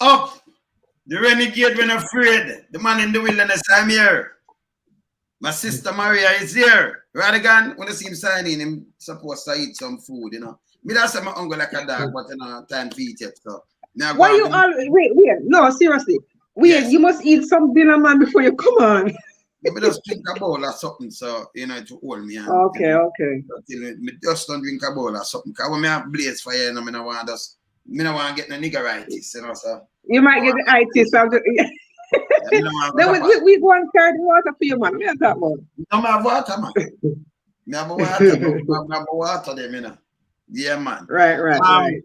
Up! The renegade when afraid. The man in the wilderness, I'm here. My sister Maria is here. Radigan, when I see him signing, him supposed to eat some food, you know. Me that's my uncle like a dog, but you know, time to eat it. So Why you all wait? No, seriously. Yes. You must eat some dinner, man, before you come on. Me just drink a bowl or something, so you know to hold me. And, okay, you know, okay. Me just don't drink a bowl or something. Cause when me have blaze fire, you know, me no want to get no niggeritis, you know, so. You might get the itis. Then we go and carry the water for you, man. We are talking about. No, me have water, man. Me have water, me have water them, you know. Yeah, man. Right.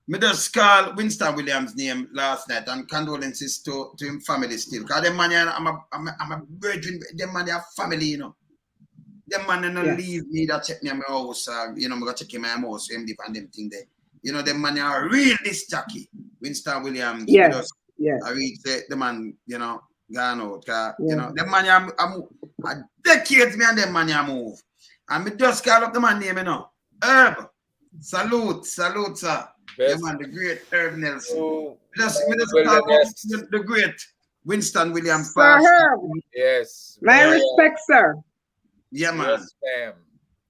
Me just call Winston Williams' name last night and condolences to him family still. Because them man, I'm a virgin. Them man, have family, you know. Them man, they don't leave me that check me at my house. You know, I go check in my house, them and them thing there. You know, them man are real this Jackie. Winston Williams. Yes. I read the man, you know, gone out. You know, them man, I decades me and them man, I move. And me just call up the man name, you know. Herb. Salute, sir. Yeah, man, the great Herb Nelson. Just the great Winston Williams. Sir Herb. Yes. My respect, sir. Yeah, man. Yes, ma'am.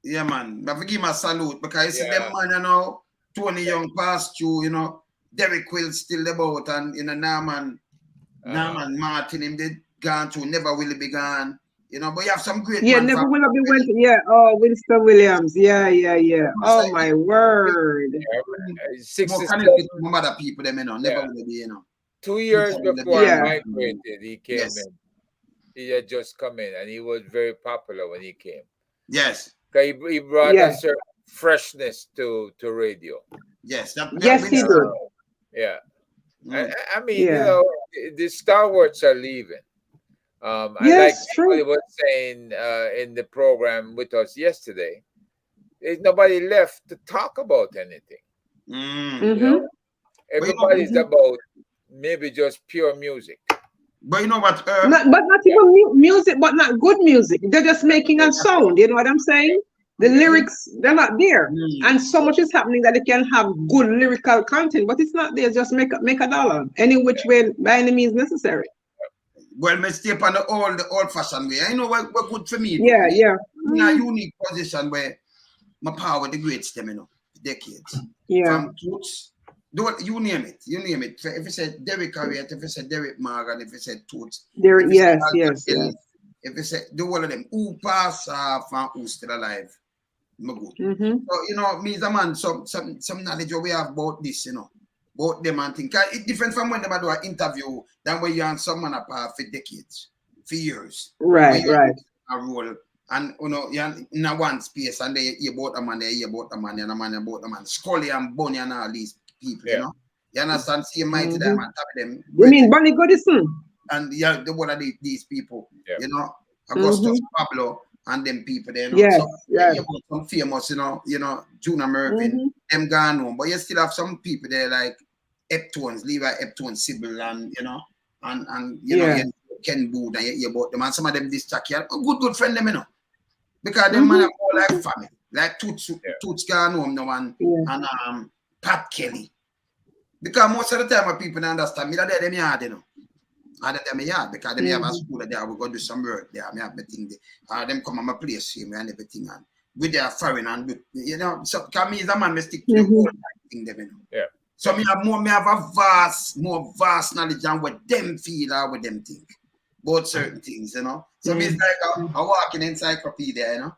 Yeah, man. But give him a salute because you see them man, you know, Tony Young passed through, you know, Derek Quill still about, and you know, Norman Martin, him did gone through, never will be gone. You know, but you have some great. Yeah, never will be went. Yeah. Oh, Winston Williams. Yeah. Oh my word. More other people, them, you know, never will be, you know. 2 years before I migrated, he came in. He had just come in, and he was very popular when he came. Yes. He brought a certain freshness to radio. Yes. Yes, he did. Yeah. I mean, you know, the stalwarts are leaving. I like what he was saying in the program with us yesterday. There's nobody left to talk about anything. You know? Everybody's about maybe just pure music. But you know what? But not even music, but not good music. They're just making a sound. You know what I'm saying? The lyrics, they're not there. And so much is happening that they can have good lyrical content, but it's not there. Just make a dollar any which way, by any means necessary. Well, me stay on the old-fashioned way. I know what good for me. Yeah. In a unique position where my power the greats them, you know, decades. Yeah. From Toots, you name it. If you said Derek Harriet, if you said Derek Morgan, if you said Toots. Yes. If you said the one of them, who pass and who still alive. So, you know, me as a man, some knowledge we have about this, you know. About them and things. It's different from when they do an interview than when you and someone apart for decades, for years. Right. A role. And you know, you're in a one space and they hear about a man, they hear about a man, and a man about a man. Scully and Bonnie and all these people, you know. You understand? See mighty them and tap them. You mean Bonnie Goodison? And the one of these people, you know, Augustus Pablo and them people there, you know. Yes, so some famous, you know, Juna Mervin, them gone home. But you still have some people there like Eptones, Levi Eptone, Sybil, and you know, and you know, Ken Booth, and you hear about them, and some of them this Jackie, a good friend them, you know. Because them man are more like family. Like Toots gone home now and Pat Kelly. Because most of the time people don't understand me that them yard, you know. And them yard because them have a school there, we go do some work there, me have my thing there. Them come on my place here and everything, and with their foreign and you know, so because me as a man, me stick to the whole thing them, you know. Yeah. So me have a more vast knowledge on what them feel or what them think about certain things, you know. So me it's like a walking encyclopedia, you know.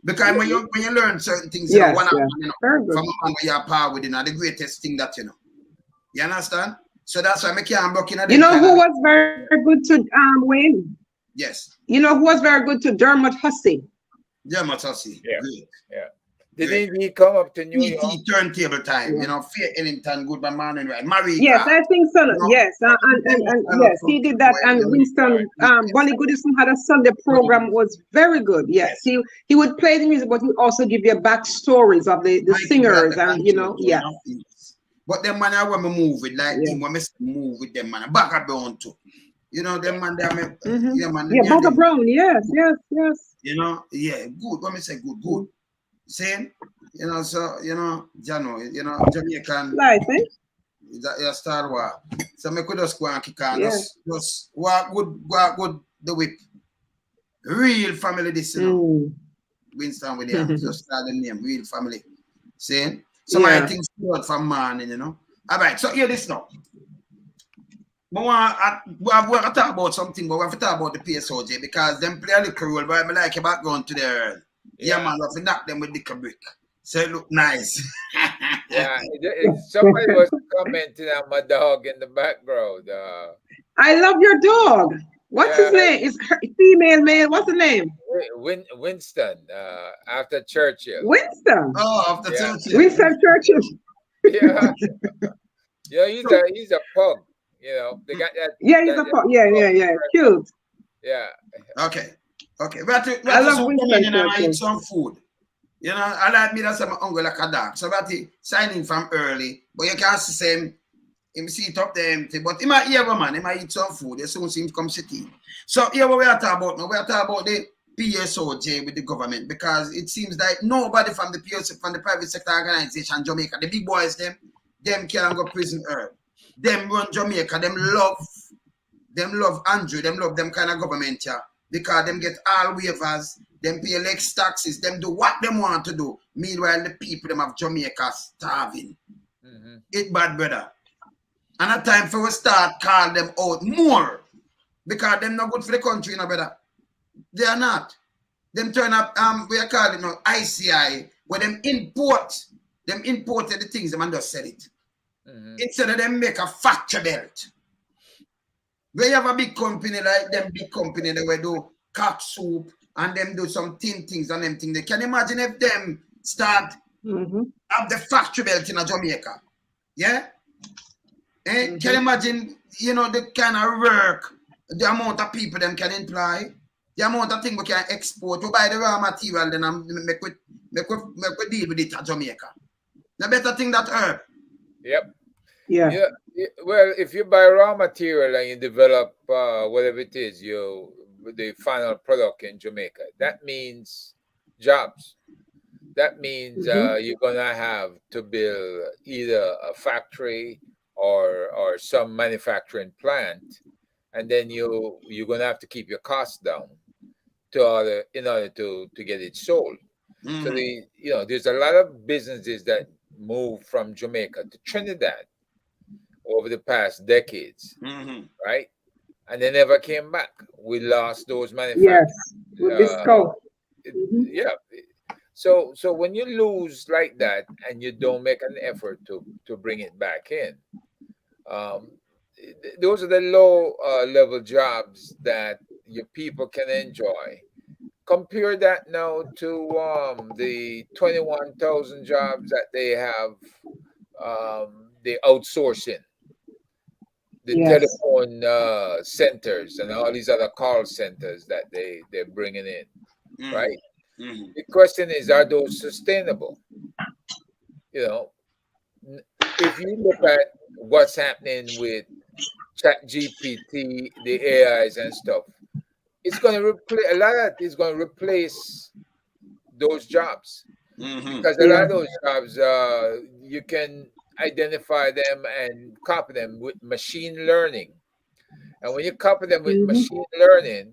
Because when you learn certain things, you know, you know, from a man where you're power with, you know, the greatest thing that you know. You understand? So that's why I can't broke in. You know who was very good to Wayne? Yes. You know who was very good to Dermot Hussey? Dermot Hussey. Yeah. Great. Yeah. Didn't he come up to New York? Turntable time, you know, Fair Ellington, Goodman Man and right. Marie. Yes, I think so. You know, yes, and yes, he did that. And Winston, Bonnie Goodison had a Sunday program, was very good. Yes, he would play the music, but he would also give you backstories of the singers and you know, But them man, I want to move with like him, when I move with them man, back up on too. You know, them man, they man. Yeah, Bugger Brown, yes. You know, good. When I say good. Same, you know, so, you know, Jano, you know, Jamaican. Life, eh? You start war. So me could just go and kick on. Just walk good the whip. Real family this, you know. Winston Williams, just start the name, real family. See? So my things good from morning, you know. All right, so hear this now. We have to talk about something, but we have to talk about the PSOJ because them play a little role, but I like a background to their man, we have to knock them with the brick. So it look nice. Somebody was commenting on my dog in the background. I love your dog. What's his name? It's female, male. What's the name? Winston, after Churchill. Winston. Oh, after Churchill. Winston Churchill. Yeah, he's a pug. You know, they got that. Yeah, he's a pug. Yeah. Cute. Yeah. Okay. We have to eat some food. You know, I like me that's my uncle like a dog. So we have to sign in from early, but you can't see him sit up there empty. But he might hear man, he might eat some food. You soon see him come sit in. So here what we are talking about now. We are talking about the PSOJ with the government because it seems like nobody from the PSOJ, from the private sector organization Jamaica, the big boys them can't go prison early. Them run Jamaica, them love Andrew, them love them kind of government here because them get all waivers, them pay less taxes, them do what them want to do. Meanwhile, the people them of Jamaica starving. It bad, brother. And a time for we start call them out more because them not good for the country, you know, brother. They are not. Them turn up, we are calling now ICI, where them imported the things, them and just sell it. Instead of them make a factory belt. We have a big company like them big company that will do cock soup and them do some thin things and them things. They can imagine if them start have the factory belt in Jamaica. Yeah? Can you imagine, you know, the kind of work, the amount of people them can employ, the amount of things we can export, we buy the raw material then and make we deal with it at Jamaica. The better thing that herb. Yep. Yeah. Well, if you buy raw material and you develop whatever it is, the final product in Jamaica, that means jobs. That means you're gonna have to build either a factory or some manufacturing plant, and then you're gonna have to keep your costs down in order to get it sold. So there's a lot of businesses that moved from Jamaica to Trinidad over the past decades, right? And they never came back. We lost those manufacturers. Yes, with this coat. Yeah. So when you lose like that and you don't make an effort to bring it back in, those are the low level jobs that your people can enjoy. Compare that now to the 21,000 jobs that they have, the outsourcing, the telephone centers and all these other call centers that they're bringing in, right? The question is, are those sustainable? You know, if you look at what's happening with ChatGPT, the AIs and stuff, it's going to replace a lot of it. Is going to replace those jobs because a lot of those jobs you can identify them and copy them with machine learning, and when you copy them with machine learning,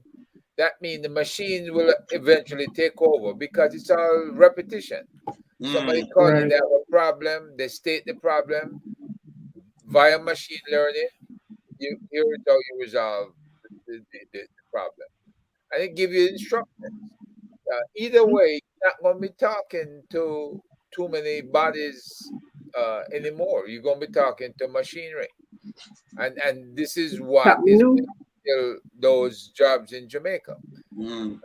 that means the machine will eventually take over because it's all repetition. Somebody calls you, they have a problem, they state the problem via machine learning. Here is how you resolve the problem. And it gives you instructions. Either way, you're not going to be talking to too many bodies anymore. You're going to be talking to machinery. And this is what is still those jobs in Jamaica. And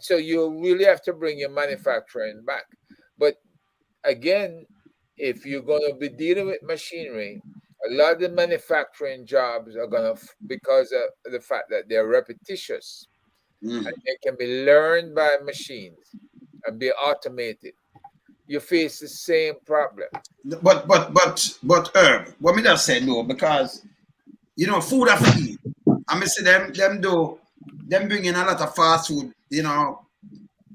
so you really have to bring your manufacturing back. But again, if you're going to be dealing with machinery, a lot of the manufacturing jobs are going to, because of the fact that they're repetitious and they can be learned by machines and be automated, you face the same problem. But Herb, what me just say no, because you know food are free. I mean see them bring in a lot of fast food,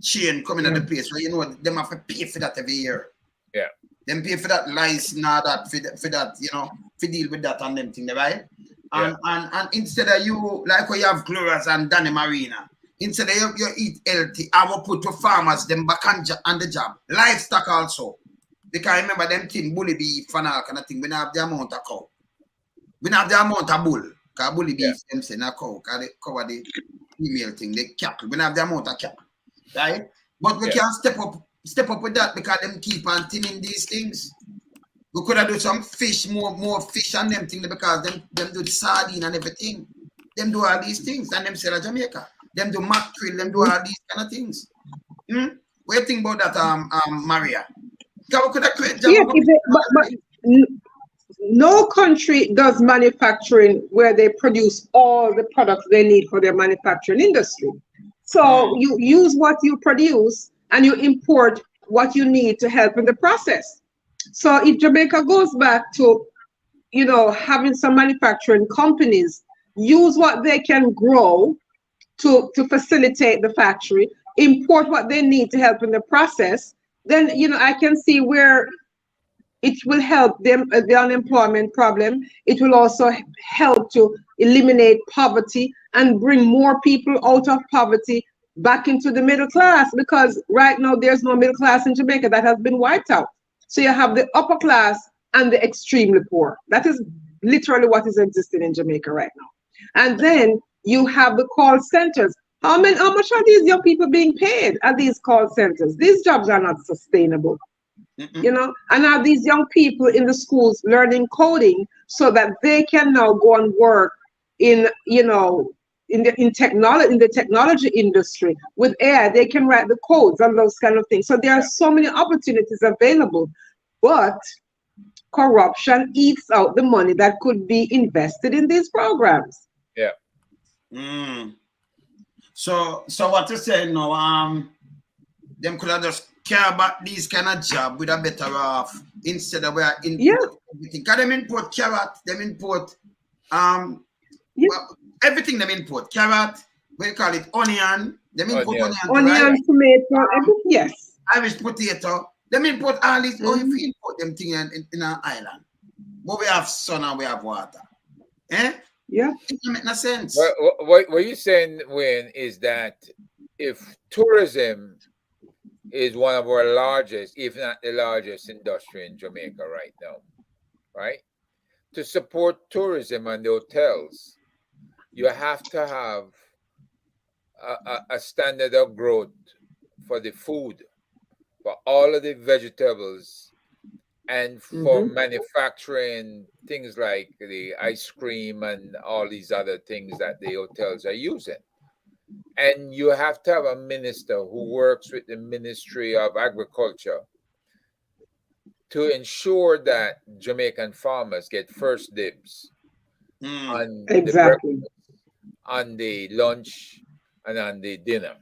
chain coming at the place where them have to pay for that every year. Yeah. Them pay for that license, now that for that, you know, to deal with that and them thing, right? And instead of you, like when you have Glorious and Danny Marina, instead of you eat healthy, I will put to farmers them back on the job. Livestock also. Because remember them thing, bully beef and all kind of thing, we don't have the amount of cow. We don't have the amount of bull. Because bully beef, them say not cow, because they cover the female thing, the cattle. We don't have the amount of cattle. Right? But we can step up with that because them keep on thinning these things. We could have do some fish, more fish and them things because them do the sardine and everything. Them do all these things and them sell at Jamaica. Them do mackerel, them do all these kind of things. What do you think about that, Maria? We could have created but no country does manufacturing where they produce all the products they need for their manufacturing industry. So you use what you produce and you import what you need to help in the process. So if Jamaica goes back to, you know, having some manufacturing companies use what they can grow to facilitate the factory, import what they need to help in the process, then, you know, I can see where it will help them, the unemployment problem. It will also help to eliminate poverty and bring more people out of poverty back into the middle class, because right now there's no middle class in Jamaica. That has been wiped out. So you have the upper class and the extremely poor. That is literally what is existing in Jamaica right now. And then you have the call centers. How much are these young people being paid at these call centers? These jobs are not sustainable. You know, and are these young people in the schools learning coding so that they can now go and work in, you know, in the technology industry with AI? They can write the codes and those kind of things. So there are so many opportunities available, but corruption eats out the money that could be invested in these programs. So what you say now? Them could have just care about these kind of job with a better off instead of where import everything. Because them import carrot, them import well, everything them import. Carrot, we call it onion. Them import onion, tomato, everything, Irish potato. Them import all these. Oh, if we import them things in our island. But we have sun and we have water. Yeah. It doesn't make no sense. What you're saying, Wayne, is that if tourism is one of our largest, if not the largest industry in Jamaica right now, right? To support tourism and the hotels, you have to have a standard of growth for the food, for all of the vegetables, and for manufacturing things like the ice cream and all these other things that the hotels are using. And you have to have a minister who works with the Ministry of Agriculture to ensure that Jamaican farmers get first dibs on the breakfast, on the lunch, and on the dinner,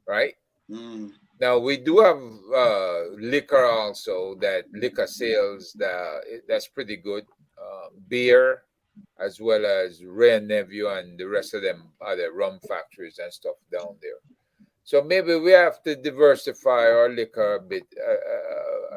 right? Now, we do have liquor also, that liquor sales, that's pretty good. Beer, as well as Ray and Nephew and the rest of them other rum factories and stuff down there. So maybe we have to diversify our liquor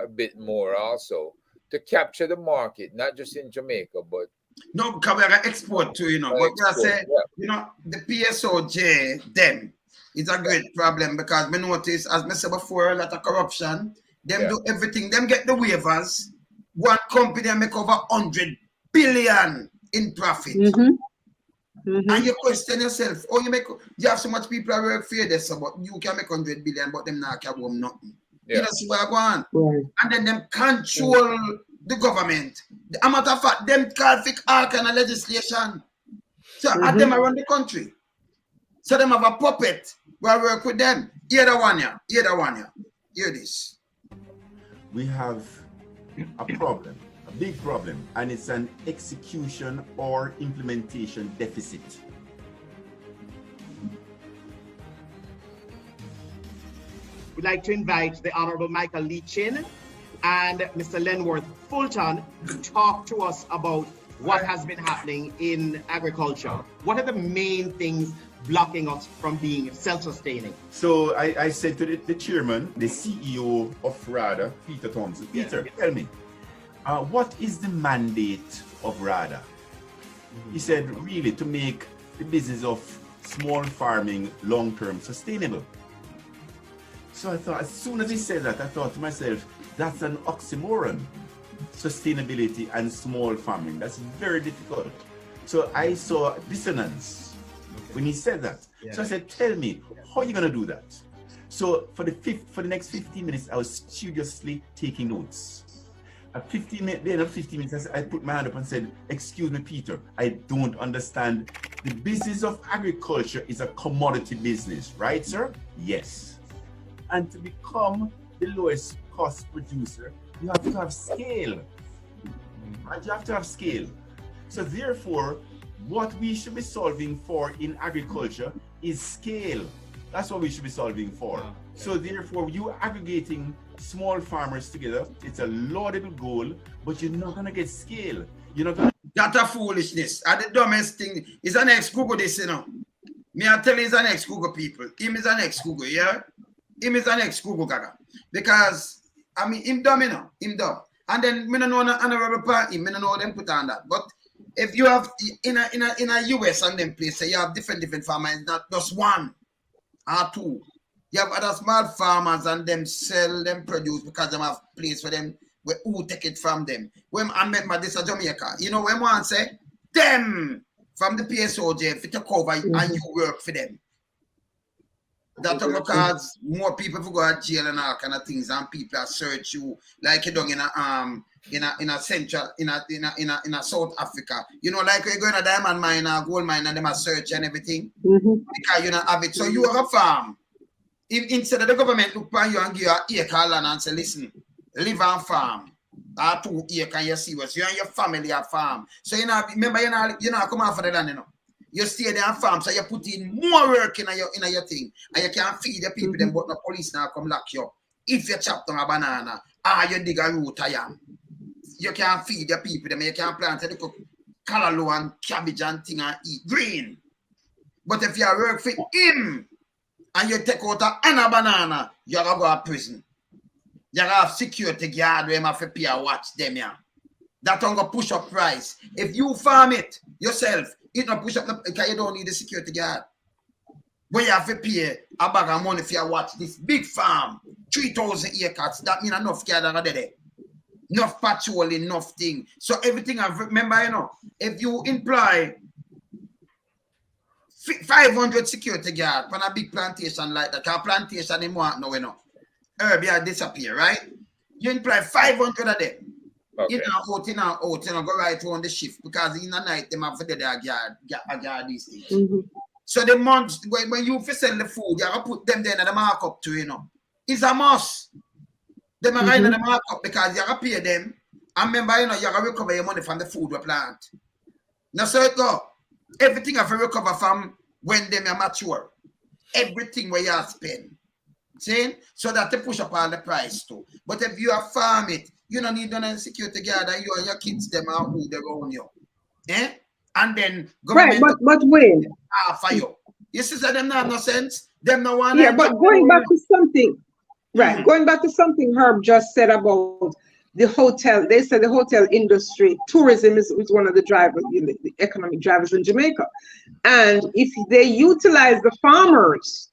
a bit more also to capture the market, not just in Jamaica, but no, because we are export too, you know. But I say, you know, the PSOJ, them, it's a great problem because we notice, as I said before, a lot of corruption. Them do everything. Them get the waivers. One company make over 100 billion in profit. And you question yourself, oh, you have so much people that work for this, but you can make 100 billion, but them not can do nothing. You know, see what I want. And then them control the government. The matter of fact, them can't fix all kind of legislation. So at them around the country. So them have a puppet where work with them. Hear the one here. Hear the one here. Hear this. We have a problem, a big problem, and it's an execution or implementation deficit. We'd like to invite the Honorable Michael Lee Chin and Mr. Lenworth Fulton to talk to us about what has been happening in agriculture? What are the main things blocking us from being self-sustaining? So I said to the chairman, the CEO of RADA, Peter Thompson, Peter, tell me, what is the mandate of RADA? He said, really, to make the business of small farming long-term sustainable. So I thought, as soon as he said that, I thought to myself, that's an oxymoron. Sustainability and small farming, that's very difficult. So I saw dissonance when he said that. So I said, tell me, how are you going to do that? So for the next 15 minutes, I was studiously taking notes. At 15 minutes, the end of 15 minutes, I put my hand up and said, excuse me, Peter, I don't understand. The business of agriculture is a commodity business, right, sir? Yes. And to become the lowest cost producer, you have to have scale. Right? You have to have scale. So therefore, what we should be solving for in agriculture is scale. That's what we should be solving for. So therefore, you aggregating small farmers together, it's a laudable goal, but you're not gonna get scale. You're not gonna. That's a foolishness. And the dumbest thing is an ex-Google this, you know. Me I tell you, he's an ex-Google people. Him is an ex-Google, yeah? Him is an ex-Google gaga. Because, I mean, him dumb, you know. Him dumb. And then, me don't know an honorable party, me don't know them put on that. But if you have, in a US and them place, you have different farmers, not just one or two. You have other small farmers and them sell them produce because they have place for them where who take it from them. When I remember this in Jamaica, you know when one say, them from the PSOJ if you take over and you work for them. That's because more people will go to jail and all kind of things, and people are search you like you done in a central in a South Africa. You know, like you go in a diamond mine or gold mine and them are search and everything because you don't have it. So you have a farm. If instead of the government look at you and give you an acre of land and say, listen, live on farm. Or 2 acres, you see what you and your family are farm. So you know, remember you know come out for the land, you know. You stay there and farm, so you put in more work in your thing, and you can't feed the people them, but the police now come lock you up. If you chop down a banana or you dig a root of yam, you can't feed the people them, you can't plant a little callaloo and cabbage and thing and eat green. But if you work for him and you take out a banana, you're gonna go to prison. You have security guard where you have to pay a watch them, yeah. That don't go push up price. If you farm it yourself, it not push up because you don't need a security guard. But you have to pay a bag of money for you watch this big farm, 3,000 acres. That means enough guard are there. Enough patrolling, enough thing. So everything I remember, you know, if you employ 500 security guard on a big plantation like that, because plantation in more no, you know. Herb disappear, right? You employ 500 of them. Okay. In and out, you know, go right on the shift because in the night they have to guard these things. So the months when you sell the food, you have to put them there in the markup too, you know. It's a must. Them are right in the markup because you have to pay them. And remember, you know, you have to recover your money from the food we plant. Now so it go. Everything have to recover from when they are mature. Everything where you have spend. See? So that they push up all the price too. But if you have farm it, you don't need no security guard and you and your kids them are who they own you. Eh? And then government but when for you. You see that them not have no sense? Them no one. Yeah, but going back to something, right? Going back to something Herb just said about the hotel. They said the hotel industry, tourism is one of the drivers, the economic drivers in Jamaica. And if they utilize the farmers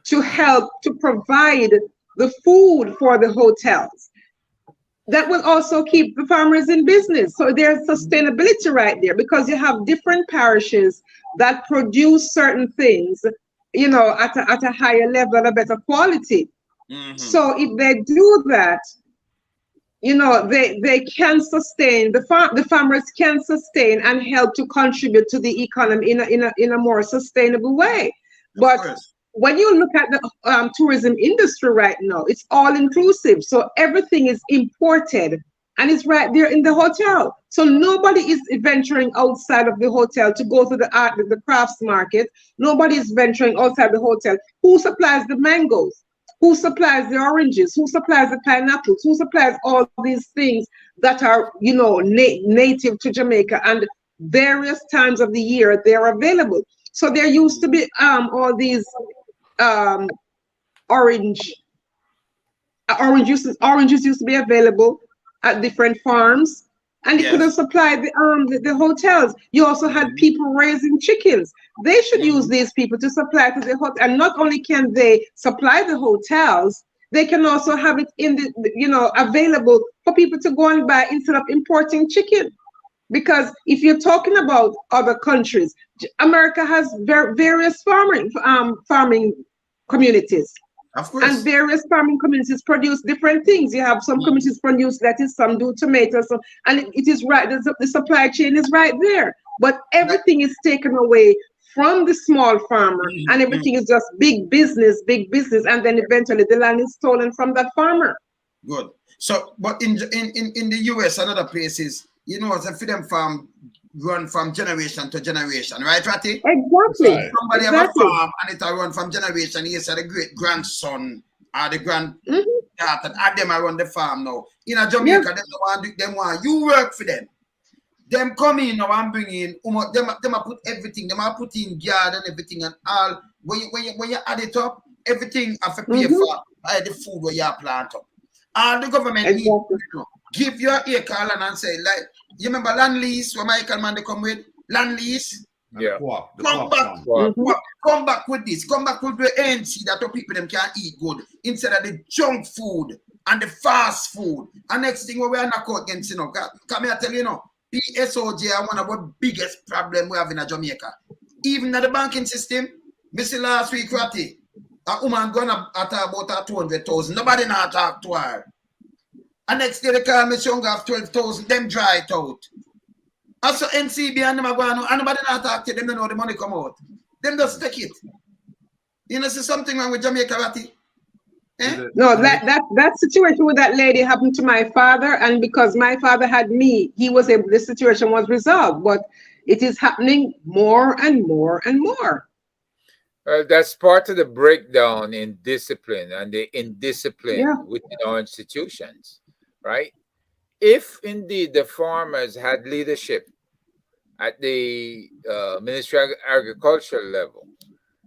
to help to provide the food for the hotels, that will also keep the farmers in business. So there's sustainability right there because you have different parishes that produce certain things, you know, at a higher level, a better quality. So if they do that, you know, they can sustain, the farmers can sustain and help to contribute to the economy in a more sustainable way. But when you look at the tourism industry right now, it's all inclusive. So everything is imported and it's right there in the hotel. So nobody is venturing outside of the hotel to go to the crafts market. Nobody is venturing outside the hotel. Who supplies the mangoes? who supplies the oranges, who supplies the pineapples, who supplies all these things that are, you know, native to Jamaica, and various times of the year they're available. So there used to be all these oranges used to be available at different farms, and it could have supplied the hotels. You also had people raising chickens. They should use these people to supply to the hotel. And not only can they supply the hotels, they can also have it in the, you know, available for people to go and buy instead of importing chicken. Because if you're talking about other countries, America has various farming communities. Of course. And various farming communities produce different things. You have some communities produce lettuce, some do tomatoes, and it is right. The supply chain is right there. But everything is taken away from the small farmer, and everything is just big business, and then eventually the land is stolen from that farmer. Good. So, but in the US and other places, you know, the freedom farm run from generation to generation, right, Ratty? Exactly. So somebody have a farm and it run from generation. He said the great grandson or the granddaughter, and them run the farm now. In a Jamaica, them want you work for them. Them come in now and bring in them put everything. Them put in yard and everything and all. When you add it up, everything have to pay for the food where you plant up. And the government needs, you know, give your acre land and say, like, you remember land lease, where Michael man they come with? Land lease? Yeah. Come back with this. Come back with the ANC that the people them can eat good instead of the junk food and the fast food. And next thing we are not out against, you know, come here tell you, know, PSOJ are one of the biggest problem we have in Jamaica. Even at the banking system, Mr. last week, Ratty, a woman gonna attack about 200,000. Nobody not talk to her. And next day they call me, she only have 12,000. Them dry it out. Also NCB and them are going on. And nobody not talk to them. They know the money come out. Them just take it. You know, see something wrong with Jamaica, Ratty? Eh? No, that situation with that lady happened to my father, and because my father had me, he was able. The situation was resolved. But it is happening more and more and more. Well, that's part of the breakdown in discipline and the indiscipline within our institutions, right? If indeed the farmers had leadership at the Ministry of Agriculture level,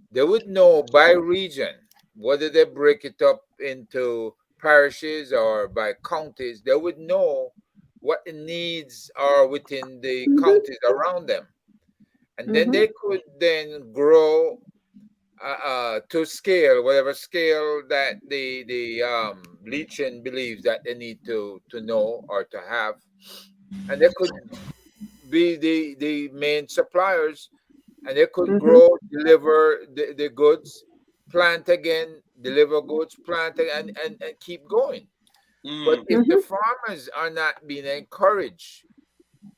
they would know by region, whether they break it up into parishes or by counties, they would know what the needs are within the counties around them. And then they could then grow to scale, whatever scale that the Leachin believes that they need to know or to have. And they could be the main suppliers, and they could grow, deliver the goods, plant again, deliver goods, plant again, and keep going. But if the farmers are not being encouraged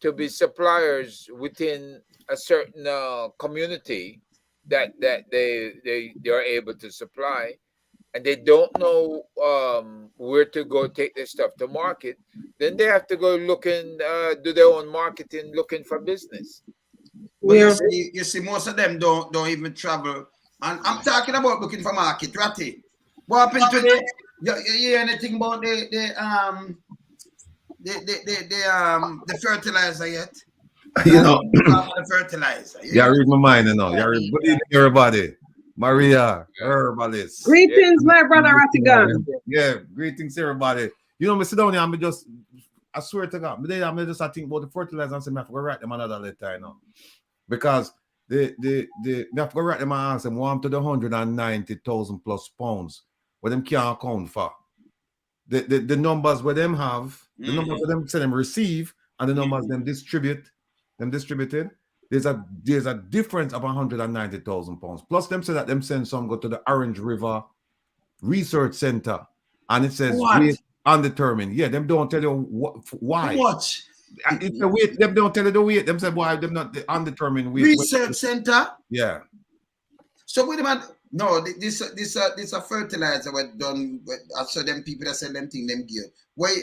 to be suppliers within a certain community that they are able to supply, and they don't know where to go take their stuff to market, then they have to go looking, do their own marketing, looking for business. But you see, most of them don't even travel. And I'm talking about looking for market, Ratty. What happened to you hear anything about the fertilizer yet? You know, the fertilizer. You read my mind, you know. Good evening, everybody. Maria, herbalist. Greetings, my brother Ratigan. Yeah, greetings, everybody. You know, me sit down here, I swear to God, I think about the fertilizer and say, I have to write them another letter, you know. Because I have to write them and ask them 1 to the 190,000 plus pounds, what them can't account for. The numbers where them have, the numbers where them say them receive, and the numbers them distributed, there's a difference of 190,000 pounds. Plus them say that them send some go to the Orange River Research Center, and it says weight undetermined. Yeah, them don't tell you why. What? It's the weight. Them don't tell you the weight. Them say why them not the undetermined weight. Research Center. Yeah. So wait a minute. No, this a fertilizer was done. So them people that sell them thing them gear. Why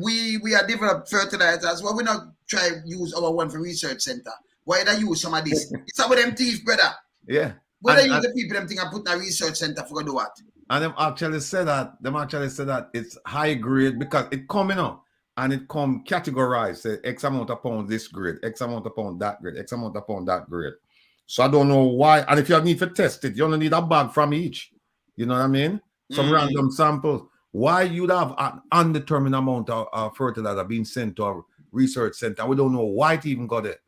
we are develop fertilizers? Why we not try use our one for Research Center? Why they use some of this? It's about them thief, brother. Yeah. Why they use the people them thing and put in a Research Center for do what? And them actually say that it's high grade because it come, you know, and it come categorized, say X amount of pounds this grade, X amount of pounds that grade, X amount of pounds that grade. So I don't know why. And if you need to test it, you only need a bag from each. You know what I mean? Some random samples. Why you'd have an undetermined amount of fertilizer being sent to a research center? We don't know why it even got it.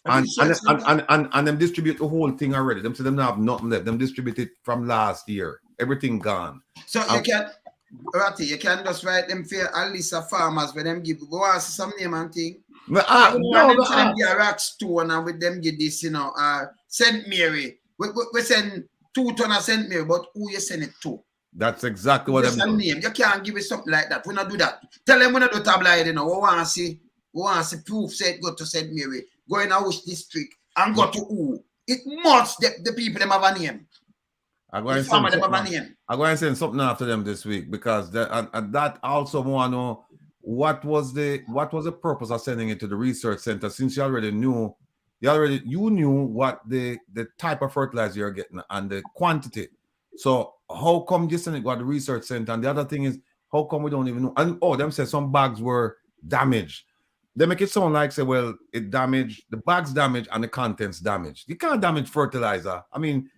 And them distribute the whole thing already. Them say them not have nothing left. Them distribute it from last year. Everything gone. So you can, Ratty, you can just write them for a list of farmers where them give. Go ask some name and thing. Them give a rock stone and with them give this, you know, St. Mary. We send 2 tons of St. Mary, but who you send it to? That's exactly what I'm doing. Name. You can't give it something like that. We not do that. Tell them we not do tabloid, you know. We want to see proof say it go to St. Mary. Go in a which district and go to who? It must the people them have a name. I'm going to send something after them this week because that also want to know what was the purpose of sending it to the research center since you knew what the type of fertilizer you're getting and the quantity. So how come you send it to the research center? And the other thing is how come we don't even know? And them say some bags were damaged. They make it sound like, say, well, it damaged, the bag's damaged and the contents damaged. You can't damage fertilizer. I mean,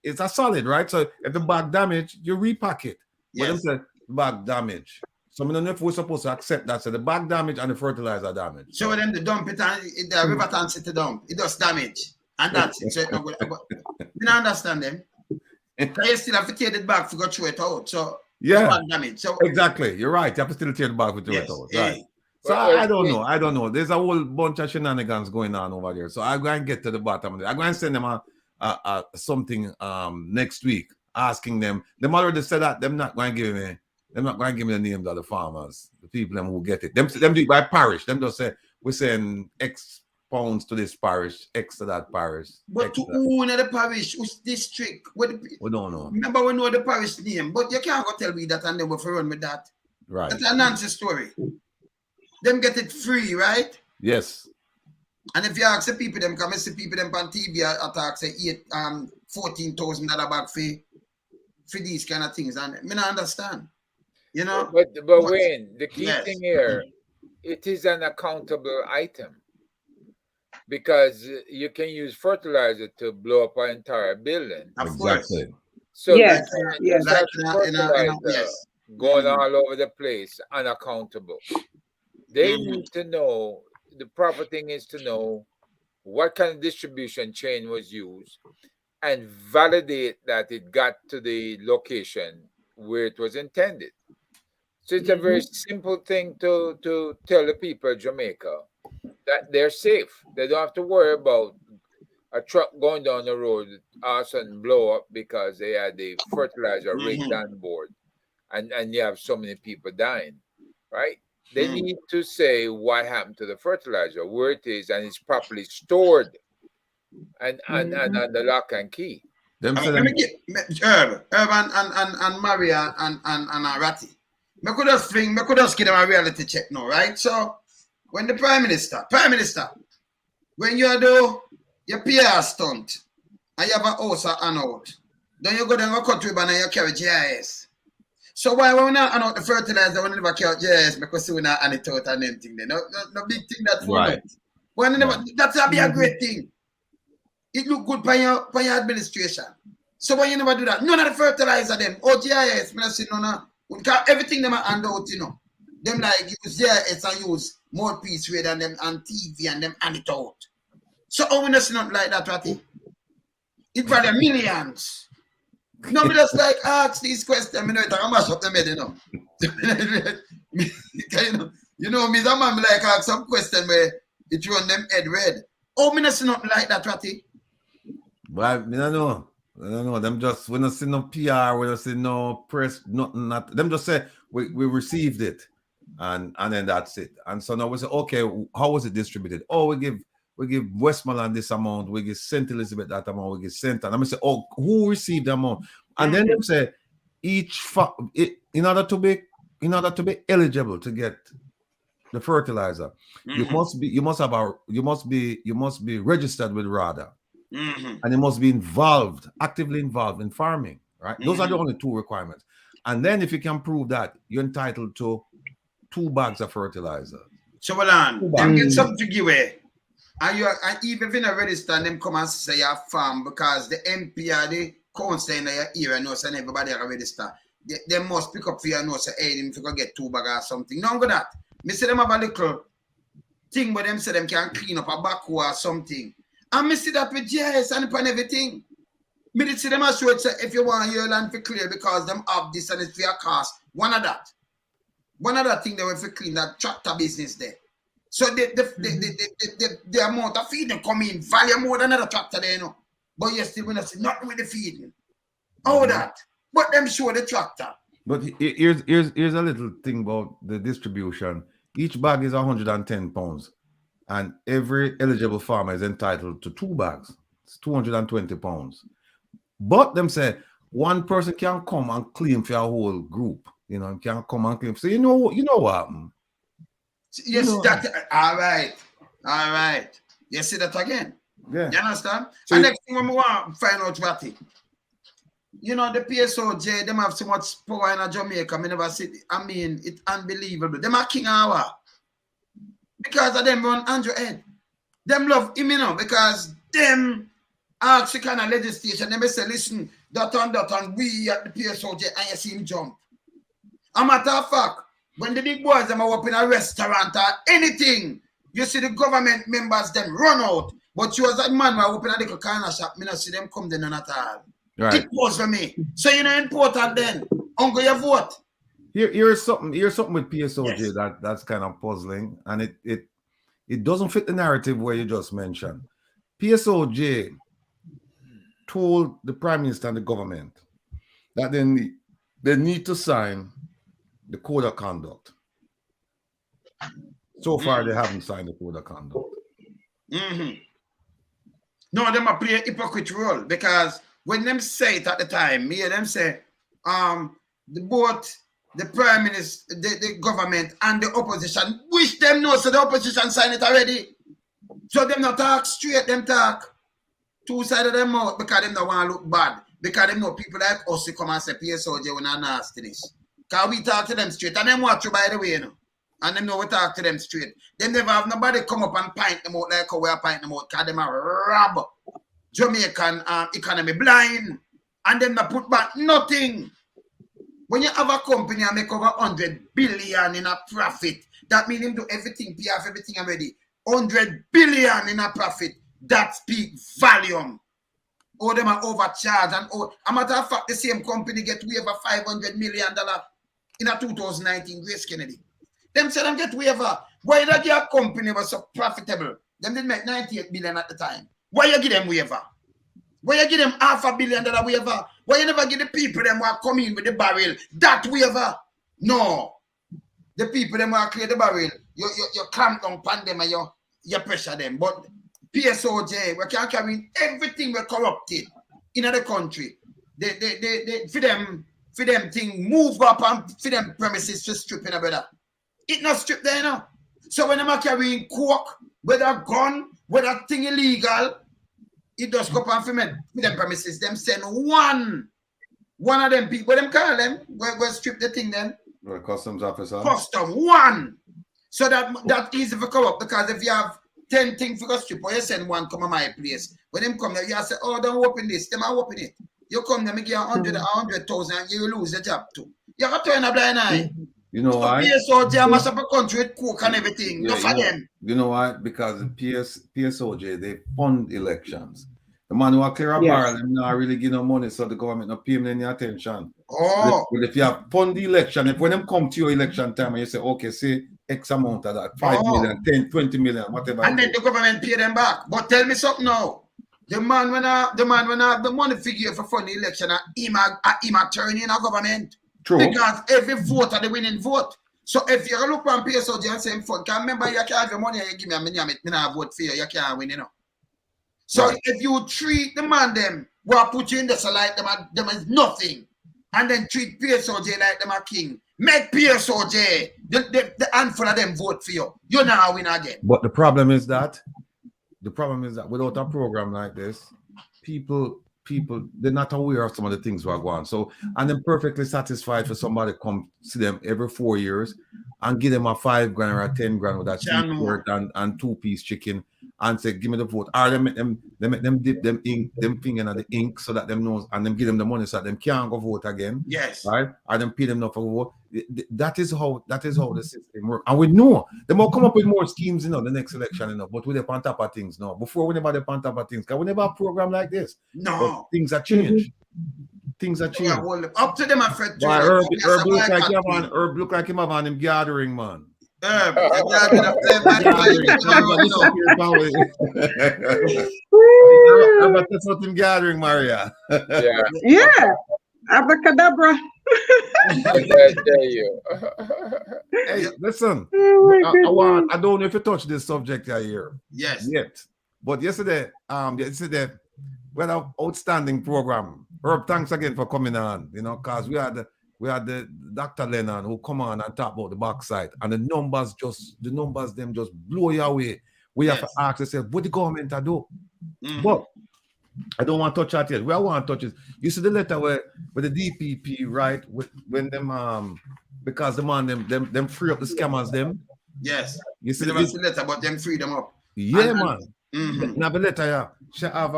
it's a solid, right? So if the bag damaged, you repack it. Yes. But them say the bag damaged. So I don't know if we're supposed to accept that. So the bag damaged and the fertilizer damaged. So when them dump it and the river tanks it to dump, it does damage. And that's it. So it's not good. You don't understand them. You still have to tear it back to go through it out. So yeah, damage. So exactly. You're right. You have to still tear it back to throw it out. Right. So I don't know. I don't know. There's a whole bunch of shenanigans going on over there. So I'm going to get to the bottom of it. I'm going to send them something next week, asking them. Them already said that they're not going to give me the names of the farmers, the people who get it. Them do it by parish. Them just say we send X pounds to this parish, X to that parish. But to who in the parish, which district? We don't know. Remember we know the parish name, but you can't go tell me that and then we'll run with that. Right. That's a nonsense story. Them get it free, right? Yes. And if you ask the people, them come and see people them on TV attack say $14,000 bag for these kind of things, and me not understand. You know. But Wayne, the key thing here, it is an accountable item because you can use fertilizer to blow up an entire building. Exactly. So yes. Going all over the place, unaccountable. They need to know, the proper thing is to know what kind of distribution chain was used and validate that it got to the location where it was intended. So it's a very simple thing to tell the people of Jamaica that they're safe. They don't have to worry about a truck going down the road, all of a sudden blow up because they had the fertilizer rigged on board and you have so many people dying, right? They need to say what happened to the fertilizer, where it is, and it's properly stored, and the lock and key. Let me get Herb and Maria and Ratty. Me could just give them a reality check now, right? So when the Prime Minister, when you do your PR stunt and you have a house and out, then you go down a cut ribbon and you carry GIS. So why we not on out the fertilizer when we never carry GIS because we not it out and anything there. No big thing that for right. That's a be a great thing. It look good by your administration. So why you never do that? None of the fertilizer them. Or GIS, me not see none. Everything them are hand out, you know. Them like use GIS and use more piece rather than them on TV and them hand it out. So how we not see nothing like that, Ratty? It value millions. No, me just like ask these questions. I know I mash up them head, you know. You know, me that man like ask some question where it run them head red. Oh, me not see nothing like that, Ratty. Well, I don't know. Them just we not see no PR, we don't see no press, nothing. Them just say we received it, and then that's it. And so now we say, okay, how was it distributed? Oh, we give Westmoreland this amount, we give St. Elizabeth that amount, we give St. And I'm say, oh, who received the amount? And then they say in order to be eligible to get the fertilizer, you must be registered with RADA. And you must be actively involved in farming. right? Those are the only 2 requirements. And then if you can prove that, you're entitled to 2 bags of fertilizer. So hold on, them get something to give away. And even if you not register, them come and say you're farm because the MP or the council in your area knows and everybody are register. They must pick up for you and know say, hey, them if you go get 2 bags or something. None of that. Me say them have a little thing where them say them can clean up a back or something. And me see that with GIS and upon everything. Me did see them as sure say if you want your land to clear because them have this and it's for your cost. One of that thing they will for clean that tractor business there. So the amount of feeding come in value more than another tractor there, you know. But you still want to see nothing with the feeding. All that. But them show the tractor. But here's a little thing about the distribution. Each bag is 110 pounds. And every eligible farmer is entitled to 2 bags. It's 220 pounds. But them say one person can come and claim for a whole group. You know, can come and claim. So you know what happened. Yes, all right. You see that again? Yeah. You understand? So and next thing we want to find out what it. You know, the PSOJ, them have so much power in Jamaica. I never see it. I mean, it's unbelievable. Them are king hour. Because of them run Andrew Head. Them love him, you know, because them ask the kind of legislation. They may say, listen, that and we at the PSOJ, and you see him jump. A matter of fact, when the big boys them are open a restaurant or anything, you see the government members them run out. But you as a man who open a little corner shop, me not see them come there none at all. Right. It was for me. So you know important then. Uncle your vote. Here's something with PSOJ that's kind of puzzling, and it doesn't fit the narrative where you just mentioned. PSOJ told the Prime Minister and the government that they need to sign the Code of Conduct. So far, they haven't signed the Code of Conduct. No, them are play a hypocrite role because when them say it at the time, them say, both the Prime Minister, the government, and the opposition, which them know, so the opposition signed it already. So them not talk straight, them talk 2 sides of them mouth because them don't want to look bad. Because them know people like us to come and say, PSOJ, we're not nasty this. Because we talk to them straight. And them watch you by the way, you know. And them know we talk to them straight. Them never have nobody come up and pint them out like how we are pint them out. Because them are rob Jamaican economy blind. And them not put back nothing. When you have a company and make over 100 billion in a profit, that means them do everything, pay off everything already. 100 billion in a profit. That speaks volume. Or them are overcharged. And a matter of fact, the same company get waiver $500 million in a 2019 Grace Kennedy. Them say them get waiver. Why that your company was so profitable? Them did make 98 billion at the time. Why you give them waiver? Why you give them $500 million waiver? Why you never give the people them who are coming with the barrel that waiver? No. The people them who are clear the barrel, you clamp down upon them and you pressure them. But PSOJ, we can carry everything we corrupted in the country. They for them thing move up and for them premises to strip in a brother. It not strip there now. So when I'm carrying coke, whether gun, whether thing illegal, it does go up and for them premises. Them send one of them people, them call them, we strip the thing then. The customs officer. Custom, one. So that easy for corrupt because if you have 10 things for strip, or you send one come to my place. When them come there, you say, oh, don't open this. Them are open it. You come there, make you 100,000, and you lose the job too. You have to turn a blind eye. You know why? PSOJ mash up a country with coke and everything. Yeah, no for them. You know why? Because the PSOJ, they fund elections. The man who are clear a barrel, them not really give no money, so the government not pay him any attention. Oh. But if you have fund the election, if when them come to your election time and you say, okay, say X amount of that, 5 million, 10, 20 million, whatever. And then the government pay them back. But tell me something now. The man when have the money figure for fund the election, him turn in a government. True. Because every vote are the winning vote. So if you look on PSOJ and say, fund, can remember you can't have your money and you give me a million, me not vote for you can't win, you know. So if you treat the man them who are put you in the like them is nothing, and then treat PSOJ like them a king, make PSOJ the handful of them vote for you. You're not win again. But the problem is that without a program like this, people people, they're not aware of some of the things we're going on. So, and they're perfectly satisfied for somebody to come see them every 4 years and give them a 5 grand or a 10 grand with a t-shirt and 2-piece chicken and say, give me the vote. Or they make them dip them ink, them finger in the ink so that them knows, and them give them the money so that them can't go vote again. Yes. Right? Or them pay them enough for vote. That is how the system works. And we know they will come up with more schemes, the next election, but we're on top of things now. Before we never on top of things, because we never have a program like this. No. But things are changed. Things are changed. Up to them, my friend. Herb look like him have on him gathering, man. Herb, that's what him gathering, Maria. Yeah. Abracadabra. I tell you. Hey, listen. I don't know if you touch this subject here. Yes. Yet. But yesterday, we had an outstanding program. Herb, thanks again for coming on, because we had the Dr. Lennon who come on and talk about the backside, and the numbers just blow you away. We have to ask ourselves, what the government to do? But I don't want to touch that yet. Where I want to touch is, you see the letter where the DPP, right, when them because the man them free up the scammers them. Yes. You see the letter, but them free them up. Yeah, man. Now the letter, yeah. She have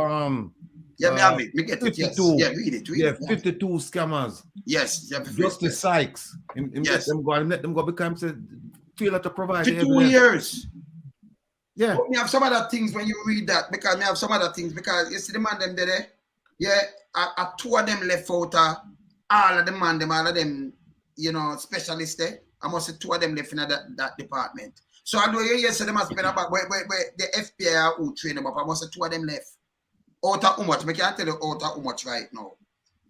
yeah, me have it. Me get 52. It. Yes. Yeah, read it. 52 scammers. Yes. Justice Sykes. Yes. Let them go because failure to provide 2 years. Yeah. But me have some other things when you read that, because me have some other things, because you see the man them there. Yeah, I 2 of them left out all of them, specialists there. I must say 2 of them left in that department. So I know you say they must spend about where the FBI who train them up. I must say 2 of them left. Out of how much? I can't tell you out of how much right now.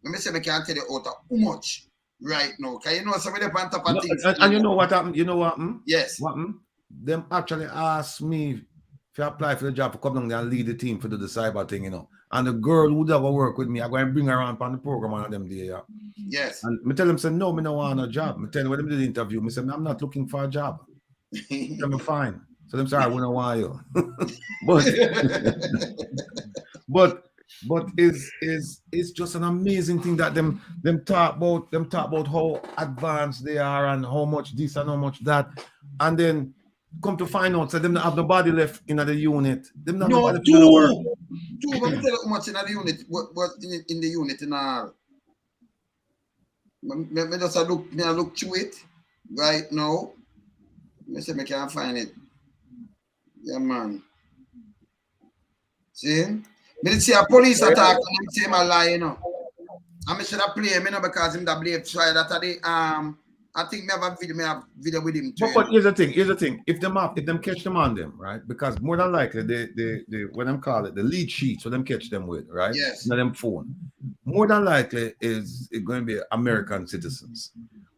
Let me say I can't tell you out of how much right now. Because some of them on top of things. And you know what happened? You know what happened? Yes. What happened? Them actually asked me to apply for the job to come down there and lead the team for the cyber thing, And the girl who ever work with me, I'm going to bring her around on the program on them day. Yeah. Yes. And I tell them, say, no, I don't want a job. I tell them when they did the interview, I say, I'm not looking for a job. I'm fine. So them say, I don't want you. But it's just an amazing thing that them talk about how advanced they are and how much this and how much that, and then come to find out that them not have nobody left in the unit. Them not nobody in the work. Two, but me tell you how much in the unit. What in the unit in all. Me just look through it right now. Me say me can't find it. Yeah, man. See? Me see a police attack and him say him a lie, And me should have play him, because him that blame try that I think me have a video with him too. But here's the thing. If them catch them on them, right? Because more than likely they what them call it, the lead sheet, so them catch them with, right? Yes. Not them phone. More than likely is it going to be American citizens.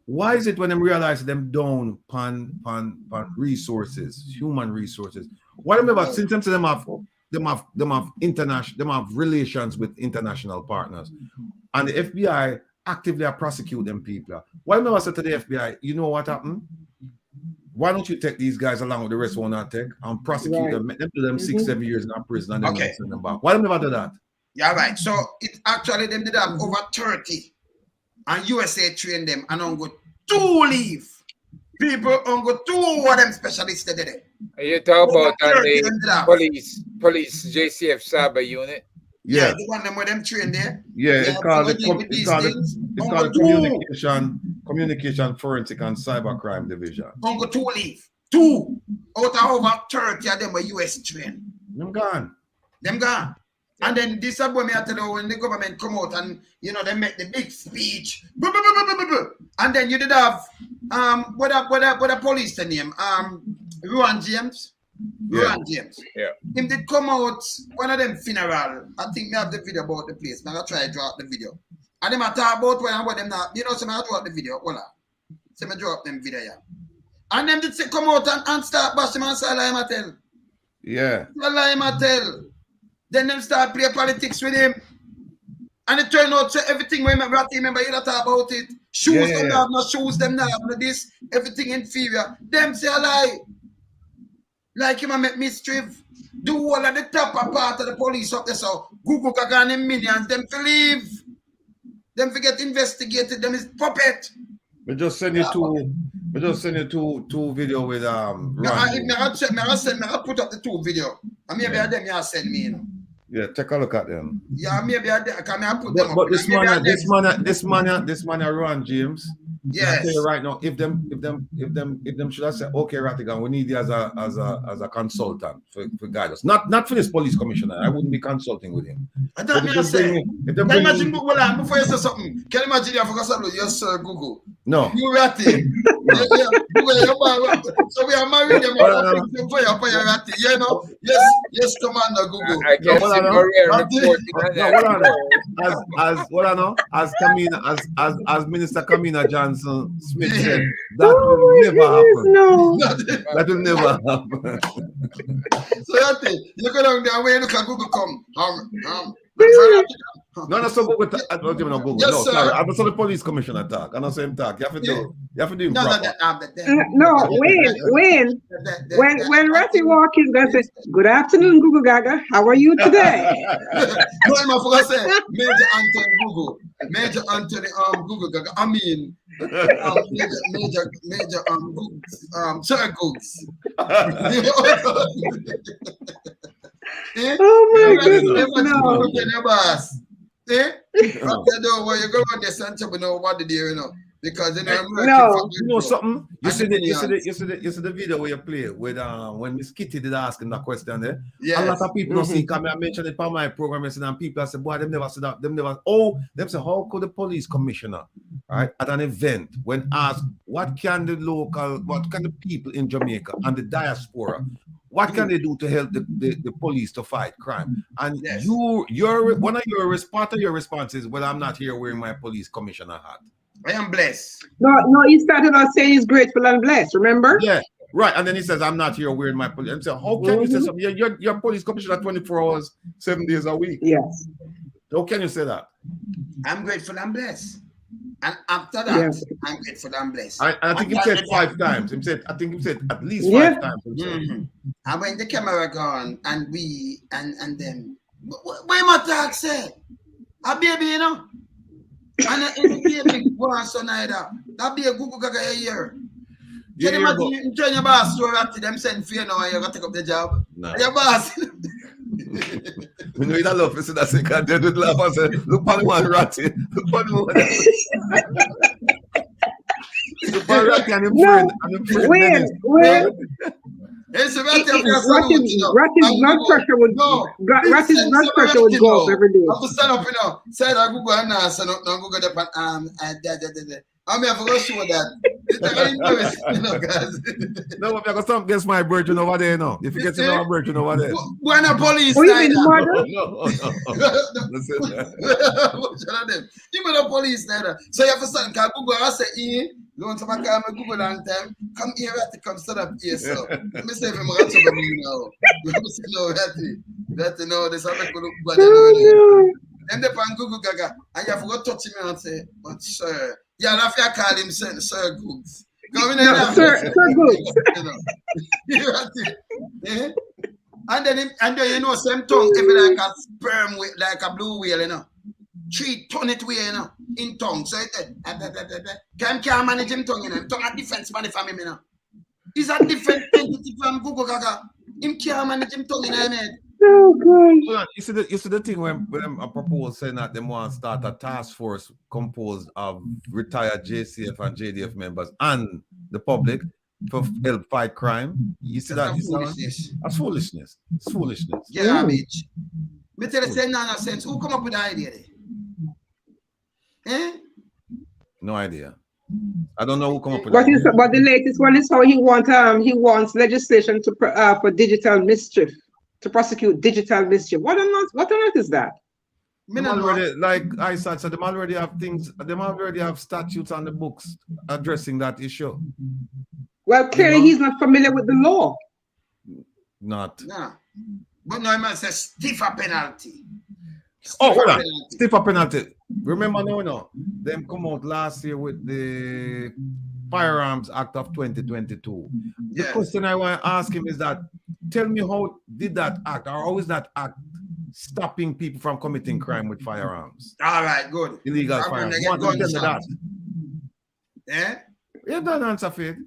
Why is it when them realize them down pan resources, human resources? Why them ever since them have international, them have relations with international partners, and the FBI actively prosecute them people. Why never say to the FBI, you know what happened? Why don't you take these guys along with the rest one not take and prosecute them, make them do them 6-7 years in a prison and then send them back? Why don't they never do that? Yeah, right. So it actually them did have over 30, and USA trained them and on go 2 leave. People on go 2 of them specialists did it. You talk about the police JCF cyber unit. Yeah, the one them where them trained there. Yeah, it's called communication forensic and cybercrime division. On go 2 leave. 2 out of over 30 of them were US trained. Them gone. And then this is what me I tell you, when the government come out and they make the big speech, and then you did have what the police the name Ruan James. Ruan James. Yeah. Him did come out one of them funeral. I think me have the video about the place. I'm gonna try to drop the video. And them I talk about when I want them now. So I drop the video. Voila. So I drop them video. Yeah. And them did say come out and start bashing and say lie tell. Yeah. Lie tell. Then them start play politics with him. And it turned out to everything we remember you talk about it. Shoes them have no shoes, them not have no this, everything inferior. Them say a lie. Like him make mischief. Do all of the top part of the police up there, so Google Gaga and millions, them to leave. Them to get investigated, them is puppet. We just send you two video with Ron. I put up the 2 video. And maybe them you send me, you know. Yeah, take a look at them. Yeah, maybe I put them up. But this man, Ron James. Yes. I tell you right now, if them should have said, okay, Rattigan, we need you as a consultant for guidance. Not for this police commissioner. I wouldn't be consulting with him. I don't say. Can you imagine Google before you say something? Can you imagine you forgot something? Yes, sir, Google. No. You Ratty. So we are married them for your Ratty. You know? Yes, Commander Google. I guess as Minister Kamina Johnson Smith said, that will never happen. No. That will never happen. So Ratty, you go down there where you look at Google come. No, so Google. I don't even know Google. Yes, no, sir. sorry. I'm the police commissioner talk. I don't say him talk. You have to do. You have to do him proper. No, when Ratty walk in, they say, "Good afternoon, Google Gaga. How are you today?" No, I forgot to say Major Anthony Google. Major Anthony Google Gaga. I mean Major Sir Googs. Oh my goodness, no. You go on the center, but nobody there, you know, because you know, you know something. You see the video where you play with when Miss Kitty did ask him that question there. Yes. A lot of people don't see. Come I mentioned it on my program, and people say, "Boy, them never said that. Them never." Oh, them say, "How could the police commissioner, right, at an event when asked what can the people in Jamaica and the diaspora, what can they do to help the police to fight crime?" And yes. one of your responses, "Well, I'm not here wearing my police commissioner hat. I am blessed." No, he started out saying he's grateful and blessed, remember? Yeah, right. And then he says, "I'm not here wearing my police." And so, how can you say something? You're police commissioner 24 hours, 7 days a week. Yes. How can you say that? I'm grateful and blessed. And after that, yes. I'm grateful and blessed. I think he said 5 times. I think he said at least 5 times. And when the camera gone and we and them, where my talk say? A baby, you know? And the baby born son either. That be a Google Gaga a year. Can you imagine you turn your boss to up to them send for you now and you gotta take up the job? No. Your boss. We know you don't love to see that second day with laugh and say, "Look on one Ratty. Look on one." Look on Ratty and him friend. Wait. Ratty's blood pressure would go up every day. I'm stand up, you know. Say that Google and now, so no Google the I'm here for go show that. You know, guys. No, if you got something against my virgin over there, no. If you get to know my virgin over there. When a police No. You mean a police there. So you have to stand, can Google I say, don't come and call Google long time. Come here to come stand up here, so. Let me say if I'm going to me now. Let me see no that know this other good body. And they on Google Gaga, and you have to touch him and say, "But sir, yeah, I have to call him Sir Googs." Sir Googs. And then you know, same tongue, every like a sperm whale, like a blue whale, you know. 3 ton it way, you know, in tongue. So can't manage him tongue, you know. Tongue a defense man from him, you know. He's a different entity from Google Gaga. Him can't manage him tongue in his head. Oh God. You see the thing when I propose saying that they want to start a task force composed of retired JCF and JDF members and the public for help fight crime. You see that? That's foolishness. It's foolishness. Yeah, bitch. Me tell you, say nonsense. Who come up with the idea there? No idea. I don't know who come up with but the latest one is how he wants legislation to for digital mischief. To prosecute digital mischief. What on earth is that? Like I said, so they already have things, they already have statutes on the books addressing that issue. Well, clearly he's not familiar with the law. Not. No. But no, I must say stiffer penalty. Stiffer penalty. Remember no. Them come out last year with the Firearms Act of 2022. Yes. The question I want to ask him is that tell me how did that act, or how is that act stopping people from committing crime with firearms? All right, good. Illegal firearms. Tell me that. Yeah? You don't answer for it.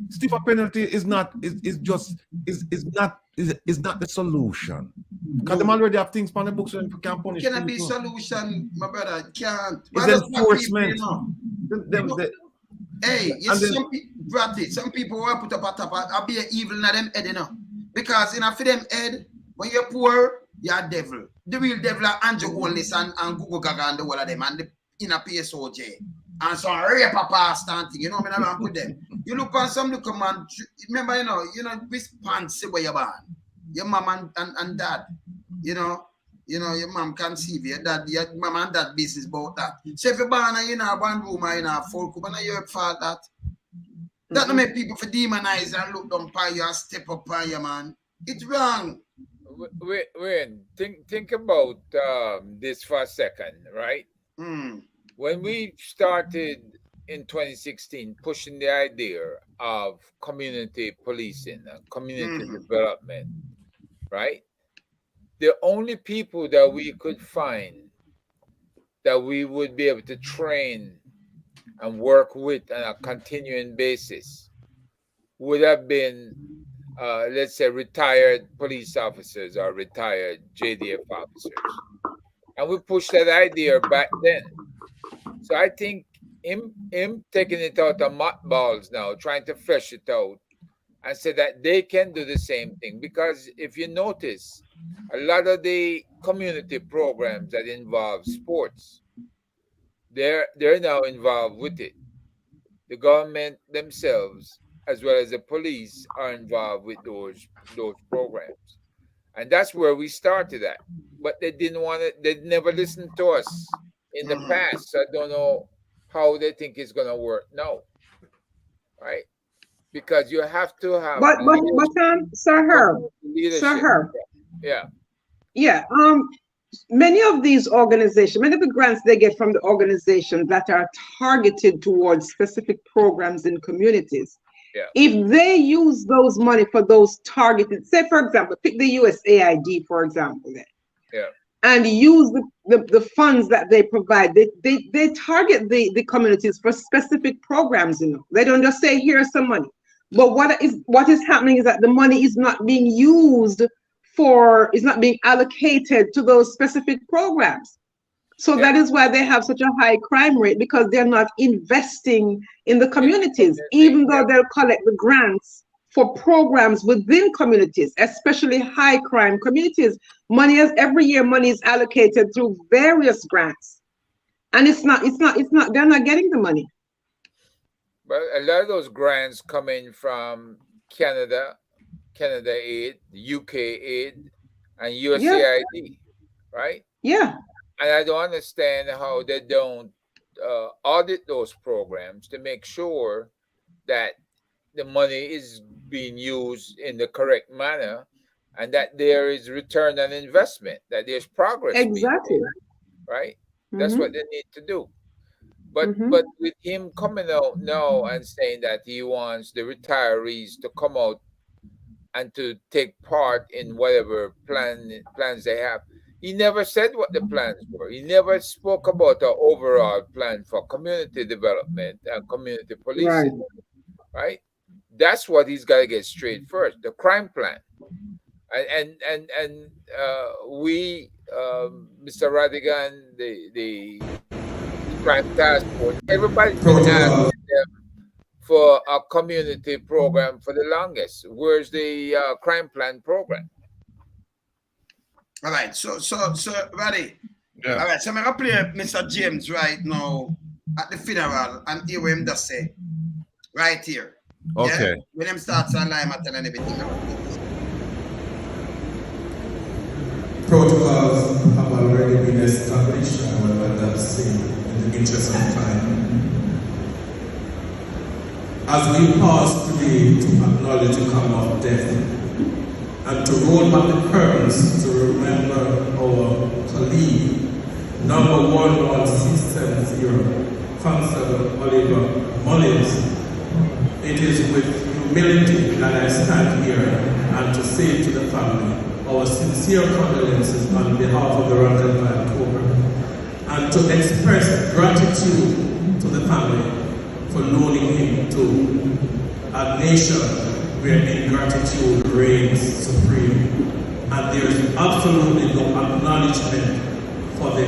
Stiffer penalty is not not the solution. Because them already have things on the books and can punish. Cannot be solution, my brother. Can't. It's enforcement. Hey, yes, some people will put up a top. I'll be an evil in them head, you know. Because in for them head, when you're poor, you're a devil. The real devil are Andrew Holness and Google Gaga and the whole of them and the in a PSOJ. And some rape a pastor and thing, you know what I mean? I put them. You look on some look man, remember, you know, this pants where you're born. Your mom and dad, you know, your mom can see your dad, your mom and dad business about that. So if you're born and you know one room or you know folk, and you're fault that. That don't make people for demonize and look down by you and step up by you, man. It's wrong. Wait, think about this for a second, right? When we started in 2016 pushing the idea of community policing and community development, right? The only people that we could find that we would be able to train and work with on a continuing basis would have been, let's say, retired police officers or retired JDF officers. And we pushed that idea back then. So I think him taking it out of mothballs now, trying to flesh it out and say that they can do the same thing. Because if you notice, a lot of the community programs that involve sports, they're now involved with it. The government themselves, as well as the police, are involved with those programs. And that's where we started at. But they didn't want it, they never listened to us in the past. So I don't know how they think it's gonna work now. Right? Because you have to have Sir Herb. Yeah. Many of these organizations, many of the grants they get from the organizations that are targeted towards specific programs in communities. Yeah. If they use those money for those targeted, say for example, pick the USAID for example, then. Yeah. And use the funds that they provide. They target the communities for specific programs, you know. They don't just say here's some money. But what is happening is that the money is not being used is not being allocated to those specific programs. So that is why they have such a high crime rate, because they're not investing in the communities, even though they'll collect the grants for programs within communities, especially high crime communities. Every year money is allocated through various grants. And they're not getting the money. But a lot of those grants come in from Canada Aid, UK Aid, and USAID, right? Yeah. And I don't understand how they don't audit those programs to make sure that the money is being used in the correct manner and that there is return on investment, that there's progress. Exactly. Right? That's what they need to do. But with him coming out now and saying that he wants the retirees to come out and to take part in whatever plans they have, he never said what the plans were. He never spoke about an overall plan for community development and community policing. Right? That's what he's got to get straight first, the crime plan. And we, Mr. Radigan, the crime task force, everybody's been asking them for a community program for the longest. Where's the crime plan program? All right, so Raddy. Yeah. All right, so I'm gonna play Mr. James right now at the funeral and hear what him just say. Right here. Okay. Yeah? When him starts on line and everything. Protocols have already been established, and what that's saying in the interest of time. As we pause today to acknowledge the coming of death and to roll back the curtains to remember our colleague, number 11670, Constable Oliver Mullins, it is with humility that I stand here and to say to the family our sincere condolences on behalf of the rank and file program, and to express gratitude to the family for loaning him to a nation where ingratitude reigns supreme, and there is absolutely no acknowledgement for the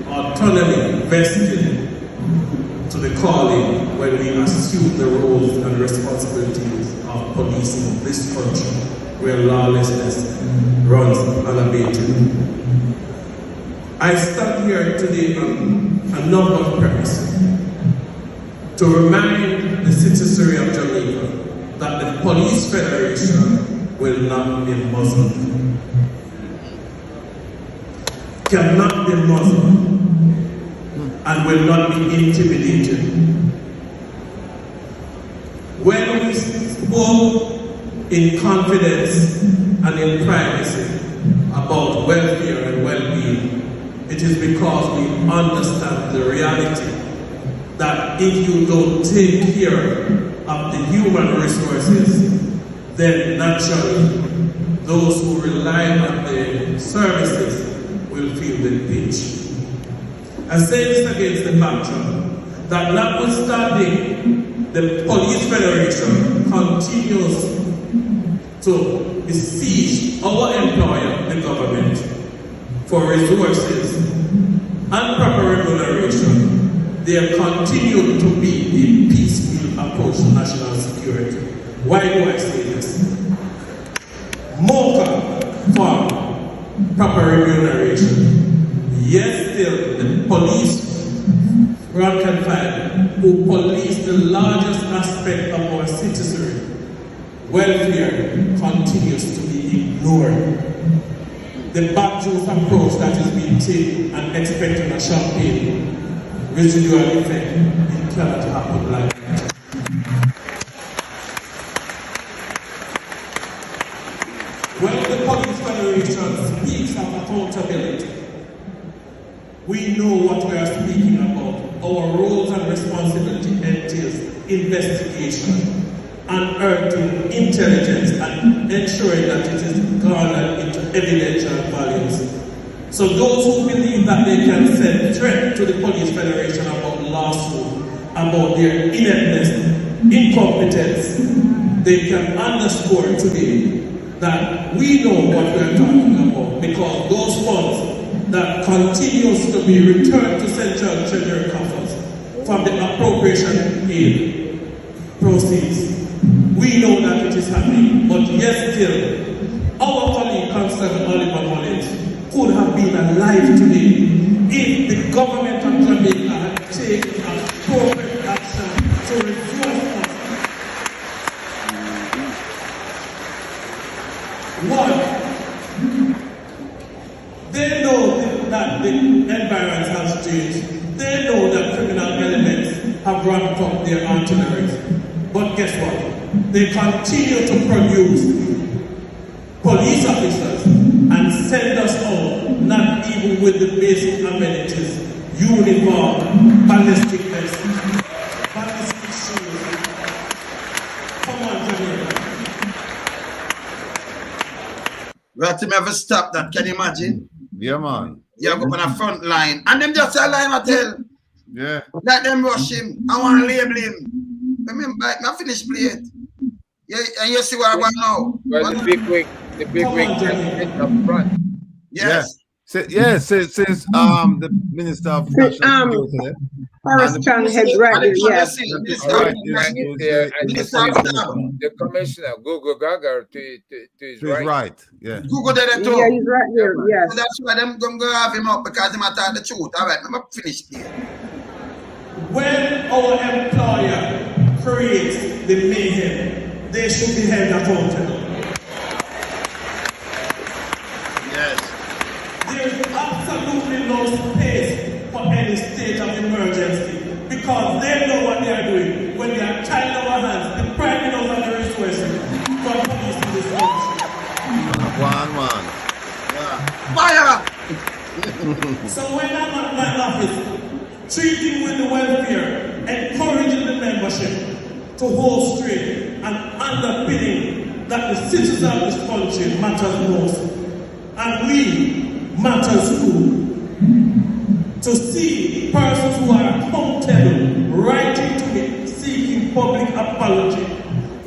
autonomy vested to the calling when we assume the roles and responsibilities of policing this country where lawlessness runs unabated. I stand here today on a number of premises to remind the citizenry of Jamaica that the Police Federation will not be muzzled, cannot be muzzled, and will not be intimidated. When we spoke in confidence and in privacy about welfare and well-being, it is because we understand the reality that if you don't take care of the human resources, then naturally those who rely on the services will feel the pinch. I say this against the backdrop that notwithstanding the Police Federation continues to besiege our employer, the government, for resources and proper remuneration, there continue to be a piecemeal approach to national security. Why do I say this? MOCA for proper remuneration. Yes, still the police rank and file who police the largest aspect of our citizenry, welfare continues to be ignored. The backdoor approach that is being taken and expecting a champagne residual effect, it cannot happen like that. When the Police Federation speaks of accountability, we know what we are speaking about. Our roles and responsibility entails investigation, unearthing intelligence, and ensuring that it is garnered into evidential values. So those who believe that they can send threat to the Police Federation about lawsuit, about their ineptness, incompetence, they can underscore today that we know what we are talking about, because those funds that continues to be returned to Central Treasury coffers from the appropriation aid proceeds, we know that it is happening, but yet still, our colleague Constable Oliver Mullins could have been alive today if the government of Jamaica had taken appropriate action to resource us. One, they know that the environment has changed. They know that criminal elements have ramped up their artillery. But guess what? They continue to produce police officers and send us out, not even with the basic amenities, uniform, ballistic vests, ballistic shields. Come on, Jamaica. We have to never stop that, can you imagine? Yeah, man. You go on the front line, and them just a line I tell. Yeah. Let them rush him. I want to label him. Remember, I finish play it. Yeah, and you see what I want now. Well, the big wig up front. Yes. Yes, since the Minister of National Security, Forest Chan head right here, yes. The commissioner, Google Gaga, to his right. Yeah. Google that too. Yeah, he's right here, yes. So that's why them going to have him up, because they tell the truth. All right, I'm finished here. When our employer creates the mayhem, they should be held accountable. Yes. There is absolutely no space for any state of emergency, because they know what they are doing when they are tying our hands, depriving us of the resources for police in this country. One man. Yeah. Fire! So when I'm at my office, treating with the welfare, encouraging the membership to hold straight, and underpinning that the citizens of this country matters most. And we matters too. To see persons who are accountable writing to me seeking public apology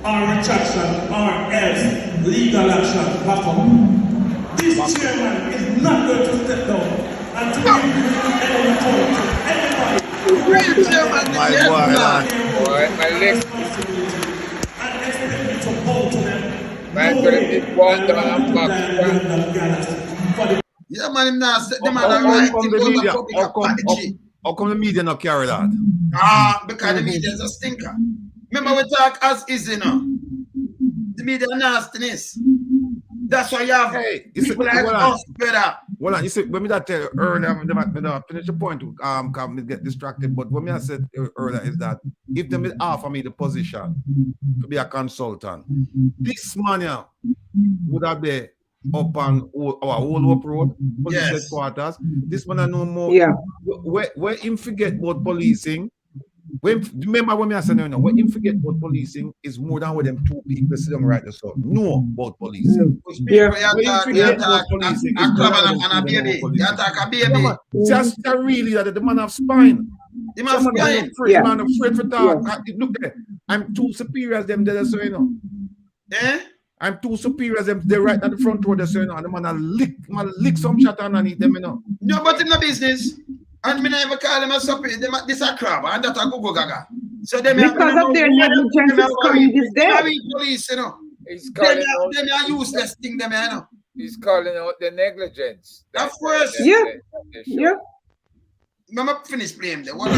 or retraction or else legal action back up. This chairman is not going to step down and to give any authority to anybody. And expect me to bow to them. Yeah, man, the man how come the media not carry that? Because the media is a stinker. Remember we talk as is, you know. The media nastiness. That's why you have people like us, brother. Well, you see, when me that tell you earlier, I finish the point, me get distracted, but what me I said earlier is that if they offer me the position to be a consultant, this man here would have been up on our whole up road, police headquarters. This one I know more. Yeah. Where him forget about policing. Remember when I said no, when him forget about policing is more than what them two people sit down right there. So know about policing. Just really that the man have spine. The man afraid for talk. Look there, I'm too superior as them there, so you know. I'm too superior as them. They're right at the front row, so you know, and the man lick some shot underneath them, you know. No, but in the business. And me never call them a superior. This a crab, and that a go gaga. So they because of their negligence is coming this day. Police, you know. He's calling out them are useless thing, them, you know. He's calling out the negligence. Of course. Yeah. Mama finish playing there. What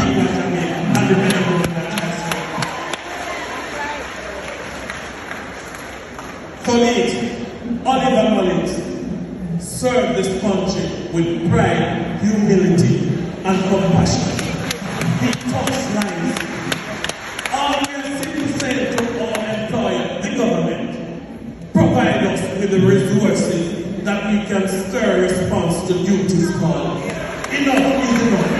Oliver Mullins served this country with pride, humility, and compassion. He touched lives. All we are simply saying to our employer, the government, provide us with the resources that we can stir response to duties called. Enough is enough.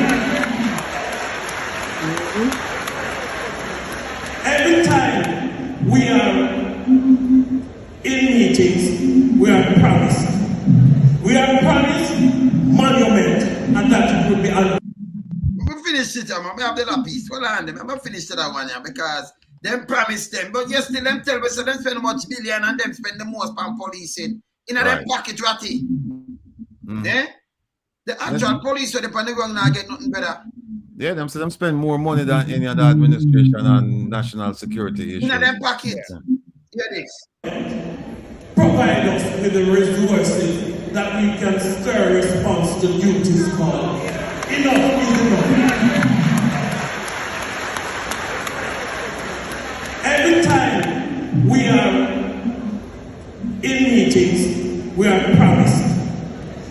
Every time we are in meetings, we are promised. We are promised monument, and that would be we finish it, man. We have the piece. Hold on, I'm gonna finish that one here because them promise them, but you still them tell me so them spend much billion and them spend the most on policing in them pocket ratty. The actual police so they on the ground now get nothing better. Yeah, them say them spend more money than any other administration on national security issues. In them pocket. Yeah, this. Provide us with the resources that we can stir response to duties called. Enough is enough. Every time we are in meetings, we are promised.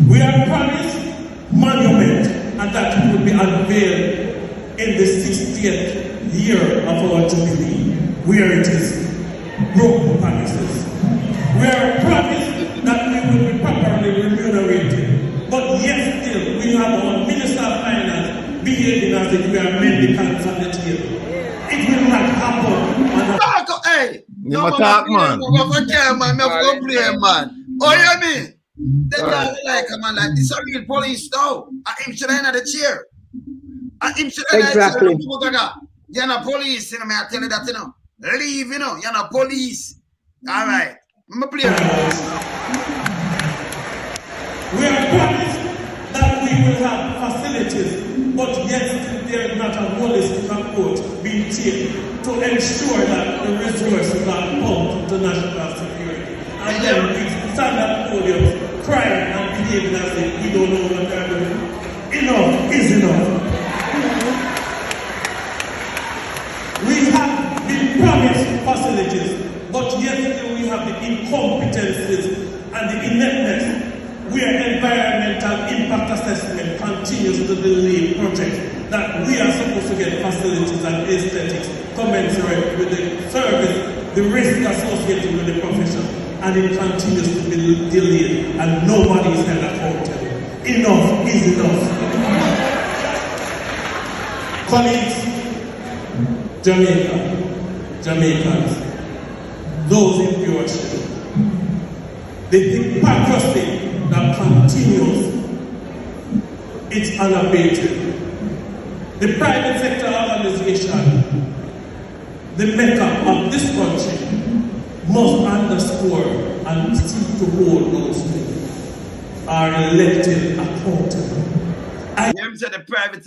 We are promised monument, and that will be unveiled in the 60th year of our jubilee, where it is broken promises. We are promised that we will be properly remunerated, but yet still we have our Minister of Finance behaving as if we are mendicants on the table. It will not happen. Hey! No, talk, man. Oh, you mean? They don't like a man like this. A real police though. I'm sure in the chair. I'm sure exactly. You're not police, you know, I tell you that, you know. Leave, you know, you're not police. All right. I'm going to play. We are promised that we will have facilities, but yet there is not a holistic approach being taken to ensure that the resources are pumped to national security. And then we stand at podiums, crying and behaving as if we don't know what they're doing. Enough is enough. We have been promised facilities, but yet we have the incompetencies and the ineptness where environmental impact assessment continues to delay projects that we are supposed to get facilities and aesthetics commensurate with the service, the risk associated with the profession, and it continues to be delayed and nobody is held accountable. Enough is enough. Colleagues, Jamaicans, those in viewership. The hypocrisy that continues, it's unabated. The private sector organization, the mecca of this country, must underscore and seek to hold those who are elected accountable. Them say the private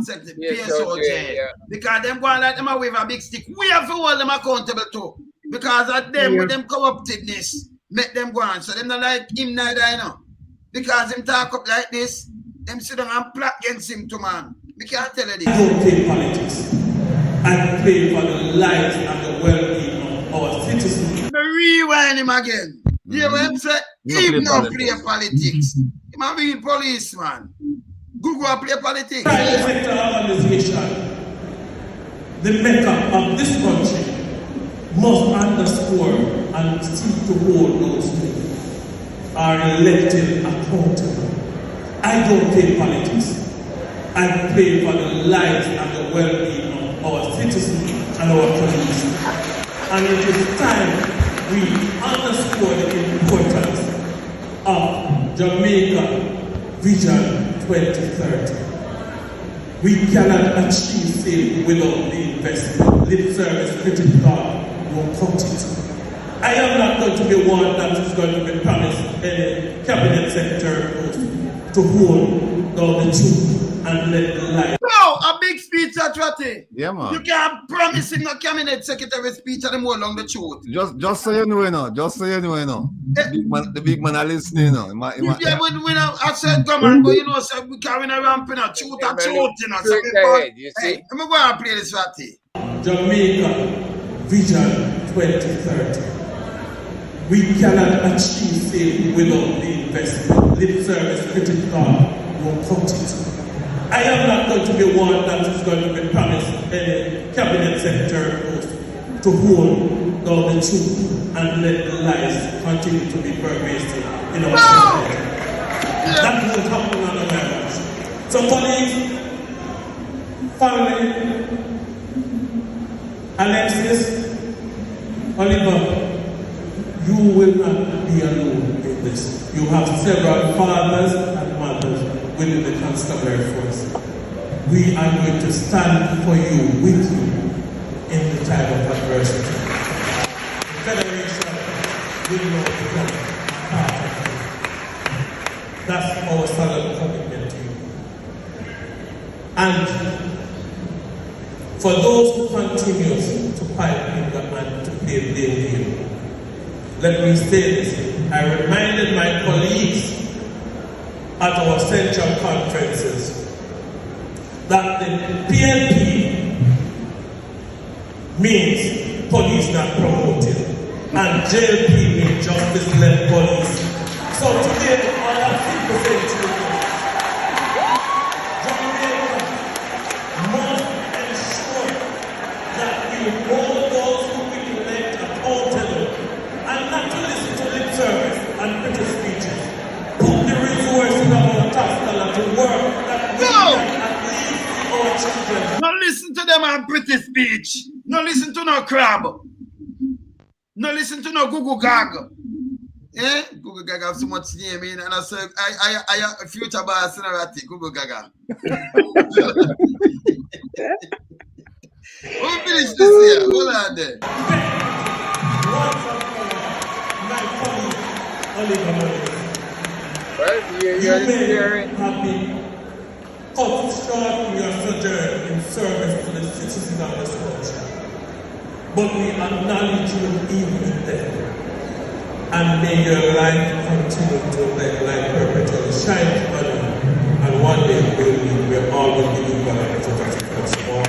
sector, PSOJ, because them go and like them wave a big stick. We have to hold them accountable too. Because of them with them corruptedness, make them go on. So them not like him neither, you know. Because him talk up like this, them sit down and plot against him too, man. We can't tell you this. I don't play politics. I play for the lives and the well-being of our citizens. Rewind him again. You know what I'm saying? He don't play politics. He might be a policeman. Google play politics. Private sector organization, the mecca of this country, must underscore and seek to hold those who are elected accountable. I don't play politics. I play for the lives and the well-being of our citizens and our police. And it is time we underscore the importance of Jamaica Vision 2030. We cannot achieve safety without the investment. Lip service, critic God won't cut it. I am not going to be one that is going to be promised any cabinet secretary post to hold down the truth and let the light. No, a big speech at Ratty. Yeah, man. You can't promise him a cabinet secretary speech and more along the truth. Just so you know, you know. Just so you know, you know. The big man are listening, you know. Yeah, but we know, I said, come on, but you know, so we carrying around pin a truth and truth, you know. So you see? I'm going to go and play this Ratty. Jamaica Vision 2030. We cannot achieve safety without the investment. Lip service, critic God won't cut it. I am not going to be one that is going to be promised any cabinet secretary post to hold down the truth and let the lies continue to be pervasive in our society. That won't happen on America. So colleagues, family, Alexis, Oliver, you will not be alone in this. You have several fathers and mothers within the constabulary force. We are going to stand for you, with you, in the time of adversity. The Federation will not become part of you. That's our solemn commitment to you. And for those who continue to fight in the hand to play their game, let me say this. I reminded my colleagues at our central conferences that the PNP means police not promoted and JLP means justice-led police. So today, all of people say to Jamaica must ensure that we hold those who we elect accountable and not to listen to lip service and pretty speeches. Put the resources of our tax dollar to work that we can at least our children. No listen to them and pretty speech. No listen to no crab. No listen to no Google Gag. Eh? Google Gag have so much name in, and I say I a future boss in a ratty, Google Gaga. Who finished this year? Hold on there. Well, You may have been cut short from your sojourn in service to the citizens of this country, but we acknowledge you even in death. And may your light continue to let light perpetually shine on you. And one day we're all going to be equal to transform.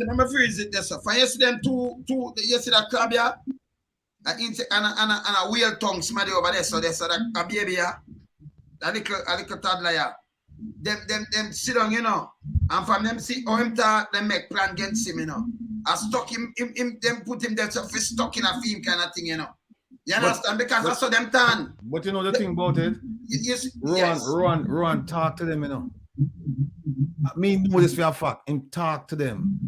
I'm afraid it this. For yesterday, you see that crab here? And a whale tongue somebody over there, so there's a baby here. A little toddler here. Them sit down, you know. And from them see how him talk, them make plan against him, you know. I stuck him them put him there so if he's stuck in a film kind of thing, you know. You understand? Because I saw them turn. But you know the thing about it? Yes. Rowan talk to them, you know. I mean, know this for a fact and talk to them.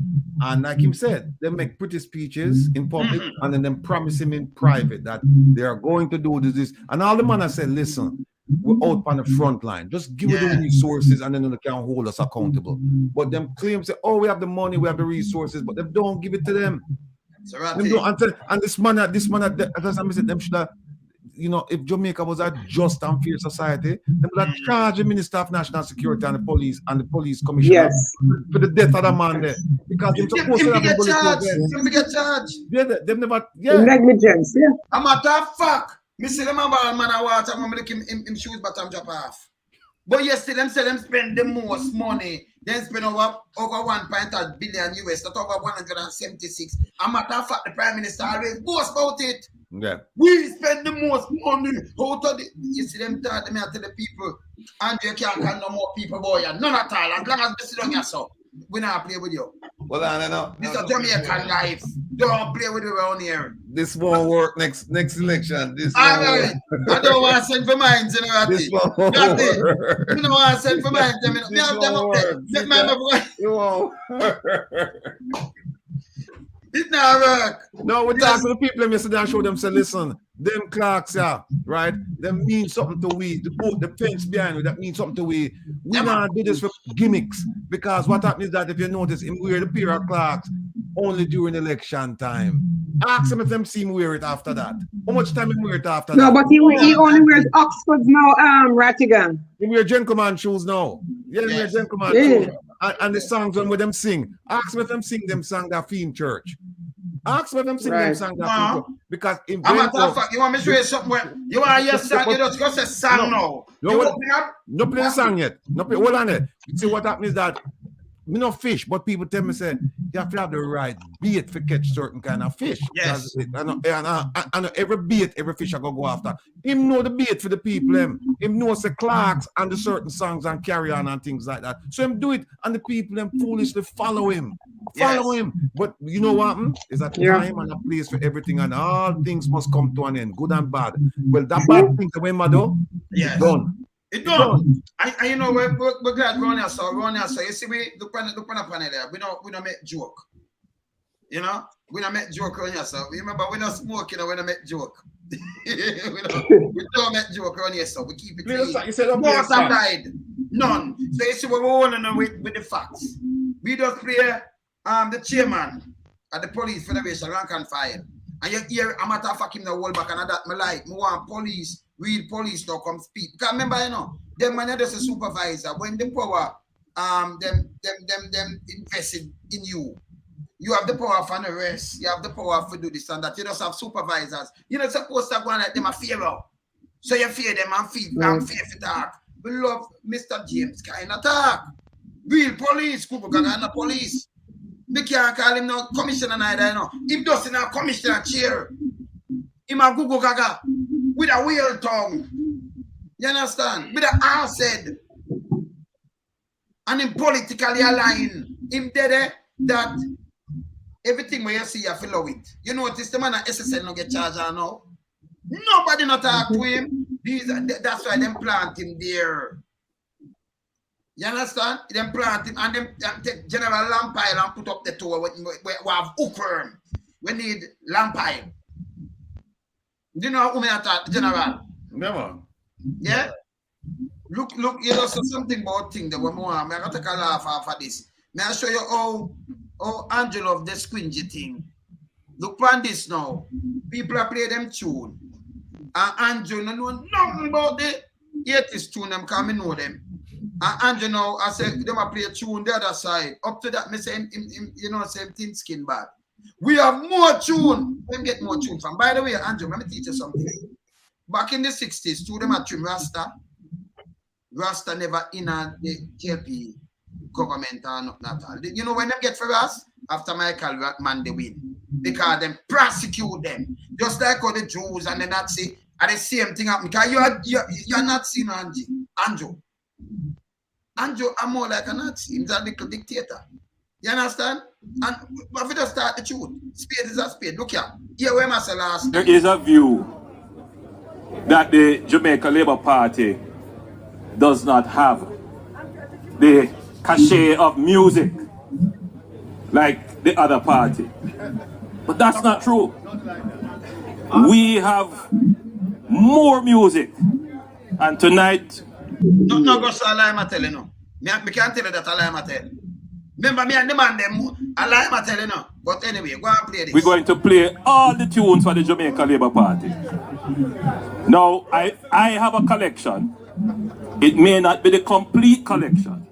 And like him said, they make pretty speeches in public and then they promise him in private that they are going to do this. And all the man I said, listen, we're out on the front line. Just give us the resources and then they can hold us accountable. But them claim say, oh, we have the money, we have the resources, but they don't give it to them. And this man, as I said, them should have, you know, if Jamaica was a just and fair society, they would have charged the Minister of National Security and the police commissioner for the death of the man there. Because they're supposed to have a bullet. Get charged. Yeah, they've never, negligence, I'm a tough fuck. Me see them man I watch, I'm gonna make him shoes bottom drop off. But yesterday them say them spend the most money. Then spend over 1.8 billion US, not over 176. I'm a tough fuck. The Prime Minister always boast about it. Yeah. We spend the most money. You see them tell them to the people, and you can't call no more people, boy. None at all. As long as they sit on yourself, we not play with you. Well, I know. This is Jamaican life. Don't play with you around here. This won't work next election. This all right. I don't want to send for mine, you know. This won't work. You don't want to send for mine. It won't. It not work. No, we talk to the people and yesterday and show them, say, listen, them clocks, right? They mean something to we. The fence behind we, that means something to we. We not do this for gimmicks. Because what happens is that if you notice, him wear the pair of clocks only during election time. Ask him if them see him wear it after that. How much time he wear it after that? No, but he only wears Oxfords now, Rattigan. He wear gentleman shoes now. Yeah, he wear gentleman shoes. And the songs when them sing. Ask me if them sing them song that theme church. Ask me if them sing them song that theme church. Because in I'm a tough fuck. You want me to show you something where you want to hear song, you just go say song now. You open up? No play the song yet. Hold on it. You see what happens is that me no fish, but people tell me say you have to have the right bait to catch certain kind of fish. Yes. And every bait, every fish I go after. Him know the bait for the people. Him knows the clocks and the certain songs and carry on and things like that. So him do it and the people them foolishly follow him. Follow him. But you know what? Is a time and a place for everything and all things must come to an end, good and bad. Well, that bad thing the way Mado, yes. Done. It's done. And you know we're glad Ronnie saw. You see we look on the panel there. We don't make joke. You know? We don't make joke on yourself. Remember we don't smoke, you know, we don't make joke. we don't make joke on yourself. We keep it clean. You said most have died. None. So you see what we want to know with the facts. We just play the chairman at the Police Federation rank and file. And you hear I'm at a fucking the whole back and that me like me want police. Real police now come speak. Because remember, you know, them man just a supervisor. When the power them invested in you, you have the power for an arrest, you have the power for do this and that. You just have supervisors. You're not supposed to go and let them a fear out. So you fear them and fear to talk. We love Mr. James kind of talk. Real police, Kuku Gaga police. We can't call him no commissioner neither, you know. If doesn't have commissioner chair, him a Google Gaga. With a whale tongue. You understand? With an arse head. And him politically aligned. Him did that everything where you see you follow it. You notice the man at SSL no get charged now. Nobody not talk to him. That's why them plant him there. You understand? Them plant him and them take General Lampile and put up the tour we have hookworm. We need Lampile. Do you know who me attack, General? Never. Yeah? Look, you know, so something about thing that we more. I'm going to take a laugh off of this. May I show you how Angelo of the squingy thing. Look on this now. People are playing them tune. And Angelo don't know nothing about the 80s tune them because I know them. And Angelo now, I said, them are play a tune the other side. Up to that, me say, you know, same thin skin bad. We have more tune. Let me get more tune from. By the way, Andrew, let me teach you something. Back in the 60s, two of them had tune Rasta. Rasta never in the JP government or nothing at all. You know when them get for us? After Michael man they win. Because them prosecute them. Just like all the Jews and the Nazi. And the same thing happen. Because you're not seeing Andrew. Andrew, I'm more like a Nazi. He's a little dictator. You understand? And if we just start the truth, spade is a spade. Look here. Here where I say last. There is a view that the Jamaica Labour Party does not have. the cachet of music like the other party. But that's not true. We have more music. And tonight... No, go so I'm telling you. Me can't tell you that I'm telling. Remember me and the man them I'm telling you. But anyway, go and play this. We're going to play all the tunes for the Jamaica Labour Party. Now, I have a collection. It may not be the complete collection.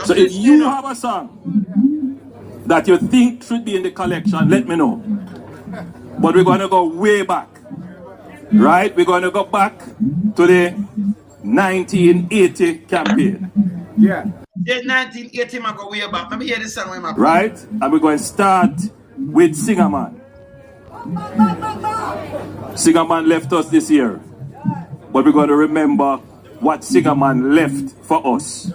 So if you have a song that you think should be in the collection, let me know. But we're going to go way back. Right? We're going to go back to the 1980 campaign. Yeah. Yeah, 1980, I go way back. Let me hear this song with my right? And we're going to start with Singer Man. Singer Man left us this year. But we're going to remember what Singer Man left for us.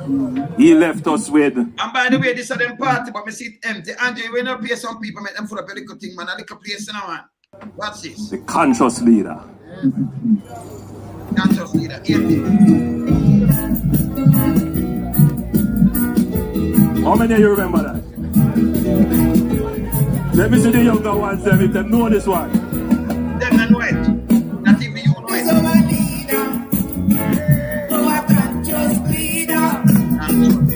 He left us with... And by the way, this is them party, but me see it empty. Andrew, when you pay some people, make them full of a little thing, man. A little place in a man. What's this? The conscious leader. Conscious leader. 80. How many of you remember that? Let me see the younger ones there, if they know this one. Them don't know it. Not even you know it. He's our leader. Oh, I can't just leader.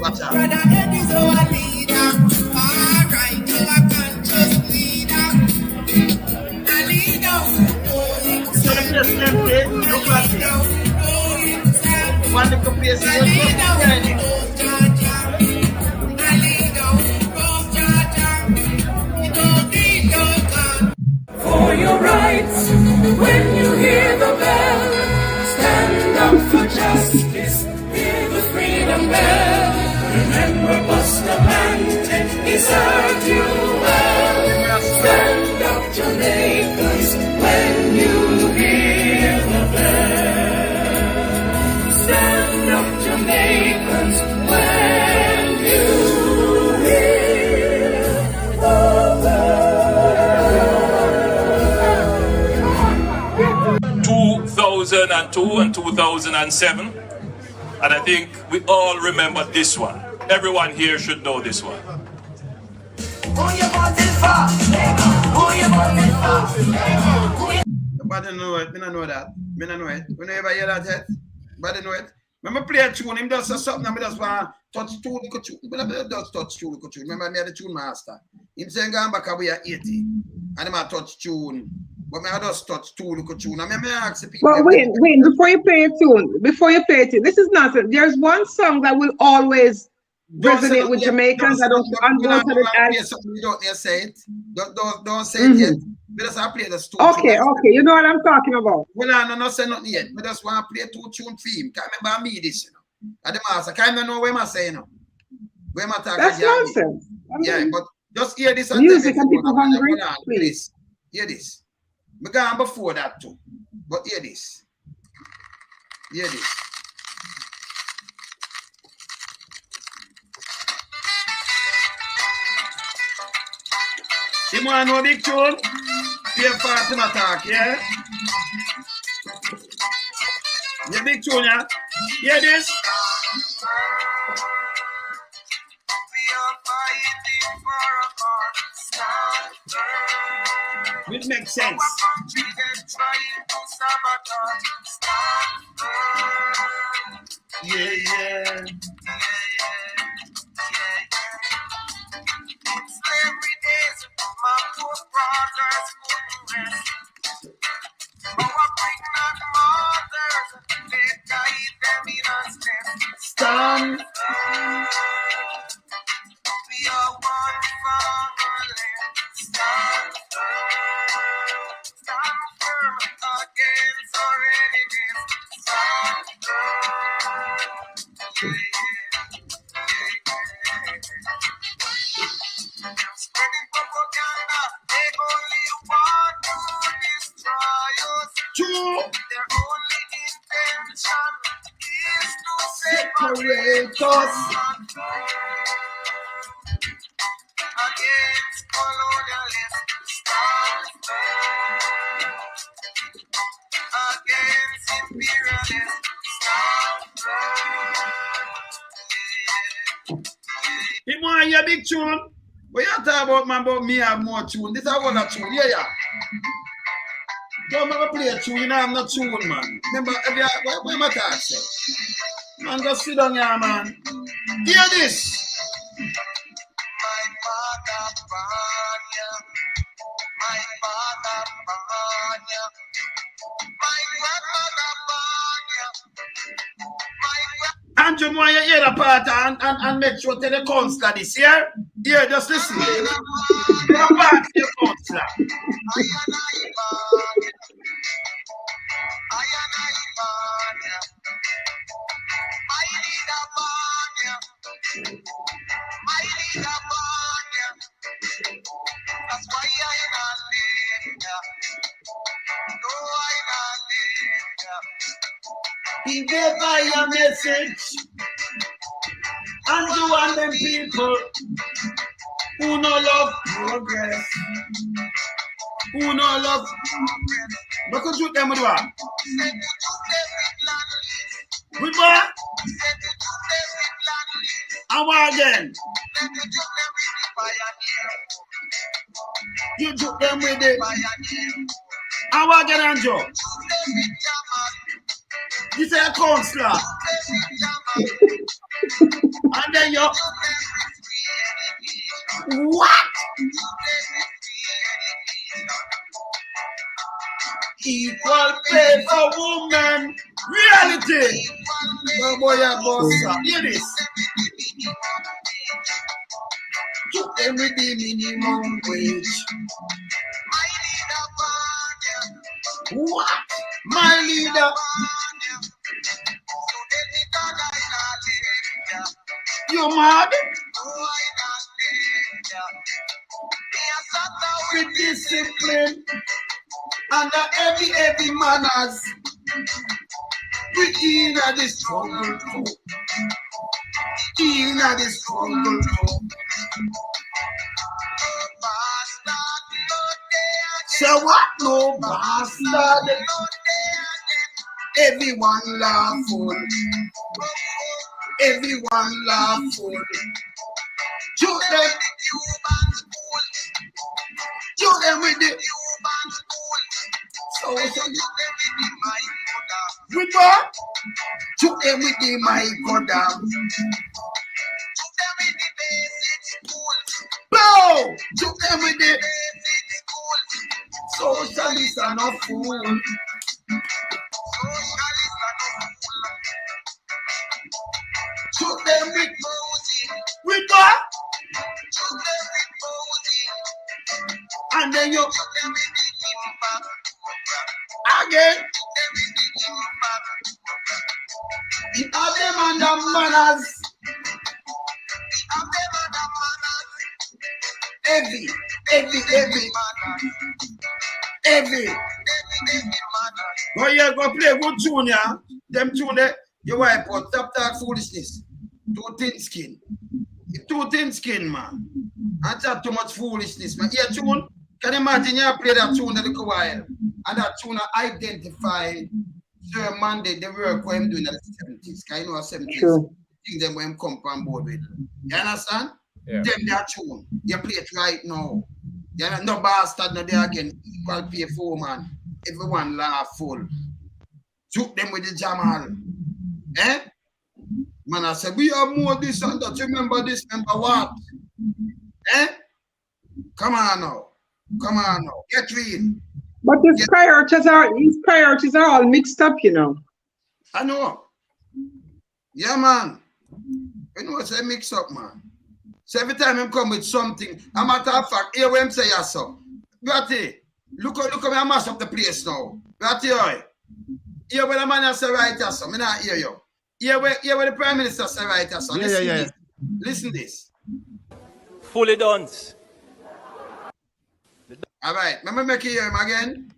Watch out. Brother Ed is our leader. Alright, oh, I can't just leader. A leader. So the place empty, look at it. One little place is just for your rights, when you hear the bell, stand up for justice, hear the freedom bell. Remember Bustamante, he served you well. Stand up, Jamaicans, when you hear the bell. Stand up, Jamaicans, when you hear the bell. 2002 and 2007, and I think we all remember this one. Everyone here should know this one. Nobody know it. Me don't know that. Me don't know it. We never hear that yet. Nobody know it. When I play a tune, him does something and I just want to touch two little tune. I just touch two little tune. Remember me the tune master. Him saying going back we are 80. And I touch tune. But I just touch two little tune. I mean, I ask the people. But wait, before you play a tune, this is nonsense. There's one song that will always resonate with Jamaicans. I don't you don't say it. Don't say it yet. We just want to play the tune. Okay. You know what I'm talking about. Well, I don't say nothing yet. We just want to play two tune for him. Can't remember me this, you know. And the master can't even know where I say, you know. Where I talk. That's nonsense. Yeah, but just hear this. Music and people hungry. Please. Hear this. We gone before that too. But hear this. Hear this. You want to know big tune? Play fast in attack, yeah? Yeah, big tune, yeah? Hear this? Which makes sense. Yeah. Every day, my poor brothers couldn't rest. Our pregnant mothers, they died them in a stress. Stand. We are one family. Stand firm against our enemies. Stand Spreading propaganda, they only want to destroy us. Their only intention is to separate us against colonialism. Against imperialism. big tune. When you talk about man, about me have more tune. This is one a tune. Yeah. Don't ever play a tune, you know I'm not tune, man. Remember, where my talk say? Man, just sit down here, man. Hear this. My father born ya. My father born ya. My grandmother born ya. Andrew, why you hear the part and make sure to the counselor this year? Yeah, just listen. The part to the counselor. That's why I not live. No, I not live. He gave by your message. And you want them people who no love progress. Who no love. But could you them with what? With what? And what again? You took them with it. And what again, Andrew? This is a counselor. And then you. What? Equal pay for women. Reality. No boy, you go, sir. Hear this. Took them with the minimum wage. What? My leader. You mad? With discipline under heavy manners. We in at the struggle too. In at the struggle too. So what? No bastard. Everyone laughful. Everyone laughful. Shoot them. Shoot them with it. So with what? Shoot them with the mic, goddamn. Bow! Shoot them with it. Socialists are not fools. Shoot them with what? And then you again. You have them under manners. Heavy. Go here, go play good tune, yeah. Them tune there, you wipe out. Stop that foolishness. Too thin skin. Too thin skin, man. And talk too much foolishness, man. Here tune. Can you imagine you play that tune at the choir? And that tune identify Sir Monday, the work what I'm doing in the 70s. Can you know 70s? Sure. Things them when come on board with. You understand? Yeah. Them that tune. You play it right now. You're no bastard no there again. Equal pay for man. Everyone laugh full. Took them with the Jamal. Eh? Man, I said, we have more this and that. Remember this, remember what? Eh? Come on now. Get real. But his priorities are all mixed up, you know. I know. Yeah, man. You know it's a mix up, man. So every time him come with something, a matter of fact, hear what him say so. Gatti, look how I mash up the place now. Gatti, hear what the man say right so. Me not hear you. Hear what the Prime Minister say right so. Yeah. Listen this. Fully done. All right. Let me make you hear him again.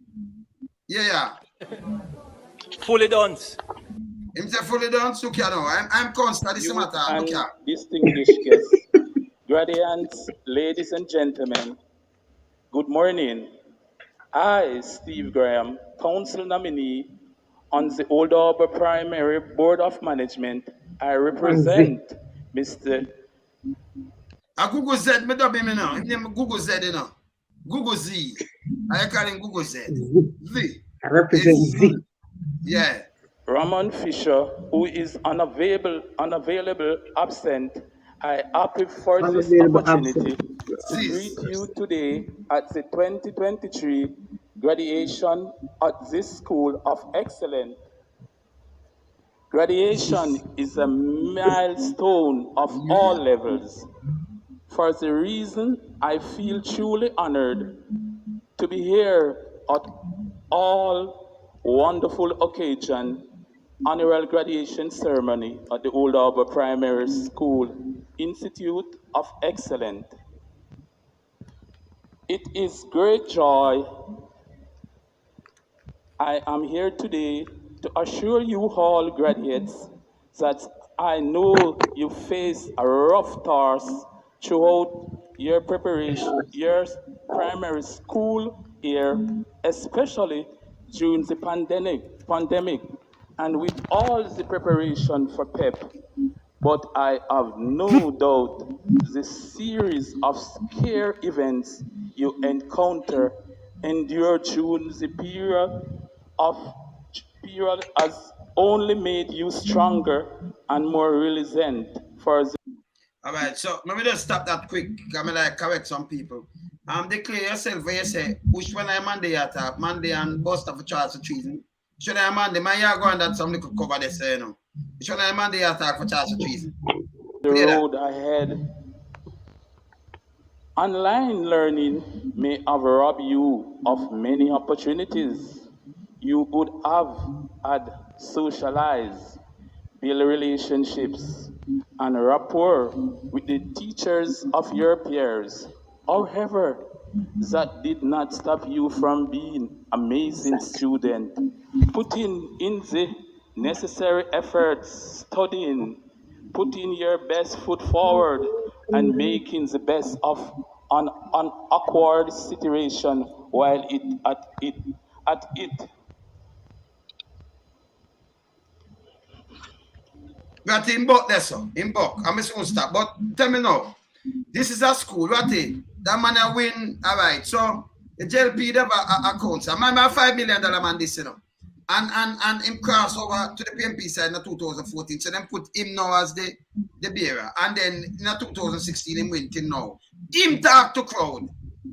Yeah. Fully done. Him say fully done. Look here now. I'm constant. This matter. Look here. Distinguished guests, gradients, ladies and gentlemen, good morning. I, Steve Graham, council nominee on the Old Harbour Primary Board of Management, I represent Mr. A Google Z, me dub him now. His name Google Z, you know. Google Z. I call him Google Z. Z. I represent Z. Yeah. Ramon Fisher, who is unavailable, absent, I happy for this opportunity to greet you today at the 2023 graduation at this School of Excellence. Graduation is a milestone of all levels. For the reason, I feel truly honored to be here at all wonderful occasion annual graduation ceremony at the Old Harbour Primary School Institute of Excellence. It is great joy I am here today to assure you all graduates that I know you face a rough task throughout your preparation, your primary school year, especially during the pandemic, and with all the preparation for PEP. But I have no doubt the series of scare events you encounter endure during the period has only made you stronger and more resilient for the. All right, so let me just stop that quick. I'm like correct some people. Declare yourself where you say, which one I Monday at Monday and bust of charge for treason. Should I Monday? My yard go on that somebody could cover this, you know. Which one I Monday attack for charge for treason. The road ahead. Online learning may have robbed you of many opportunities you would have had socialize, build relationships, and rapport with the teachers of your peers. However, that did not stop you from being amazing student, putting in the necessary efforts, studying, putting your best foot forward, and making the best of an awkward situation while at it. But in book there, so in book, I'm just gonna stop. But tell me now, this is a school, right? That man I win, all right. So the JLP have a account. So my $5 million man this, you know. And him cross over to the PMP side in 2014. So them put him now as the bearer. And then in 2016, him win till now. Him talk to crowd.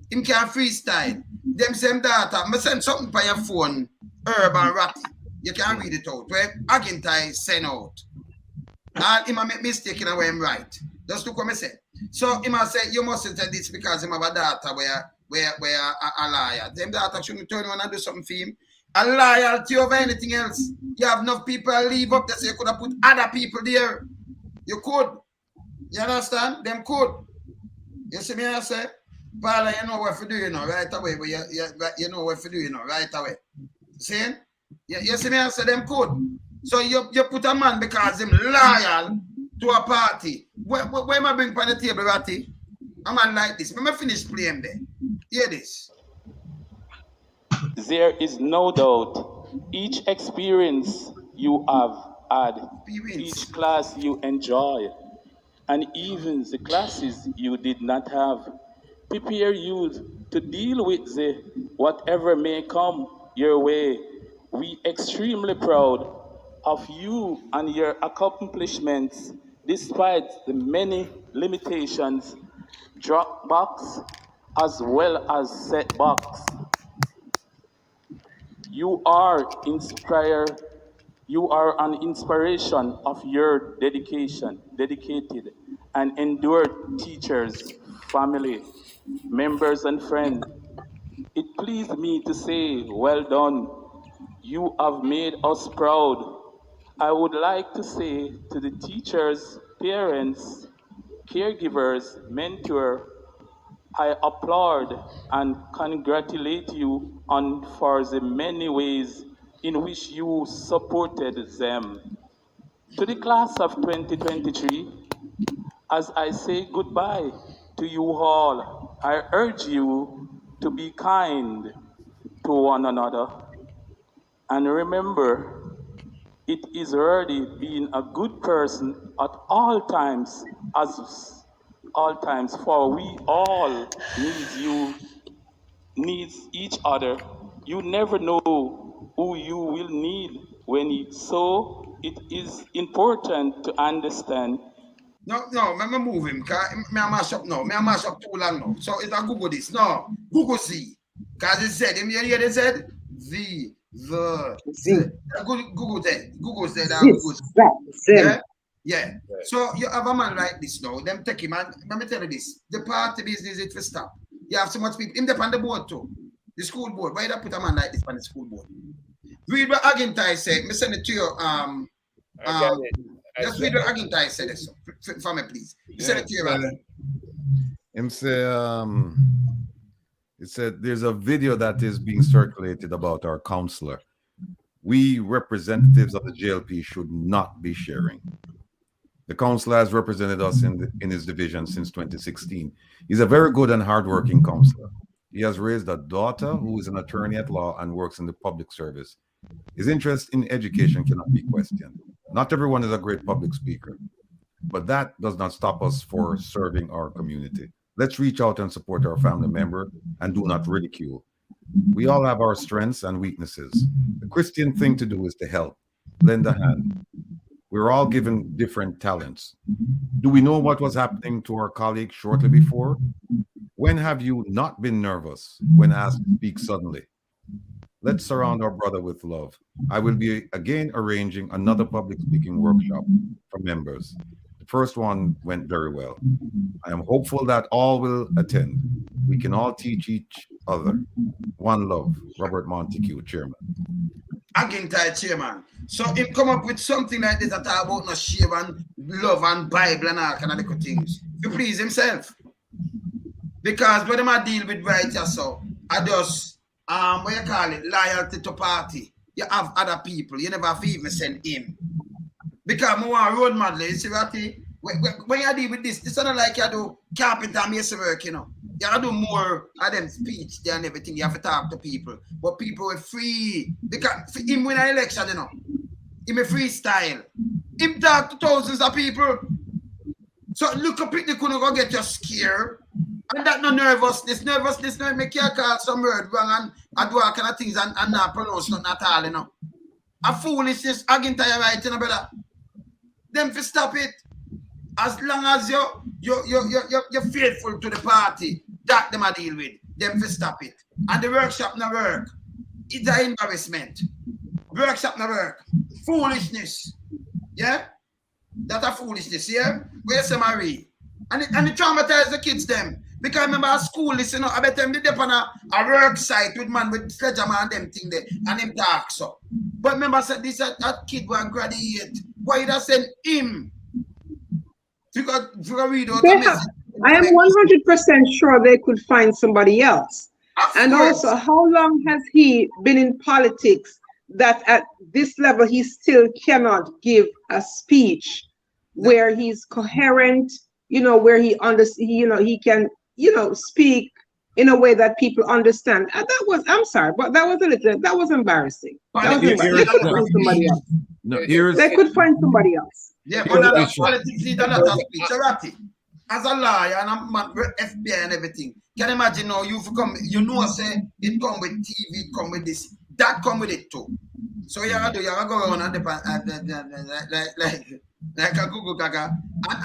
Him can freestyle. Them same data. I send something by your phone, Urban Ratty. You can read it out. Where Agintai send out. And he might make mistake in a way I'm right. Just look what I say. So he might say, you mustn't say this because he have a data where a liar. Them data shouldn't turn around and do something for him. A loyalty over anything else. You have enough people leave up there, so you could have put other people there. You could. You understand? Them could. You see me I say? Paula, you know what to do, you know, right away. But you know what to do, you know, right away. See? You see me I say? Them could. So you put a man because him loyal to a party. Where am I bring on the table, Ratty? A man like this. Let me finish playing there. Hear this. There is no doubt each experience you have had, each class you enjoy, and even the classes you did not have, prepare you to deal with the whatever may come your way. We extremely proud of you and your accomplishments despite the many limitations, dropbacks, as well as setbacks. You are an inspiration of your dedicated and endured teachers, family, members, and friends. It pleased me to say, well done. You have made us proud. I would like to say to the teachers, parents, caregivers, mentor, I applaud and congratulate you for the many ways in which you supported them. To the class of 2023, as I say goodbye to you all, I urge you to be kind to one another. And remember, it is already being a good person at all times as all times, for we all needs each other. You never know who you will need so it is important to understand. No, me move him, cause me a mash up now. Me a mash up too long now. So it's a Google this. No, Google see. Cause it said, you hear they said? The. Google said. Google said that. Yeah. So you have a man like this now. Them take him and let me tell you this. The party business it will stop. You have so much people. Him on the board too. The school board. Why you put a man like this on the school board? Read what Agintai said. Me send it to you. Just read what Agintai said this for me, please. You send it to you. Him say it said there's a video that is being circulated about our counselor. We representatives of the JLP should not be sharing. The counselor has represented us in his division since 2016. He's a very good and hardworking counselor. He has raised a daughter who is an attorney at law and works in the public service. His interest in education cannot be questioned. Not everyone is a great public speaker, but that does not stop us for serving our community. Let's reach out and support our family member and do not ridicule. We all have our strengths and weaknesses. The Christian thing to do is to help, lend a hand. We're all given different talents. Do we know what was happening to our colleague shortly before? When have you not been nervous when asked to speak suddenly? Let's surround our brother with love. I will be again arranging another public speaking workshop for members. The first one went very well. I am hopeful that all will attend. We can all teach each other. One love, Robert Montague, Chairman. Agintai, Chairman. So he come up with something like this that talk about no share and love and Bible and all kind of little things to please himself. Because when I deal with right here, so I just what you call it, loyalty to party. You have other people, you never have even send him. Because I want road model, you see what when you deal with this is not like you do carpenter and mason work, you know. You have to do more of them speech there and everything. You have to talk to people. But people are free. Because for him win an election, you know. Him a freestyle. Him talk to thousands of people. So look up it, they couldn't go get you scared. And that no nervousness. Nervousness no make you call some word wrong and do all kind of things and not pronounce nothing at all, you know. A foolishness, Agintai right, you know, brother. Them to stop it. As long as you're faithful to the party, that them a deal with. Them to stop it. And the workshop no work. It's an embarrassment. Workshop no work. Foolishness. Yeah? That's a foolishness, yeah? Where's the Marie? And it traumatize the kids them. Because remember at school, listen, I bet them did up on a work site with man with sledgehammer and them thing there and him talk so. But remember I said this that kid will graduate. Why did I send him? Read out I am 100% sure they could find somebody else. And also, how long has he been in politics that at this level he still cannot give a speech where he's coherent, you know, where he he can, speak in a way that people understand. And that was, I'm sorry, but that was embarrassing. That was embarrassing. They could find somebody else. They could find somebody else. Yeah, but that's politics leader, not a speech. As a lawyer and a man with FBI and everything, can you imagine now you come, say it come with TV, it come with this, that come with it too. So you have to go around and like a Google gaga,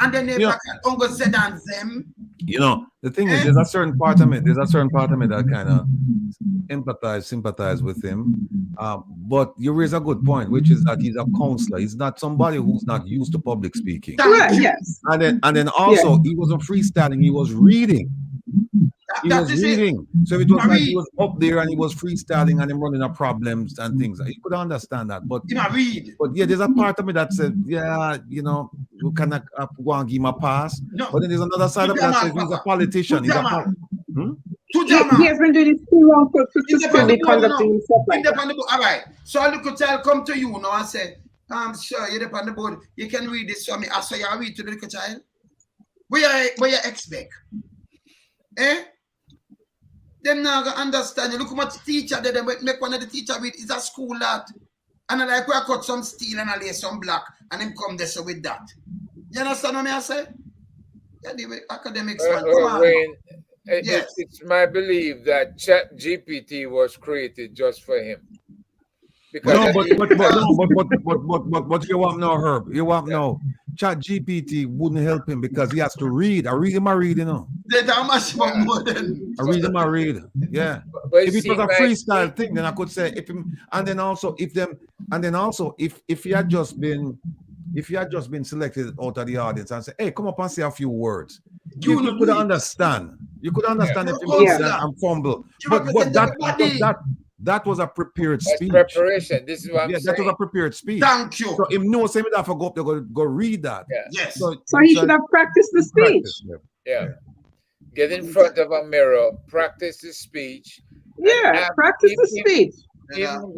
and then they Uncle said and them. You know, the thing is, there's a certain part of me that kind of sympathize with him. But you raise a good point, which is that he's a counselor. He's not somebody who's not used to public speaking. Right, yes. And then also, he wasn't freestyling, he was reading. He was reading. So it was like he was up there and he was freestyling and him running up problems and things. You could understand that. But yeah, there's a part of me that said, yeah, you cannot go and give him a pass. No. But then there's another side of me that says he's a politician. He has been doing this too long to be conducting himself like that. All right. So I look at child come to you now and say, I'm sure you're on the board. You can read this for me. I say you read to the little child. What you expect? Them now gonna understand. You look how much teacher they make one of the teacher read is a school that. And I like we cut some steel and I lay some black and then come there so with that. You understand what I say? Yeah, the academics, man. Come on. Wayne, Yes. it's my belief that ChatGPT was created just for him. Because no, but you want now, Herb. You want now. ChatGPT wouldn't help him because he has to read. I read him, I read, you know. More than I read him, I read. Yeah. But If it was a freestyle thing, then I could say if him, and then also if he had just been selected out of the audience and say, hey, come up and say a few words. You could understand. You could understand if you and fumble. But that was a prepared speech. Preparation. This is what I'm saying. That was a prepared speech. Thank you. So if no say me that for go up, they go read that. Yeah. Yes. So he should have practiced the speech. Yeah. Get in front of a mirror, practice the speech. Yeah, practice the speech. Even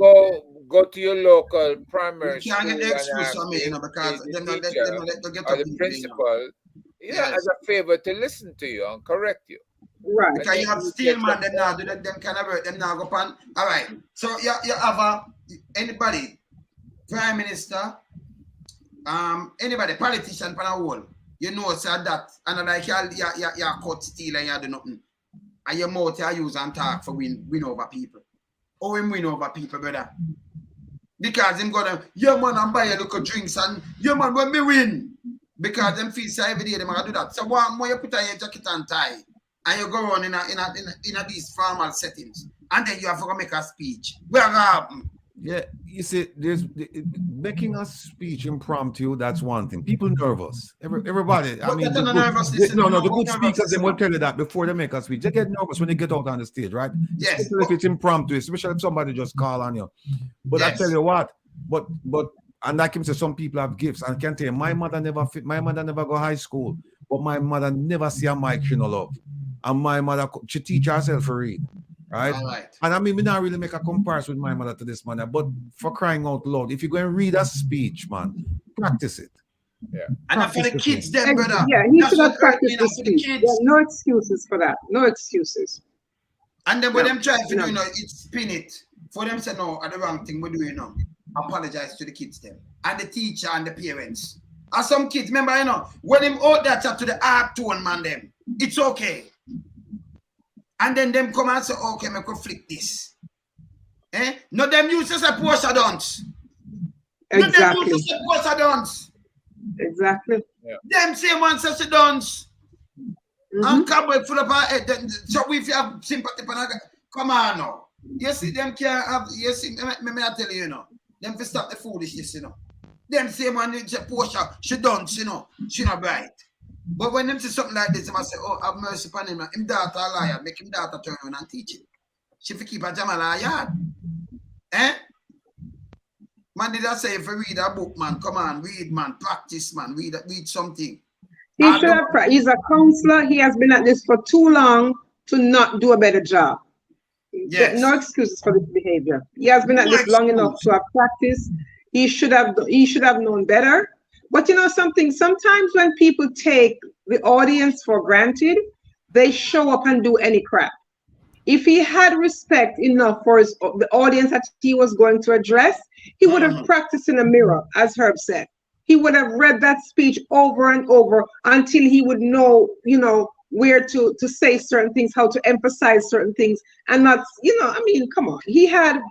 go to your local primary You can't school get the excuse from me, because the them not teacher get or the principal, as a favor to listen to you and correct you. Right. Because you have steel man, them now do them kind of work, them now go pan. All right. So you have anybody, prime minister, anybody, politician pan a whole, you know, say that, and like you cut steel and you do nothing. And your mouth you use and talk for win over people. Oh, him win over people, brother. Because him gonna, man, and buy a little drinks and, man, when me win. Because them feel so every day, them gonna do that. So one more you put on your jacket and tie, and you go on in these formal settings, and then you have to make a speech. Where happen? Yeah, you see, there's making a speech impromptu. That's one thing. People nervous. Everybody. I mean, the good speakers they will tell you that before they make a speech. They get nervous when they get out on the stage, right? Yes. Especially if it's impromptu, especially if somebody just call on you. But I tell you what, but and like him say, some people have gifts. I can tell you, my mother never go high school, but my mother never see a mic she no love, and my mother she teach herself to read. Right? And I mean, we not really make a comparison with my mother to this man, but for crying out loud, if you're going to read a speech, man, practice it. Yeah. And for the kids, then, brother. Yeah, he should have practiced the speech. No excuses for that. No excuses. And then when them try to do, it's spin it. For them say, no, at the wrong thing we do, apologize to the kids, them. And the teacher and the parents. And some kids, remember, when them out there chat to the art tone, man, them, it's okay. And then them come and say, okay, I could flick this. No, them used to say Porsche dance. Exactly. No, them used to say Porsche dance. Exactly. Yeah. Them same one say she dance. And cowboy full of her head. So if you have sympathy for that, come on now. You see, them can't have, you see, me I tell you, them to stop the foolishness, Them same one say Porsche, she dance, she not bright. But when them say something like this, they must say, oh, have mercy upon him. Him daughter a liar. Make him daughter turn around and teach him. She fi keep a jam a liar. Man, did I say if you read a book, man, come on, read, man, practice, man, read something. He should have, he's a counselor. He has been at this for too long to not do a better job. Yes. No excuses for this behavior. He has been at this long enough to have practiced. He should have known better. But something, sometimes when people take the audience for granted, they show up and do any crap. If he had respect enough for the audience that he was going to address, he would have practiced in a mirror, as Herb said. He would have read that speech over and over until he would know, where to say certain things, how to emphasize certain things, and not, I mean, come on. He had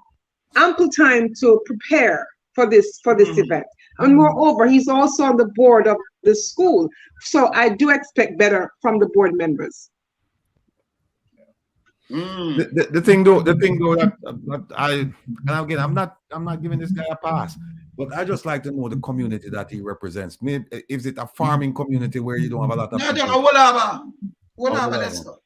ample time to prepare for this event. And moreover, he's also on the board of the school. So I do expect better from the board members. The thing though that I'm not giving this guy a pass, but I just like to know the community that he represents. Maybe is it a farming community where you don't have a lot of whatever, let's go.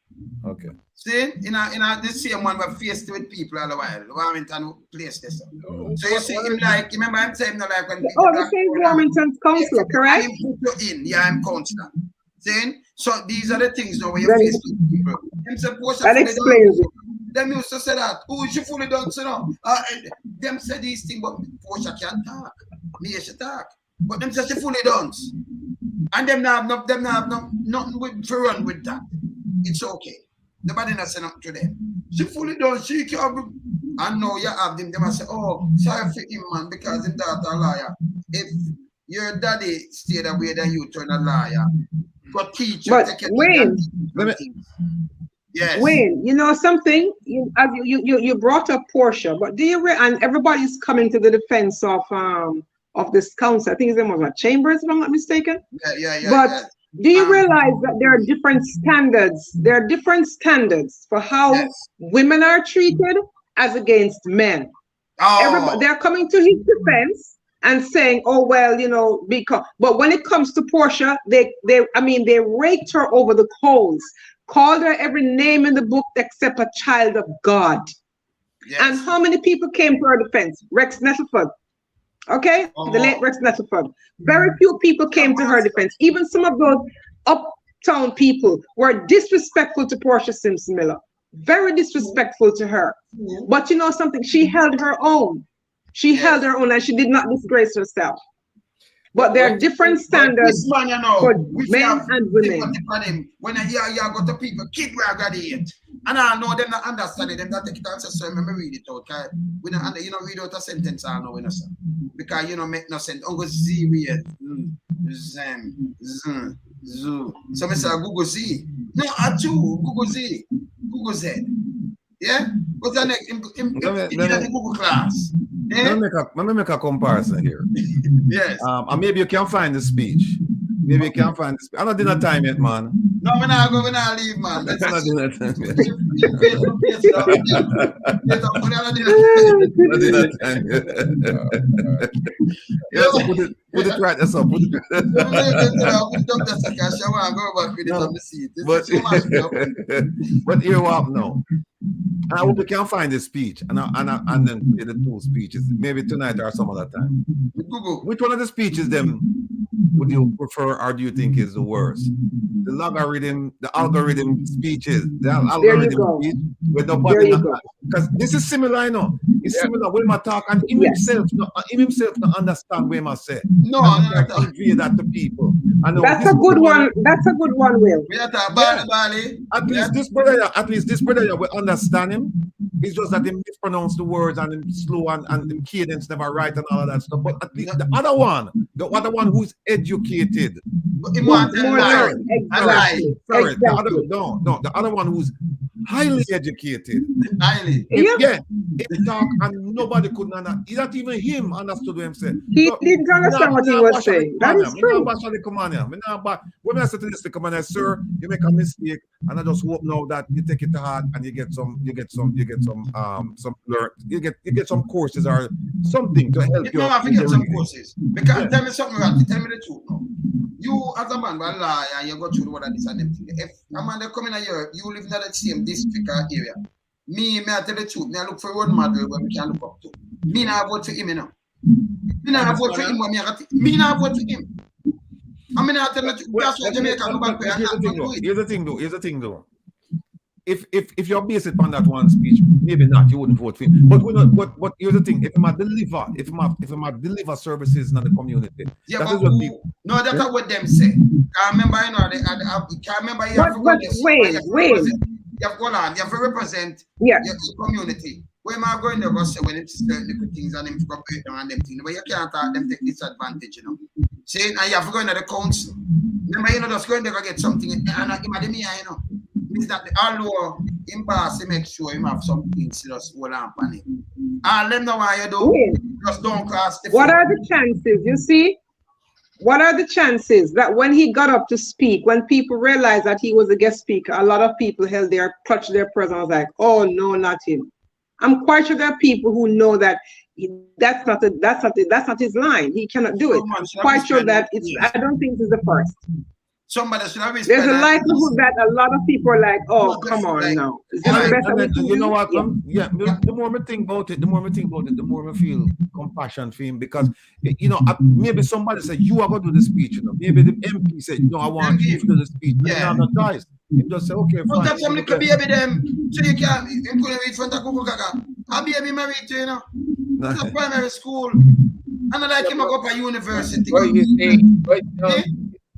Okay. See, in the same one we're faced with people all the while. Warrington place this. So you see him remember I'm saying like when the same Warrington's counselor, correct? I'm counselor. See? So these are the things now when you're faced with people. That explains it. Them used to say that. Oh, she fully done, them say these things, but Portia can't talk. Me she talk. But them say she fully done. And them have nothing to run with that. It's okay. Nobody not say nothing to them. She fully done, she can't. And now you have them must say, oh, sorry for him, man, because him daughter a liar. If your daddy stayed away, then you turn a liar. Got teachers. But Wayne, yes. Wayne, you know something? You brought up Portia, but do you and everybody's coming to the defense of this council. I think his name was Chambers, if I'm not mistaken. Yeah. But do you realize that there are different standards? There are different standards for how women are treated as against men. They're coming to his defense and saying, "Oh well, you know," because. But when it comes to Portia, they raked her over the coals, called her every name in the book except a child of God. Yes. And how many people came to her defense? Rex Nettleford. Okay, the late Rex Nettleford. Very few people came to her defense. Even some of those uptown people were disrespectful to Portia Simpson Miller. Very disrespectful to her. But you know something? She held her own. She held her own and she did not disgrace herself. But there are different standards for men and women. When I hear you got the people, kid where I got it. And I know them not understand it, them not take it out, so let me read it out. We don't, you know, read out a sentence, I know, because you know, make no sense. Uncle Z, weird. So I say, Google Z. No, I do, Google Z. Google Z. Yeah? What's the next? In the Google class. Let me make a comparison here. Yes. And maybe you can find the speech. Maybe you can find the speech. I'm not dinner time yet, man. No, we're not leave, man. I'm not dinner time yet. Yes, put it right. That's all. But here what now? And I hope you can find the speech and then play the two speeches, maybe tonight or some other time. Which one of the speeches then would you prefer or do you think is the worst? The algorithm speeches, the algorithm speech with nobody. Because this is similar, you know. It's similar when I talk and him himself not understand what I say. No, convey that to people. I know that's a good one. That's a good one, Will. At least this brother will understand him. It's just that they mispronounce the words and them slow and the cadence never right and all of that stuff. But at least the other one who's educated. The other one who's highly educated. He talk and nobody could understand. Not even him understood what him said. He didn't understand what he was saying. That is true. When I said to this, come on, sir, you make a mistake, and I just hope now that you take it to heart and you get some courses or something to help you. No, I forget some courses. Because tell me something about it. Tell me the truth now. You as a man will lie and you go through what is and everything. If a man they come in here, you live in the same district or area. Me I tell the truth. Me I look for a role model where we can look up to. Me not vote for him, you know. Me not vote for him. Me not vote for him. I mean, I tell you, that's what Jamaica go back. Here's the thing though. If you're based upon that one speech, maybe not, you wouldn't vote for him. But here's the thing: if I deliver services in the community, that's what people. No, that's not what them say. I remember, you know, I remember you have to you have to represent your community. Where am I going to go say when it's certain things and them to go break down and them things, but you can't have them take disadvantage, you know. Saying and you have to go into the council. Remember, you know, just going there to get something and you know. Means that although him boss he make sure him have something to just hold on on him. And let them know what you do. Just don't cross the What are the chances? You see? What are the chances that when he got up to speak, when people realized that he was a guest speaker, a lot of people clutched their purse and was like, oh no, not him. I'm quite sure there are people who know that that's not his line. He cannot do it. I'm quite sure that I don't think this is the first. Somebody should have There's a likelihood that a lot of people are like, oh, come on now. You know what? The more I think about it, the more I feel compassion for him because, you know, maybe somebody said, you are going to do the speech. You know? Maybe the MP said, no, I want you to do the speech. You have no choice. You just say, okay, fine. But that's something could baby them. So you can't put him in front of Google Gaga. I'll be married to, you know. It's a primary school. And I like him to go to university.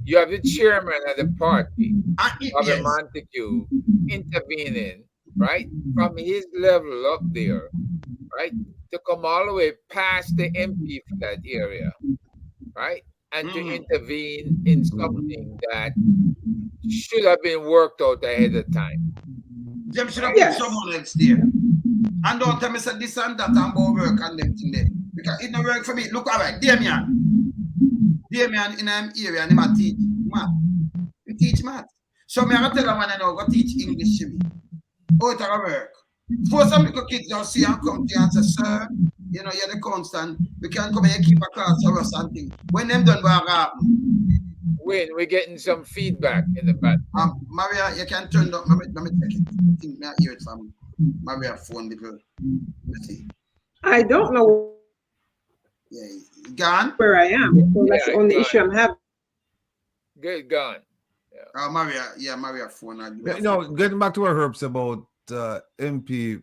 You have the chairman of the party, Bobby Montague, intervening, right, from his level up there, right, to come all the way past the MP for that area, right, and to intervene in something that should have been worked out ahead of time. Them should have put someone else there. And don't tell me say this and that and about work and them thing there. Because it don't work for me. Look, all right, Damien in an area and him teach math. He teach math. So me I tell them when I know go teach English to me. Oh, it will work. For some little kids don't see and come to you and say, sir, you know, you're the constant. We can come and keep a class for us and things. When them done, what happen? Wait, we're getting some feedback in the back. Maria, you can turn up. Let me check it. I think I hear it from Maria phone little. Let's see. I don't know. Yeah, gone? Where I am. So that's the only issue I'm having. Good, gone. Yeah. Maria phone. You know, getting back to what Herb said about MP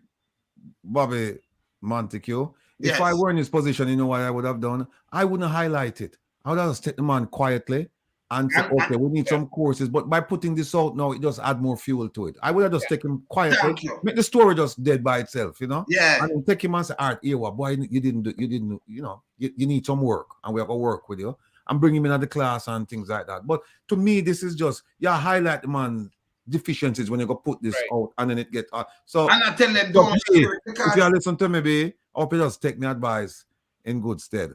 Bobby Montague. If I were in his position, you know what I would have done? I wouldn't highlight it. I would have just take the man quietly and say, okay, we need some courses. But by putting this out now, it just add more fuel to it. I would have just taken him quietly, make the story just dead by itself, you know? Yeah. And then take him and say, all right, here, boy, you didn't, you know, you need some work and we have to work with you. And bring him in at the class and things like that. But to me, this is just, highlight the man's deficiencies when you go put this out and then it get so. And I tell them, don't if you listen to me, I hope you just take my advice in good stead.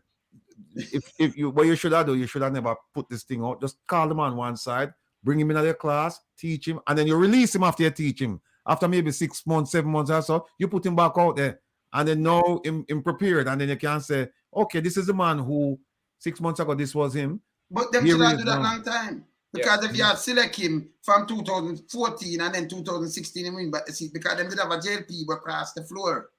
If you, what you should have done, you should have never put this thing out. Just call the man one side, bring him in at your class, teach him, and then you release him after you teach him. After maybe 6 months, 7 months or so, you put him back out there. And then now him prepared. And then you can say, okay, this is the man who 6 months ago, this was him. But them should have do that long time. Because if you had select him from 2014 and then 2016, he win, but see, because them did have a JLP but cross the floor.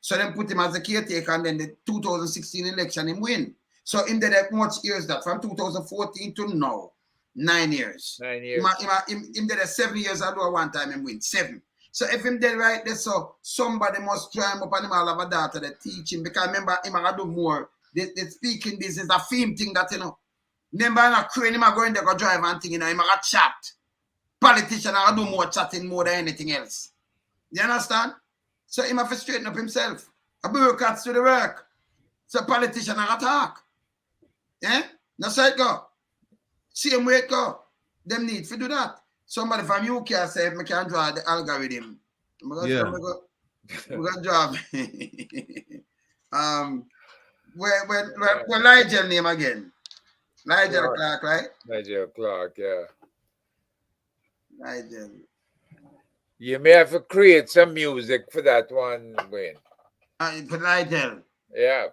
So then put him as a caretaker and then the 2016 election him win. So in there that much years that from 2014 to now, 9 years. 9 years. Him there 7 years ago one time him win 7. So if him there right there, so somebody must try him up and him all have a data that teach him. Because remember him I do more. The speaking this is a theme thing that you know. Remember I'm crane him going there go drive and thing, you know, him a chat. Politician I do more chatting more than anything else. You understand? So him have to straighten up himself. A bureaucrats do the work. So politician I talk. Yeah? That's how it go. Same way it go. Them need to do that. Somebody from UK say I can draw the algorithm. We're gonna draw. Where Nigel name again? Nigel Clark, right? Nigel Clark, yeah. Nigel. You may have to create some music for that one, Wayne. For Nigel. Yeah.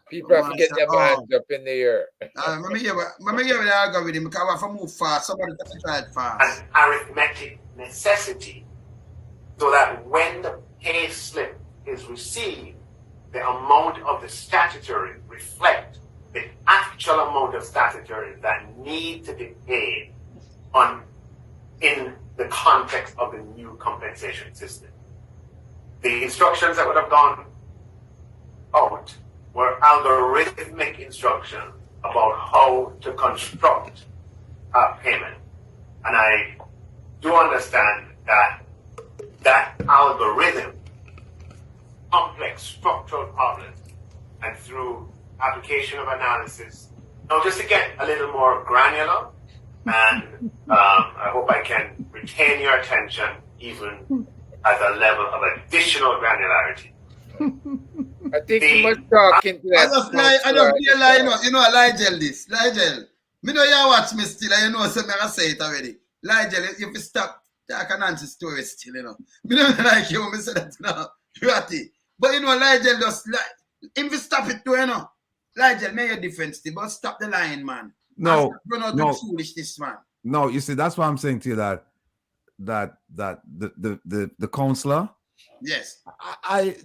People have to get their hands up in the air. Remember the algorithm because I have to move fast. Somebody has to try it fast. An arithmetic necessity so that when the pay slip is received, the amount of the statutory reflect the actual amount of statutory that need to be paid in the context of the new compensation system. The instructions that would have gone out were algorithmic instructions about how to construct a payment. And I do understand that that algorithm, complex structural problems, and through application of analysis. Now, just to get a little more granular, and I hope I can retain your attention even at a level of additional granularity. I think you must talk into that. I don't feel like, you know, Nigel this. Nigel, me know you watch me still, and you know, so I say it already. Nigel, if you stop talking Nancy story still, you know. Me don't like you when me say that, you know. But you know, Nigel just like, if you stop it too, you know. Nigel, make a difference, but stop the lying, man. No, foolishness, man. No, you see, that's why I'm saying to you that the counselor. Yes. I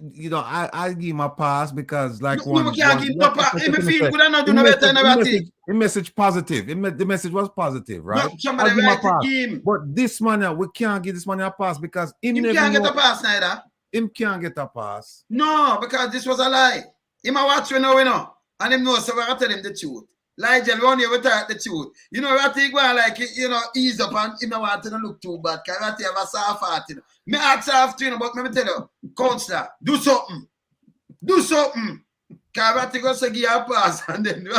give him a pass because like no, can't give him a pass. If feel good, I not do no better than the message positive. The message was positive, right? No, somebody write the game. But this man, we can't give this man a pass because him can't get a pass neither. Him can't get a pass. No, because this was a lie. Him a watch you know. And him know, so we're going to tell him the truth. Nigel, we only ever talk the truth. You know, I think well, like, you know, ease up and him don't want to look too bad. Because I have a soft heart, you know. Me ask after, you know, but let me tell you, counselor, do something. Do something. Because I think I say give you a pass. And then, he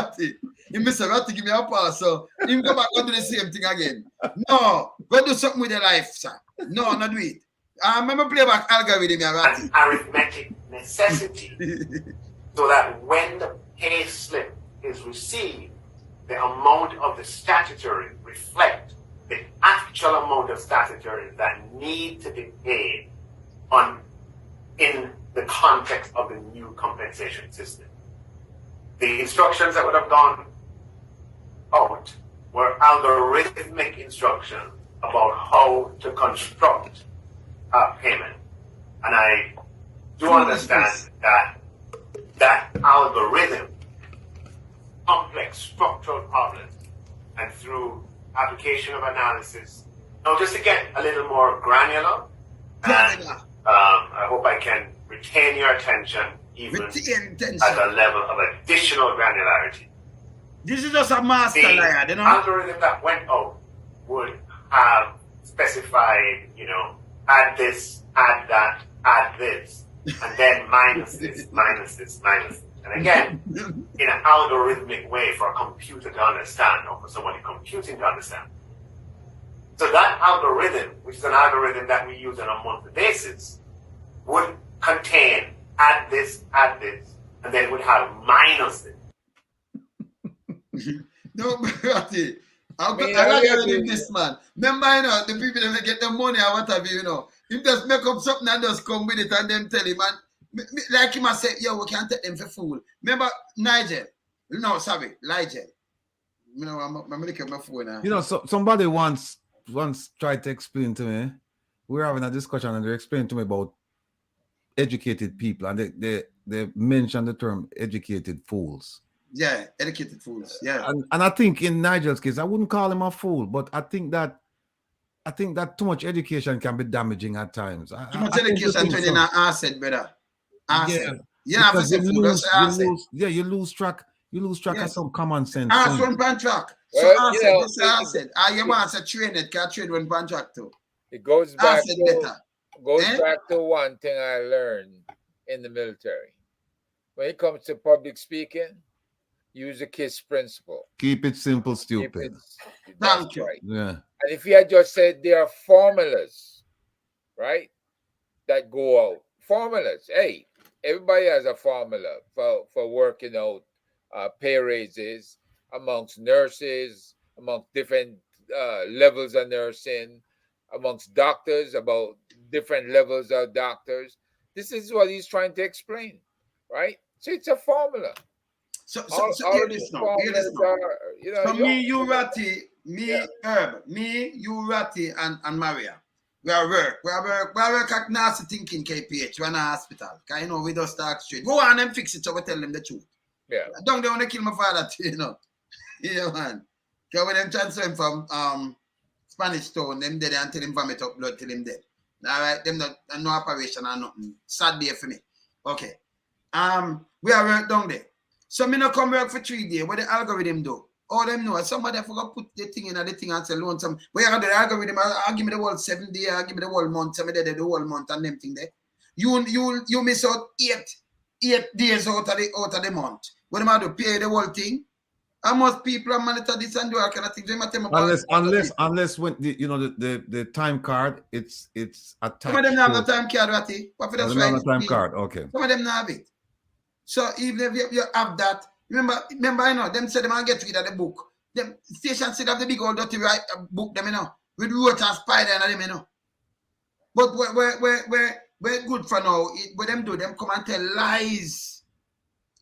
say, I give me a pass. So, him go back and do the same thing again. No. Go do something with your life, sir. No, not do it. Remember play back algorithm. An arithmetic necessity so that when the pay slip is received, the amount of the statutory reflect the actual amount of statutory that need to be paid in the context of the new compensation system. The instructions that would have gone out were algorithmic instructions about how to construct a payment. And I do understand that algorithm, complex structural problems, and through application of analysis. Now, just to get a little more granular, and I hope I can retain your attention even at a level of additional granularity. This is just a master layer, you know? The algorithm that went out would have specified, add this, add that, add this, and then minus this, minus this, minus this. And again, in an algorithmic way for a computer to understand, or for somebody computing to understand. So that algorithm, which is an algorithm that we use on a monthly basis, would contain add this, and then would have minus it. No, Berati. I like this man. Remember, the people that get the money or whatever, you just make up something and just come with it and then tell him, and like him, I say, yo, we can't take them for fool. Remember, Nigel? No, sorry, Nigel. I'm looking at my phone now. Somebody once tried to explain to me, we were having a discussion and they explained to me about educated people, and they mentioned the term educated fools. Yeah, educated fools. Yeah. And I think in Nigel's case, I wouldn't call him a fool, but I think that too much education can be damaging at times. Too much education turning an asset, brother. Asset. Yeah, you lose track of some common sense. One pan track. So asset. You want to train it, can trade one pan track too. It goes back back to one thing I learned in the military. When it comes to public speaking, use the KISS principle. Keep it simple, stupid. Thank you. Right. Yeah. And if you had just said there are formulas, right, that go out. Formulas. Hey, everybody has a formula for working out pay raises amongst nurses, amongst different levels of nursing, amongst doctors, about different levels of doctors. This is what he's trying to explain, right? So it's a formula. So hear this now. Me, you, Ratty, Herb, you, Ratty, and Maria. We work at nasty thinking KPH. We're in a hospital. Because, we just talk straight. Go on and fix it so we tell them the truth. Yeah. I don't want to kill my father too, Yeah, man. Because when them transfer him from Spanish Town, them dead and tell him vomit up blood till him dead. All right, them not no operation or nothing. Sad day for me. Okay. We are work down there. So me not come work for 3 days. What the algorithm do? All them know. Somebody forgot put the thing in the thing and say loan some. But you got the algorithm. I'll give me the whole 7 days. I'll give me the whole month. So me did the whole month and them thing there. You miss out 8 days out of the month. What am I do? Pay the whole thing? How much people are monitor this and do all kind of things? Unless when the time card, it's attached. Some of them have the time card, Ratty. What for the time card? Okay. Some of them don't have it. So even if you have that, remember, them said they might get rid of the book. Them station said have the big old dirty book, them, with roach and spider and them, But we're good for now. What them do, them come and tell lies.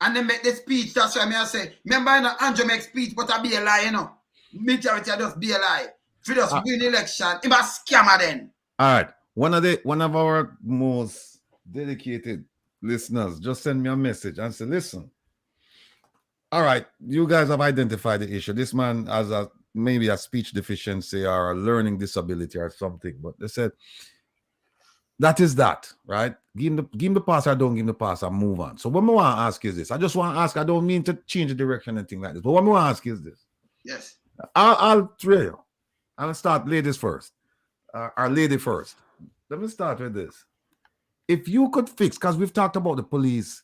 And they make the speech. That's why I say, remember, Andrew make speech, but I be a lie, Majority just be a lie. If you just win election, it must scammer then. All right. One of our most dedicated listeners just send me a message and say, listen, all right, you guys have identified the issue. This man has maybe a speech deficiency or a learning disability or something, but they said, that is that, right? Give him the pass or don't give him the pass and move on. So what I want to ask is this. I just want to ask, I don't mean to change the direction or anything like this, but what I want to ask is this. Yes. I'll trail. I'll start ladies first. Our lady first. Let me start with this. If you could fix, because we've talked about the police.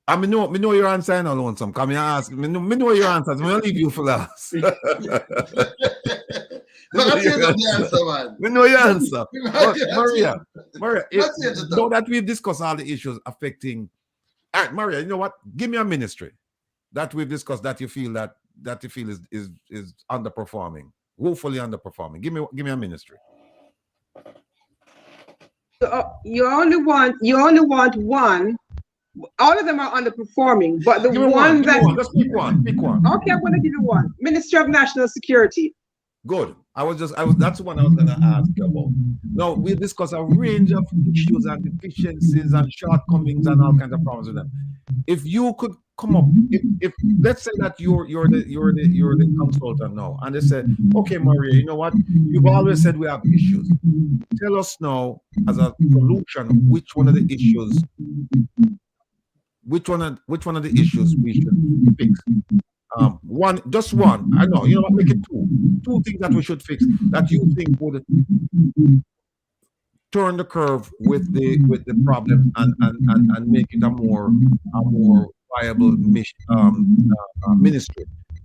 I mean, know your answer and alone some. Come here, ask. Me know your answers. I'm going to leave you for last. That's the answer, man. We know your answer. But Maria, now that we've discussed all the issues affecting, all right, Maria, you know what? Give me a ministry that we've discussed that you feel is underperforming, woefully underperforming. Give me a ministry. You only want one. All of them are underperforming, but the one that just pick one. Okay, I'm going to give you one. Ministry of National Security. Good. That's the one I was going to ask you about. Now, we discuss a range of issues and deficiencies and shortcomings and all kinds of problems with them. If you could come up, if let's say that you're the consultant now, and they said, okay, Maria, you know what? You've always said we have issues. Tell us now, as a solution, which one of the issues we should fix. Just one. I know, you know what, make it two things that we should fix that you think would turn the curve with the problem and make it a more viable ministry.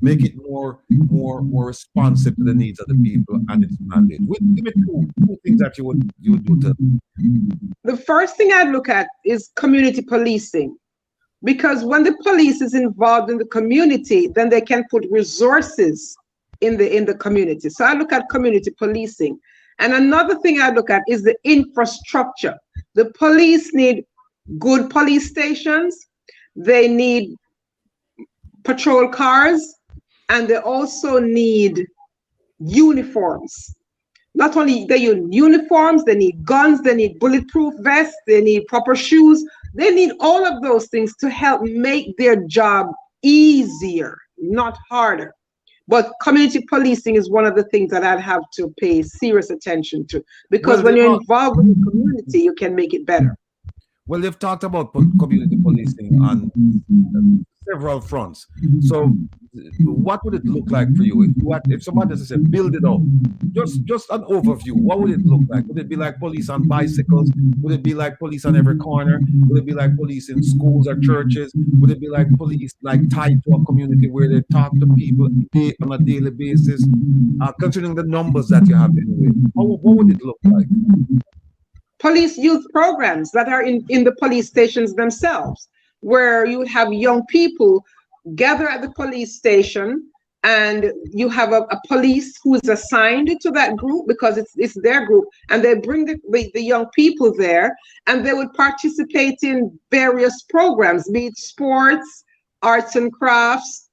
Make it more responsive to the needs of the people and its mandate. Give me two things that you would do to. The first thing I'd look at is community policing. Because when the police is involved in the community, then they can put resources in the community. So I look at community policing. And another thing I look at is the infrastructure. The police need good police stations. They need patrol cars, and they also need uniforms. Not only they use uniforms, they need guns, they need bulletproof vests, they need proper shoes. They need all of those things to help make their job easier, not harder. But community policing is one of the things that I'd have to pay serious attention to, because when you're involved with the community, you can make it better. Well, they've talked about community policing on several fronts. So what would it look like for you? If somebody said, build it up, just an overview, what would it look like? Would it be like police on bicycles? Would it be like police on every corner? Would it be like police in schools or churches? Would it be like police tied to a community where they talk to people on a daily basis? Considering the numbers that you have anyway, what would it look like? Police youth programs that are in the police stations themselves, where you would have young people gather at the police station, and you have a police who is assigned to that group because it's their group, and they bring the young people there, and they would participate in various programs, be it sports, arts and crafts,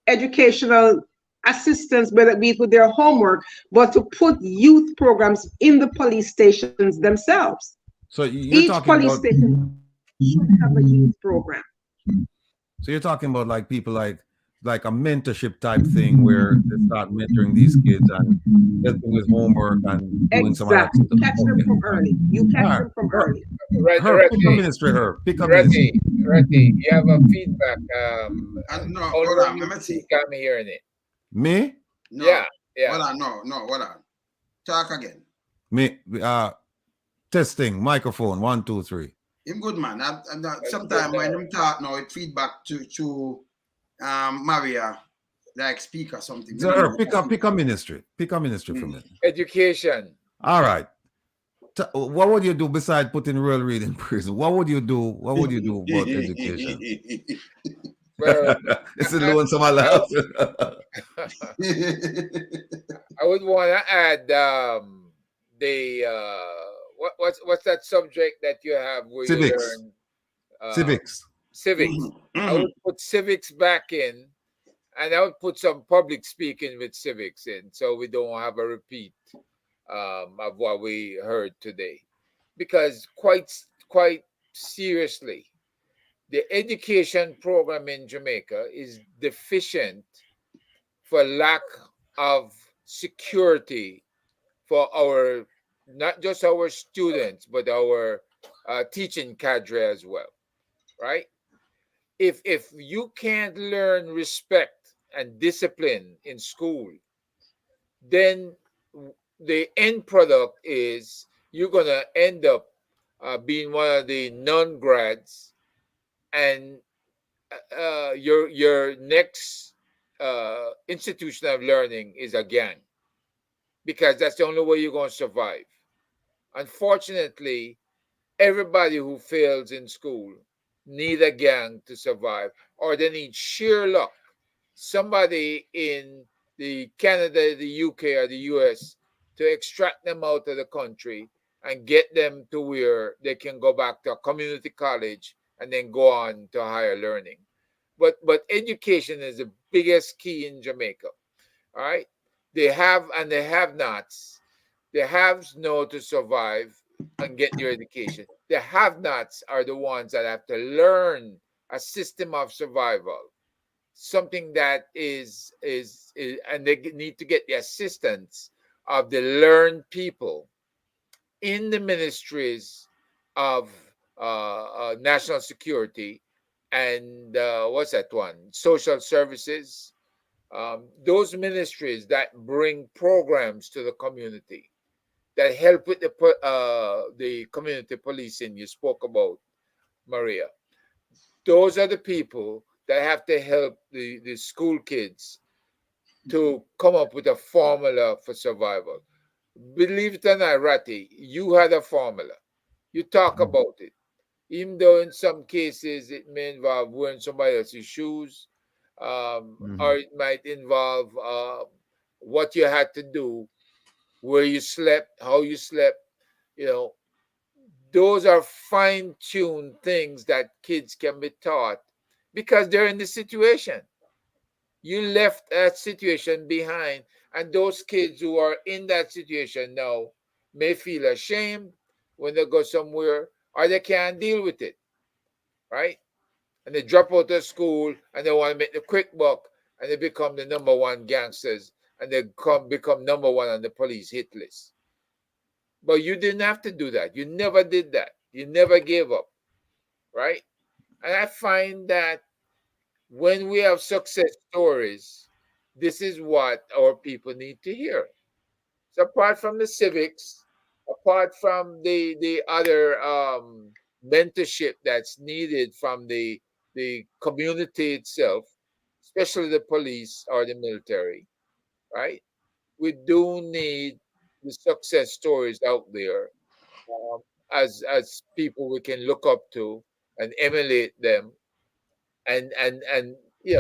educational assistance, whether it be with their homework, but to put youth programs in the police stations themselves. So each police station should have a youth program. So you're talking about like people like a mentorship type thing where they start mentoring these kids and helping with homework and doing some other stuff. Catch them from early. You catch them from early. Pick a ministry, Pick a ministry. Reggie, you have a feedback. No, hold on. Let me see. Got me hearing it. Me? No. Yeah. Hold on, hold on. Talk again. Me, testing, microphone, 1, 2, 3. I'm good, man. Sometimes when I'm talk now, it feedback to Maria, like speak or something. So pick a ministry. Pick a ministry for me. Education. All right. What would you do besides putting real read in prison? What would you do about education? Well, it's a low and some laugh. I would want to add what's that subject that you have where civics. You learn Civics. I would put civics back in, and I would put some public speaking with civics in, so we don't have a repeat of what we heard today. Because quite seriously, the education program in Jamaica is deficient for lack of security for our, not just our students, but our teaching cadre as well, right? If you can't learn respect and discipline in school, then the end product is you're going to end up being one of the non-grads, and your next institution of learning is a gang, because that's the only way you're going to survive. Unfortunately, everybody who fails in school need a gang to survive, or they need sheer luck. Somebody in the Canada, the UK, or the US to extract them out of the country and get them to where they can go back to a community college and then go on to higher learning. But education is the biggest key in Jamaica. All right. They have and they have nots. The haves know to survive and get their education. The have-nots are the ones that have to learn a system of survival, something that is and they need to get the assistance of the learned people in the ministries of national security and what's that one? Social services. Those ministries that bring programs to the community, that help with the community policing you spoke about, Maria. Those are the people that have to help the school kids to come up with a formula for survival. Believe it or not, Ratty, you had a formula. You talk about it. Even though in some cases it may involve wearing somebody else's shoes, or it might involve what you had to do, where you slept, how you slept, you know, those are fine-tuned things that kids can be taught because they're in the situation. You left that situation behind, and those kids who are in that situation now may feel ashamed when they go somewhere, or they can't deal with it, right? And they drop out of school and they want to make the quick buck, and they become the number one gangsters, and they become number one on the police hit list. But you didn't have to do that. You never did that. You never gave up, right? And I find that when we have success stories, this is what our people need to hear. So apart from the civics, apart from the other mentorship that's needed from the community itself, especially the police or the military, right? We do need the success stories out there, um, as people we can look up to and emulate them, and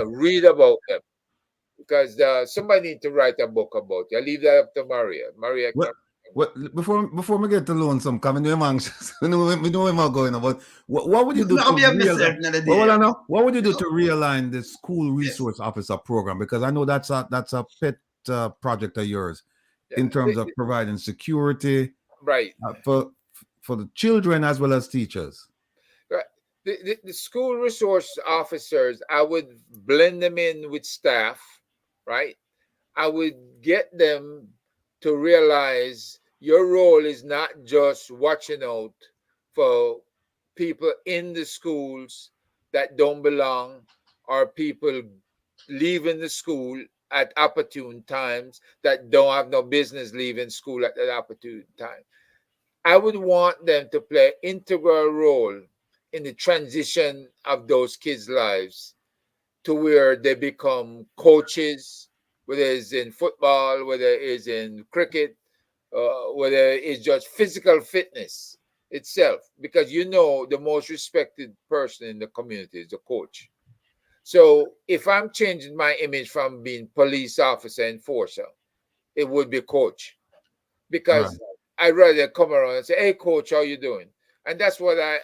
read about them, because somebody need to write a book about it. I leave that up to Maria. Maria, before we get to lonesome, coming to anxious, we know where going about. What would you do What would you do to realign the school resource officer program? Because I know that's a pet project of yours, in terms of providing security, right, for the children as well as teachers. Right. The school resource officers, I would blend them in with staff, right? I would get them to realize your role is not just watching out for people in the schools that don't belong, or people leaving the school at opportune times that don't have no business leaving school at that opportune time. I would want them to play an integral role in the transition of those kids' lives to where they become coaches, whether it's in football, whether it's in cricket, whether it's just physical fitness itself. Because the most respected person in the community is the coach. So if I'm changing my image from being police officer enforcer, it would be coach. Because I'd rather come around and say, "Hey, coach, how you doing?" And that's what I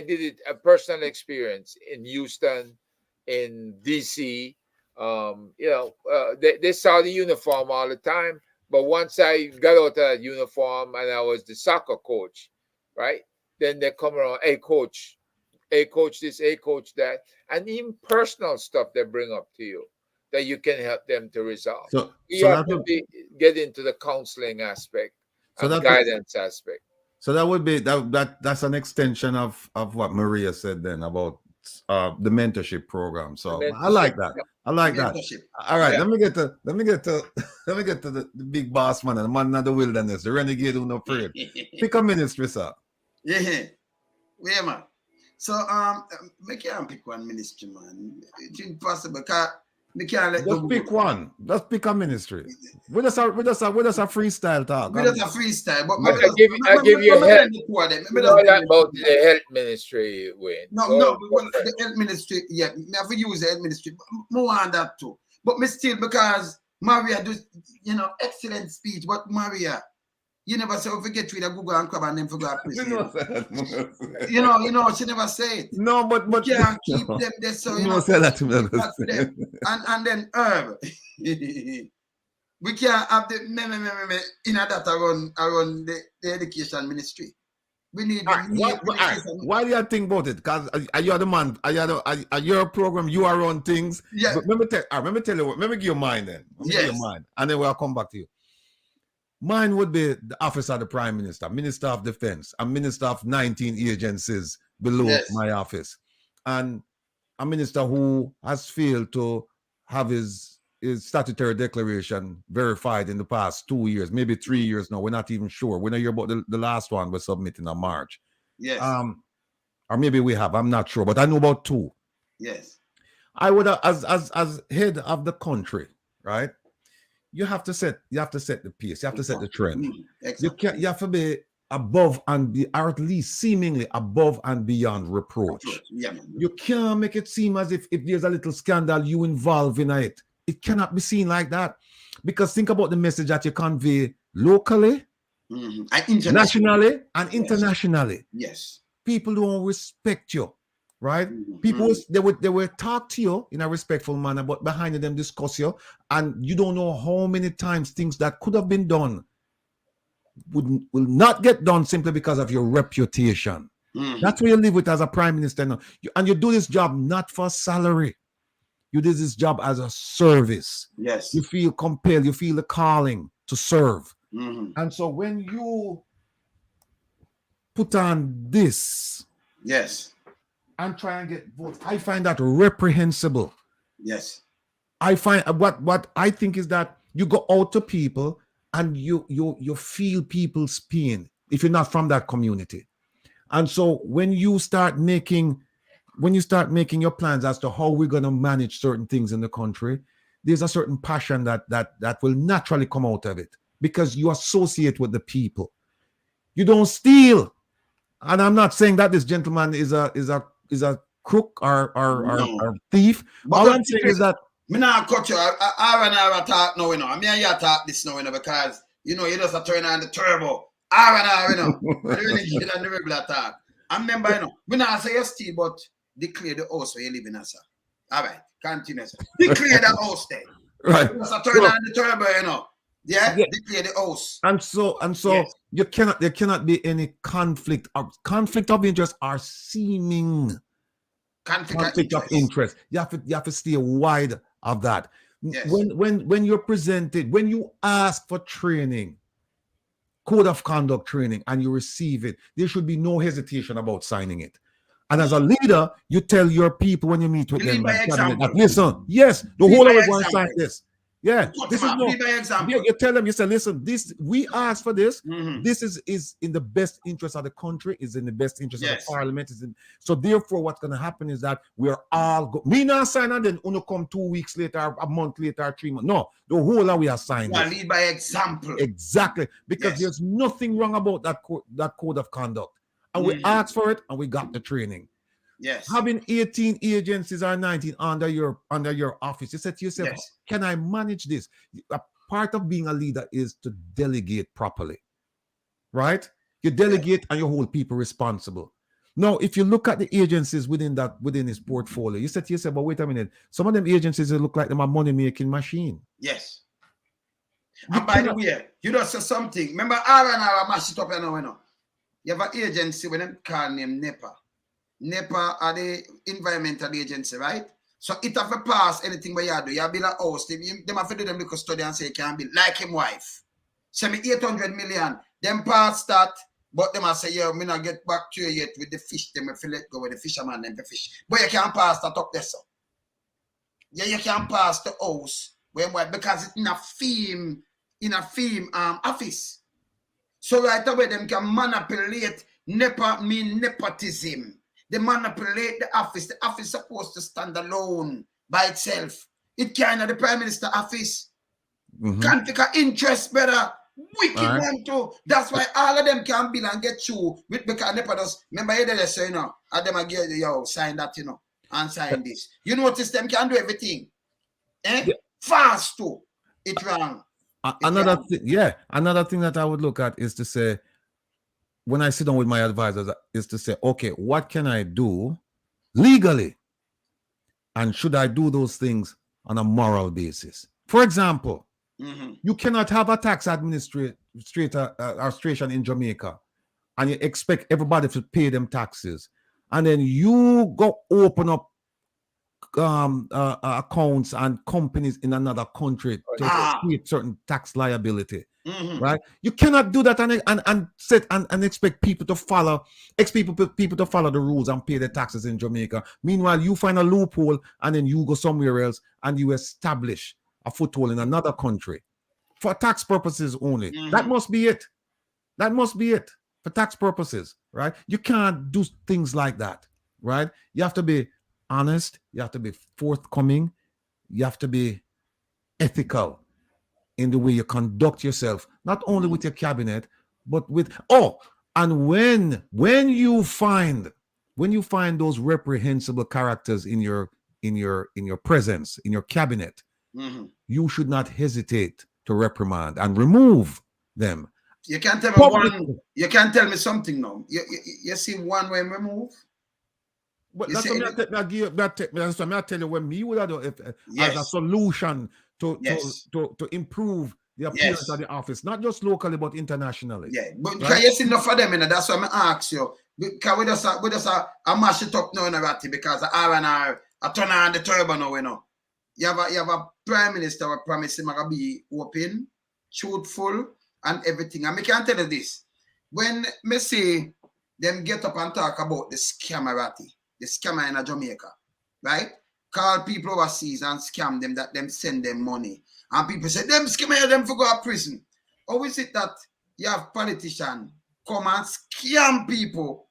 did it, a personal experience in Houston, in DC. They saw the uniform all the time, but once I got out of that uniform and I was the soccer coach, right? Then they come around, "Hey, coach this, hey, coach that," and even personal stuff they bring up to you that you can help them to resolve. You have to get into the counseling aspect and guidance aspect. So that would be that's an extension of what Maria said then about the mentorship program. So I like that. I like that. All right, let me get to the big boss man, the man of the wilderness, the renegade who no afraid. Pick a ministry, sir. Yeah, man. So make you pick one ministry, man. It's impossible because We can't let Just pick one. Just pick a ministry. We just a freestyle talk. We just a freestyle. But I give you help. You know that about the health ministry, Wayne. No, the health ministry, yeah, me have to use the health ministry. More on that too. But me still, because Maria do, excellent speech. But Maria, you never say, forget to Google and crab and then forgot to she never say it. No, but you can't keep them there, so you know. Say that to me. And then herb. We can't have the that around the education ministry. We need. Why do you think about it? Because you're the man. Are your program? You are on things. Yeah. But let me tell you what. Let me give you mine then. Yes. Give you mine, and then we'll come back to you. Mine would be the office of the Prime Minister, Minister of Defense, and Minister of 19 agencies below my office, and a minister who has failed to have his statutory declaration verified in the past 2 years, maybe 3 years now. We're not even sure. We're not hear about the last one we're submitting in March. Yes. Or maybe we have. I'm not sure, but I know about 2. Yes. I would, as head of the country, right? You have to set the pace. You have to set the trend. Exactly. You have to be above and or at least seemingly above and beyond reproach. Yeah. You can't make it seem as if there's a little scandal you involve in it. It cannot be seen like that. Because think about the message that you convey locally, and nationally, and internationally. Yes. People don't respect you, right? People they will talk to you in a respectful manner, but behind them discuss you, and you don't know how many times things that could have been done will not get done simply because of your reputation. That's what you live with as a prime minister now. And you do this job not for salary. You do this job as a service. Yes. You feel compelled. You feel the calling to serve. Mm-hmm. And so when you put on this, yes, and try and get votes, I find that reprehensible. Yes. I find what I think is that you go out to people and you feel people's pain if you're not from that community. And so when you start making your plans as to how we're going to manage certain things in the country, there's a certain passion that will naturally come out of it because you associate with the people. You don't steal. And I'm not saying that this gentleman is a crook or thief. But all I'm saying is that me not cut you. I talk now, I mean, you talk this now, because you just turn on the turbo. I really get on the regular talk. I remember, we not say you steal, but declare the house where you live in, sir. All right, continue, sir. Declare the house there. Right. You just turn on the turbo, Yeah, declare the house. And so yes. There cannot be any conflict of interest or seeming conflict of interest. You have to stay wide of that. Yes. When you're presented, when you ask for training, code of conduct training, and you receive it, there should be no hesitation about signing it. And as a leader, you tell your people when you meet with them, that, listen, yes, the whole of us want to sign this. Yeah, this is no. You tell them, you say, listen, this we asked for this. This is in the best interest of the country, is in the best interest of the parliament. So therefore, what's going to happen is that we're all me not sign and then uno come 2 weeks later, a month later, 3 months. No, the whole of we are signed. Lead by example. Exactly, because there's nothing wrong about that code of conduct, and we asked for it, and we got the training. Yes. Having 18 agencies or 19 under your office, you said to yourself, can I manage this? A part of being a leader is to delegate properly, right? You delegate and you hold people responsible. Now, if you look at the agencies within his portfolio, you said to yourself, but wait a minute, some of them agencies look like them a money-making machine. Yes. And by the way, you just say something. Remember, I mash it up, you have an agency with them called named NEPA. NEPA are the environmental agency, right? So it have to pass anything where you do. You build a house. Them have to do them because study and say you can build like him wife. Send me 800 million. Them pass that, but them have say, yeah, me not get back to you yet with the fish. Them if you let go with the fisherman and the fish. But you can't pass that up there, so. Yeah, you can't pass the house because it's in a theme office. So right away them can manipulate. NEPA mean nepotism. They manipulate the office. The office is supposed to stand alone by itself. It can't the Prime Minister office. Can't take an interest, brother. Wicked one too. That's why all of them can bill and get through. Because they just remember they say, you know, and them again, sign that, you know, and sign this. You notice them can do everything. Fast too. It wrong. Another thing that I would look at is to say, when I sit down with my advisors, is to say, okay, what can I do legally? And should I do those things on a moral basis? For example, you cannot have a tax administration in Jamaica and you expect everybody to pay them taxes. And then you go open up accounts and companies in another country to create certain tax liability. Right? You cannot do that and expect people to follow the rules and pay their taxes in Jamaica. Meanwhile, you find a loophole and then you go somewhere else and you establish a foothold in another country for tax purposes only. That must be it. That must be it for tax purposes, right? You can't do things like that, right? You have to be honest. You have to be forthcoming. You have to be ethical in the way you conduct yourself, not only with your cabinet, but with and when you find those reprehensible characters in your presence, in your cabinet, you should not hesitate to reprimand and remove them. You can't tell me one. You can't tell me something now. You see one way remove. But that's what I tell you when me would have as a solution to improve the appearance of the office, not just locally but internationally. Yeah, but right? You see enough of them, and that's why I ask you. Because we just mash it up now, Narati, because R&R I turn on the turbo now, you know. You have a prime minister who promised him to be open, truthful, and everything. And I can tell you this: when me say them get up and talk about the scammerati, the scammer in Jamaica, right? Call people overseas and scam them, that them send them money. And people say, them scammer them for go to prison. How is it that you have politicians come and scam people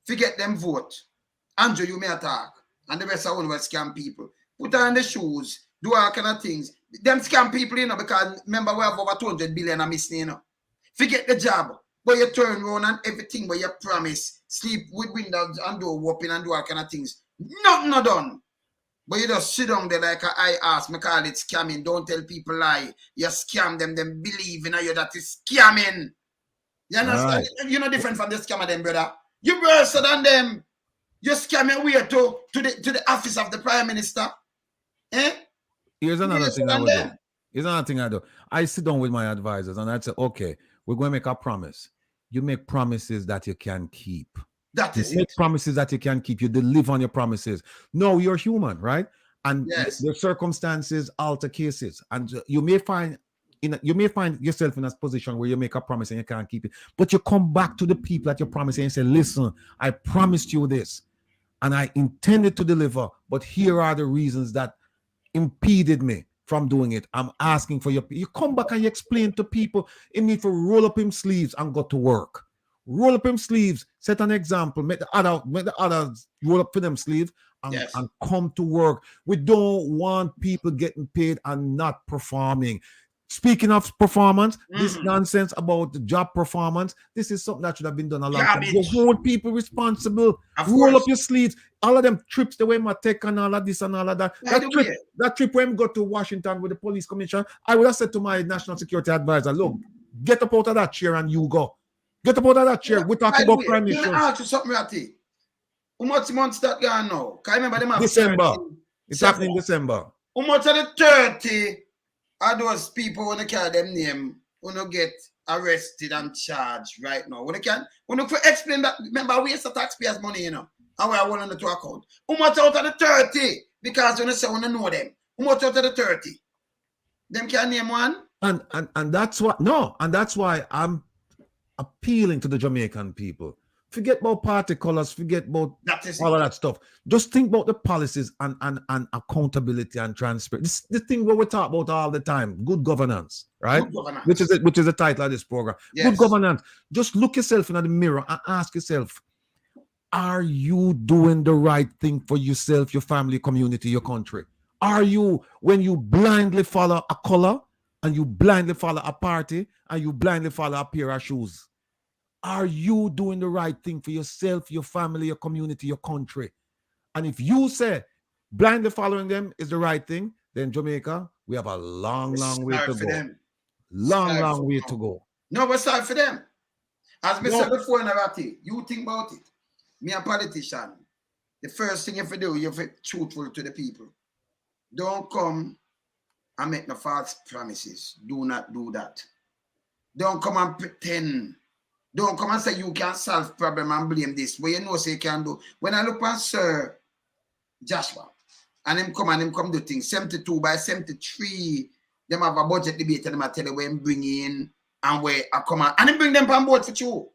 to get them vote? Andrew, you may attack. And the rest of them will scam people. Put on the shoes, do all kind of things. Them scam people, you know, because remember we have over 200 billion missing, you know. Forget the job. But you turn around and everything where you promise, sleep with windows and door open and do all kind of things. Nothing not done. But you just sit down there like I ask, me call it scamming. Don't tell people lie. You scam them believe in you that is scamming. You understand? Right. You're no different from the scammer them, brother. You worse than them. You scam your way to the office of the Prime Minister. Here's another thing I would do. Here's another thing I do. I sit down with my advisors and I'd say, okay, we're going to make a promise. You make promises that you can keep. That is make promises that you can keep. You deliver on your promises. No, you're human, right? And the circumstances alter cases. And you may find yourself in a position where you make a promise and you can't keep it. But you come back to the people that you promised and say, listen, I promised you this and I intended to deliver, but here are the reasons that impeded me from doing it. I'm asking for you come back and you explain to people he need to roll up him sleeves and go to work. Roll up him sleeves, set an example, make the others roll up for them sleeves and come to work. We don't want people getting paid and not performing. Speaking of performance, this nonsense about the job performance, this is something that should have been done a long time. You hold people responsible. Roll up your sleeves. All of them trips, the way my tech and all of this and all of that. That trip when we got to Washington with the police commissioner, I would have said to my national security advisor, look, get up out of that chair and you go. Get up out of that chair. We're talking about crime issues. Let me ask you something, Ratty. How much months that going now? Can I remember them have December. It's happening in December. How much of the 30 are those people when they carry them name when they get arrested and charged right now? When they explain that, remember we waste the taxpayers' money, you know, and we are one on the two account. How much out of the 30? Because when they say when they know them, how much out of the 30? Them can name one? And that's why I'm appealing to the Jamaican people. Forget about party colors, forget about all of that stuff. Just think about the policies and accountability and transparency. This the thing what we talk about all the time. Good governance, right? Good governance. Which is the title of this program. Yes. Good governance. Just look yourself in the mirror and ask yourself, are you doing the right thing for yourself, your family, community, your country? Are you, when you blindly follow a color and you blindly follow a party and you blindly follow a pair of shoes? Are you doing the right thing for yourself, your family, your community, your country? And if you say blindly following them is the right thing, then Jamaica, we have a long way to go. Long way to go. No, but sorry for them. As I said before, Narati, you think about it. Me a politician. The first thing you have to do, you have to be truthful to the people. Don't come and make no false promises. Do not do that. Don't come and pretend. Don't come and say you can solve problem and blame this. What you know say you can do. When I look at Sir Joshua, and him come do things, 72 by 73, them have a budget debate and them tell you where him bring in and where I come out. And him bring them on board for you.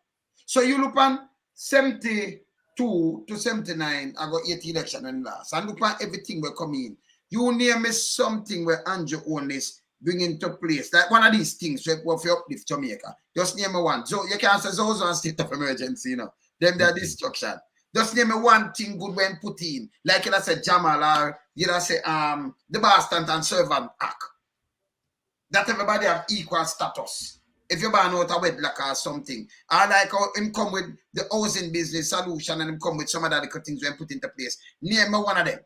So you look on 72 to 79, I got 80 election and last. And look at everything will come in. You name me something where Andrew own this bring into place. Like one of these things where if you uplift Jamaica. Just name me one. So you can't say those one state of emergency, you know. Them their destruction. Just name me one thing good when put in. Like you say Jamal or you say the Bastard and Servant Act. That everybody have equal status. If you born out a wedlock or something. I like how him come with the housing business solution and him come with some of the other things when put into place. Name me one of them.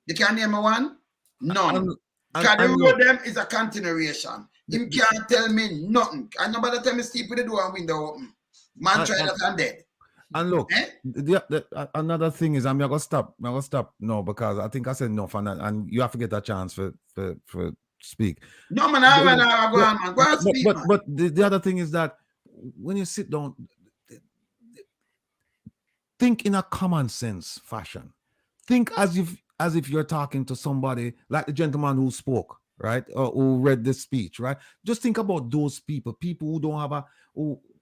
You can't name me one? None. Because the road them is a continuation. Him can't tell me nothing. And nobody tell me sleep with the door and window open. Man try that and dead. And look, another thing is I'm gonna stop now because I think I said enough and you have to get a chance for speak. No man, go on speak. But the other thing is that when you sit down, think in a common sense fashion. Think as if you're talking to somebody like the gentleman who spoke, right? Or who read this speech, right? Just think about those people who don't have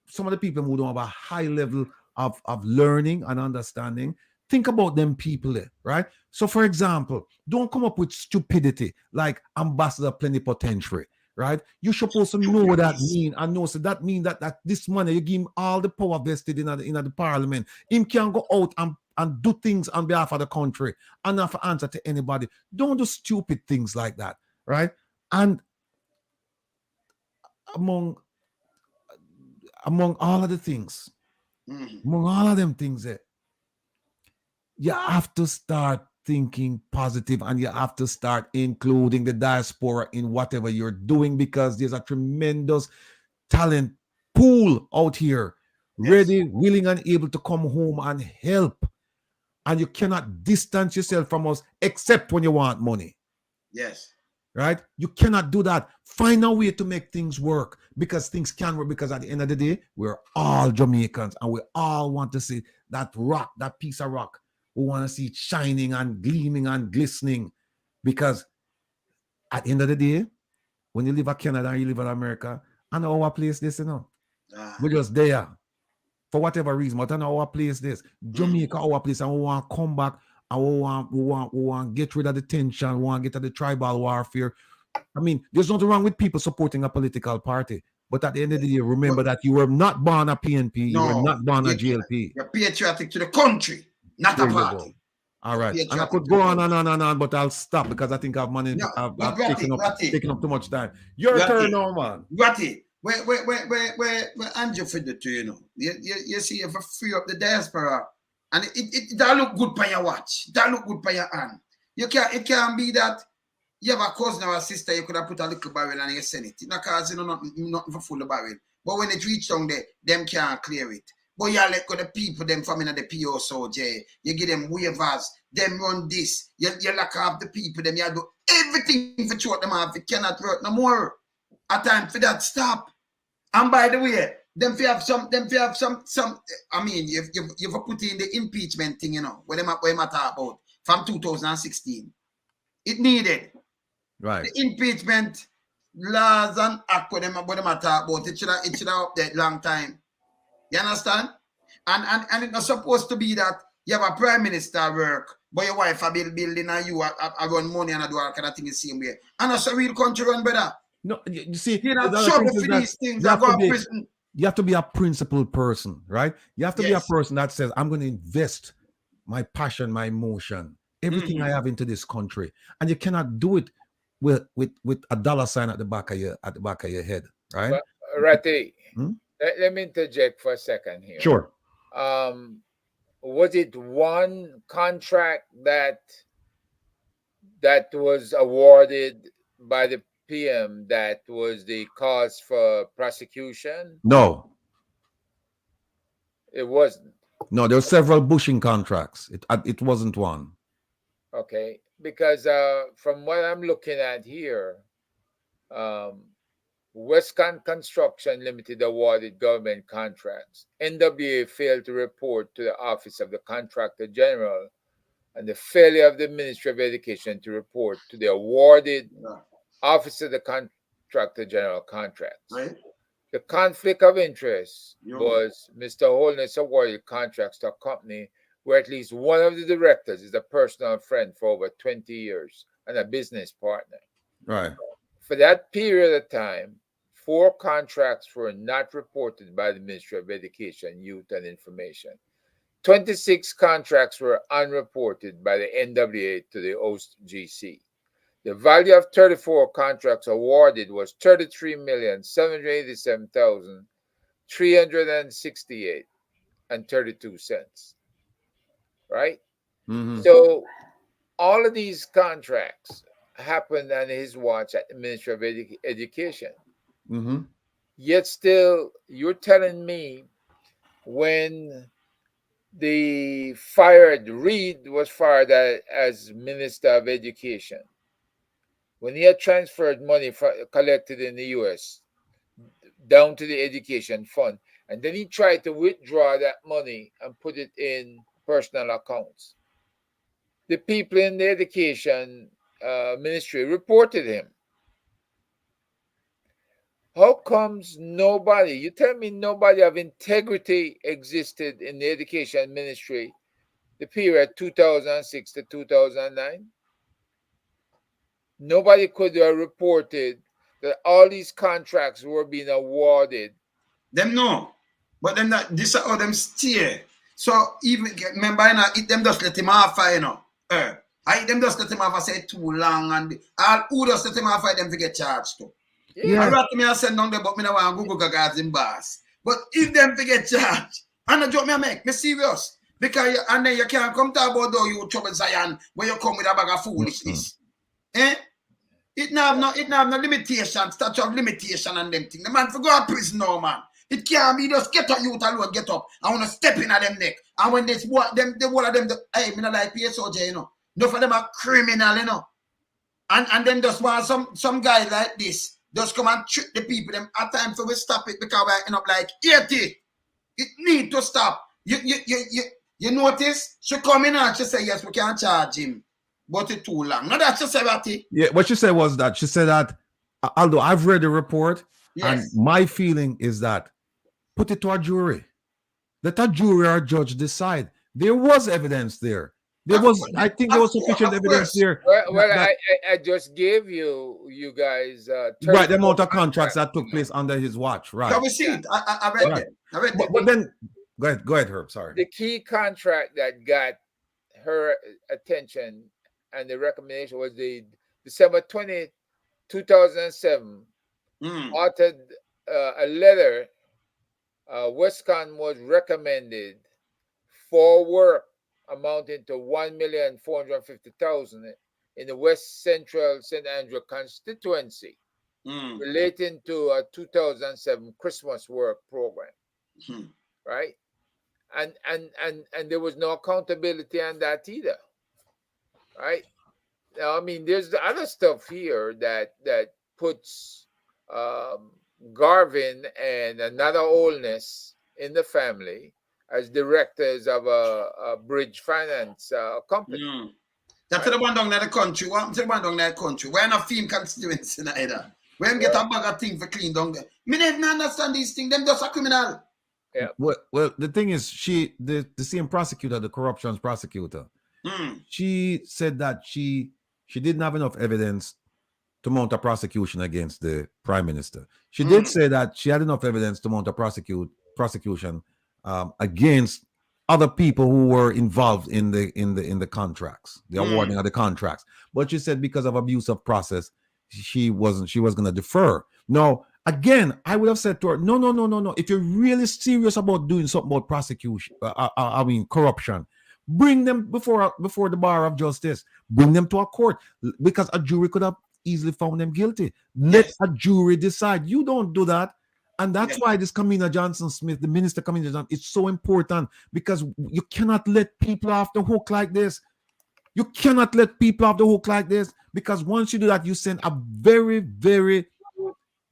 some of the people who don't have a high level of learning and understanding. Think about them people there, right? So for example, don't come up with stupidity like ambassador plenipotentiary, right? You're supposed to know what that means and know so that means that this money you give him all the power vested in the parliament. Him can go out and do things on behalf of the country and not for answer to anybody. Don't do stupid things like that, right? And among all of the things, among all of them things there, you have to start thinking positive and you have to start including the diaspora in whatever you're doing because there's a tremendous talent pool out here, ready, willing, and able to come home and help. And you cannot distance yourself from us except when you want money. Yes. Right? You cannot do that. Find a way to make things work because things can work because at the end of the day, we're all Jamaicans and we all want to see that rock, that piece of rock. We want to see it shining and gleaming and glistening because at the end of the day, when you live in Canada and you live in America, I know our place this, you know. We're just there for whatever reason, but I know our place this. Jamaica, our place, and we want to come back and we want to get rid of the tension, we want to get rid of the tribal warfare. I mean, there's nothing wrong with people supporting a political party, but at the end of the day, remember that you were not born a PNP, you were not born a GLP. You're patriotic to the country. Not a party. All right. And I could go on, but I'll stop because I think I've managed. I've taken up too much time. Your turn now, man. Ratty, where Andrew for the two, you know. You see, if I free up the diaspora, and it that look good by your watch. That look good by your hand. It can't be that you have a cousin or a sister, you could have put a little barrel and you send it. It's not because you know nothing for full the barrel. But when it reach down there, them can't clear it. But you let go the people them from in the PSOJ. You give them waivers, them run this. You lock off the people, them you do everything for short them off. It cannot work no more. A time for that stop. And by the way, them fi have some. I mean, you've put in the impeachment thing, you know, what them talk about from 2016. It needed. Right. The impeachment laws and act what them talk about. It should have updated long time. You understand? And it's not supposed to be that you have a prime minister work, but your wife a building and you a run money and a do all kind of thing the same way. And that's a real country run, brother. No, you see, you're not trouble for these things. You have to be a principled person, right? You have to be a person that says, I'm going to invest my passion, my emotion everything I have into this country, and you cannot do it with a dollar sign at the back of your head, right? But, Rati, let me interject for a second here. Sure. Was it one contract that was awarded by the PM that was the cause for prosecution? No. It wasn't. No, there were several bushing contracts. It wasn't one. Okay, because from what I'm looking at here, Westcon Construction Limited awarded government contracts. NWA failed to report to the Office of the Contractor General, and the failure of the Ministry of Education to report to the awarded Office of the Contractor General contracts. Right. The conflict of interest was Mr. Holness awarded contracts to a company where at least one of the directors is a personal friend for over 20 years and a business partner. Right. For that period of time, 4 contracts were not reported by the Ministry of Education, Youth and Information. 26 contracts were unreported by the NWA to the OGC. The value of 34 contracts awarded was $33,787,368.32. Right? Mm-hmm. So all of these contracts happened on his watch at the Ministry of Education. Mm-hmm. Yet still, you're telling me when the Reed was fired as Minister of Education, when he had transferred money collected in the U.S. down to the education fund, and then he tried to withdraw that money and put it in personal accounts, the people in the education ministry reported him. How comes nobody, you tell me nobody of integrity existed in the education ministry the period 2006 to 2009? Nobody could have reported that all these contracts were being awarded. Them no. But them that this are how them steer. So even remember, you know, it them just let him off, you know. I them just let him off, I say too long, and all who just let him off, them to get charged too. Yeah. I rat me I send down there, but me no want Google guards in boss. But if them to get charged, and a joke me make, me serious. Because and then you can't come talk about though you trouble Zion when you come with a bag of foolishness. It now have no limitation, statute of limitation and them thing. The man for go to prison now, man. It can't be just get up youth alone, get up. I want to step in at them neck. And when this what them the one of them hey, me not like PSOJ, you know. Enough of them are criminal, you know. And then just want some guy like this just come and trick the people. Them at time for we stop it because we end up like 80. It need to stop. You notice? She come in and she say yes, we can charge him. But it's too long. No, that she said that. Yeah, what she said was that she said that although I've read the report, yes, and my feeling is that put it to a jury. Let a jury or judge decide. There was evidence there. I think there was sufficient evidence there. Well, I just gave you guys right the amount of contracts that took place under his watch. Right. Can we see it? I read it. I read it. But then go ahead, Herb. Sorry. The key contract that got her attention and the recommendation was the December 20, 2007 authored a letter. Westcon was recommended for work amounting to $1,450,000 in the West Central St. Andrew constituency relating to a 2007 Christmas work program. Right? And there was no accountability on that either. Right? Now, I mean, there's the other stuff here that puts Garvin and another Holness in the family as directors of a bridge finance company. That's the one down in the country. What's the one down in the country? We're not film constituency either. When get a bag of things for clean down there. Me never understand these things. Them just a criminal. Yeah. Well, the thing is, the same prosecutor, the corruptions prosecutor, she said that she didn't have enough evidence to mount a prosecution against the prime minister. She did say that she had enough evidence to mount a prosecution against other people who were involved in the contracts, the awarding of the contracts. But she said because of abuse of process, she was going to defer. No, again, I would have said to her, no. If you're really serious about doing something about prosecution, corruption, bring them before the bar of justice. Bring them to a court, because a jury could have easily found them guilty. Let a jury decide. You don't do that. And that's why this Kamina Johnson-Smith, the minister Kamina Johnson, is so important, because you cannot let people off the hook like this. You cannot let people off the hook like this, because once you do that, you send a very, very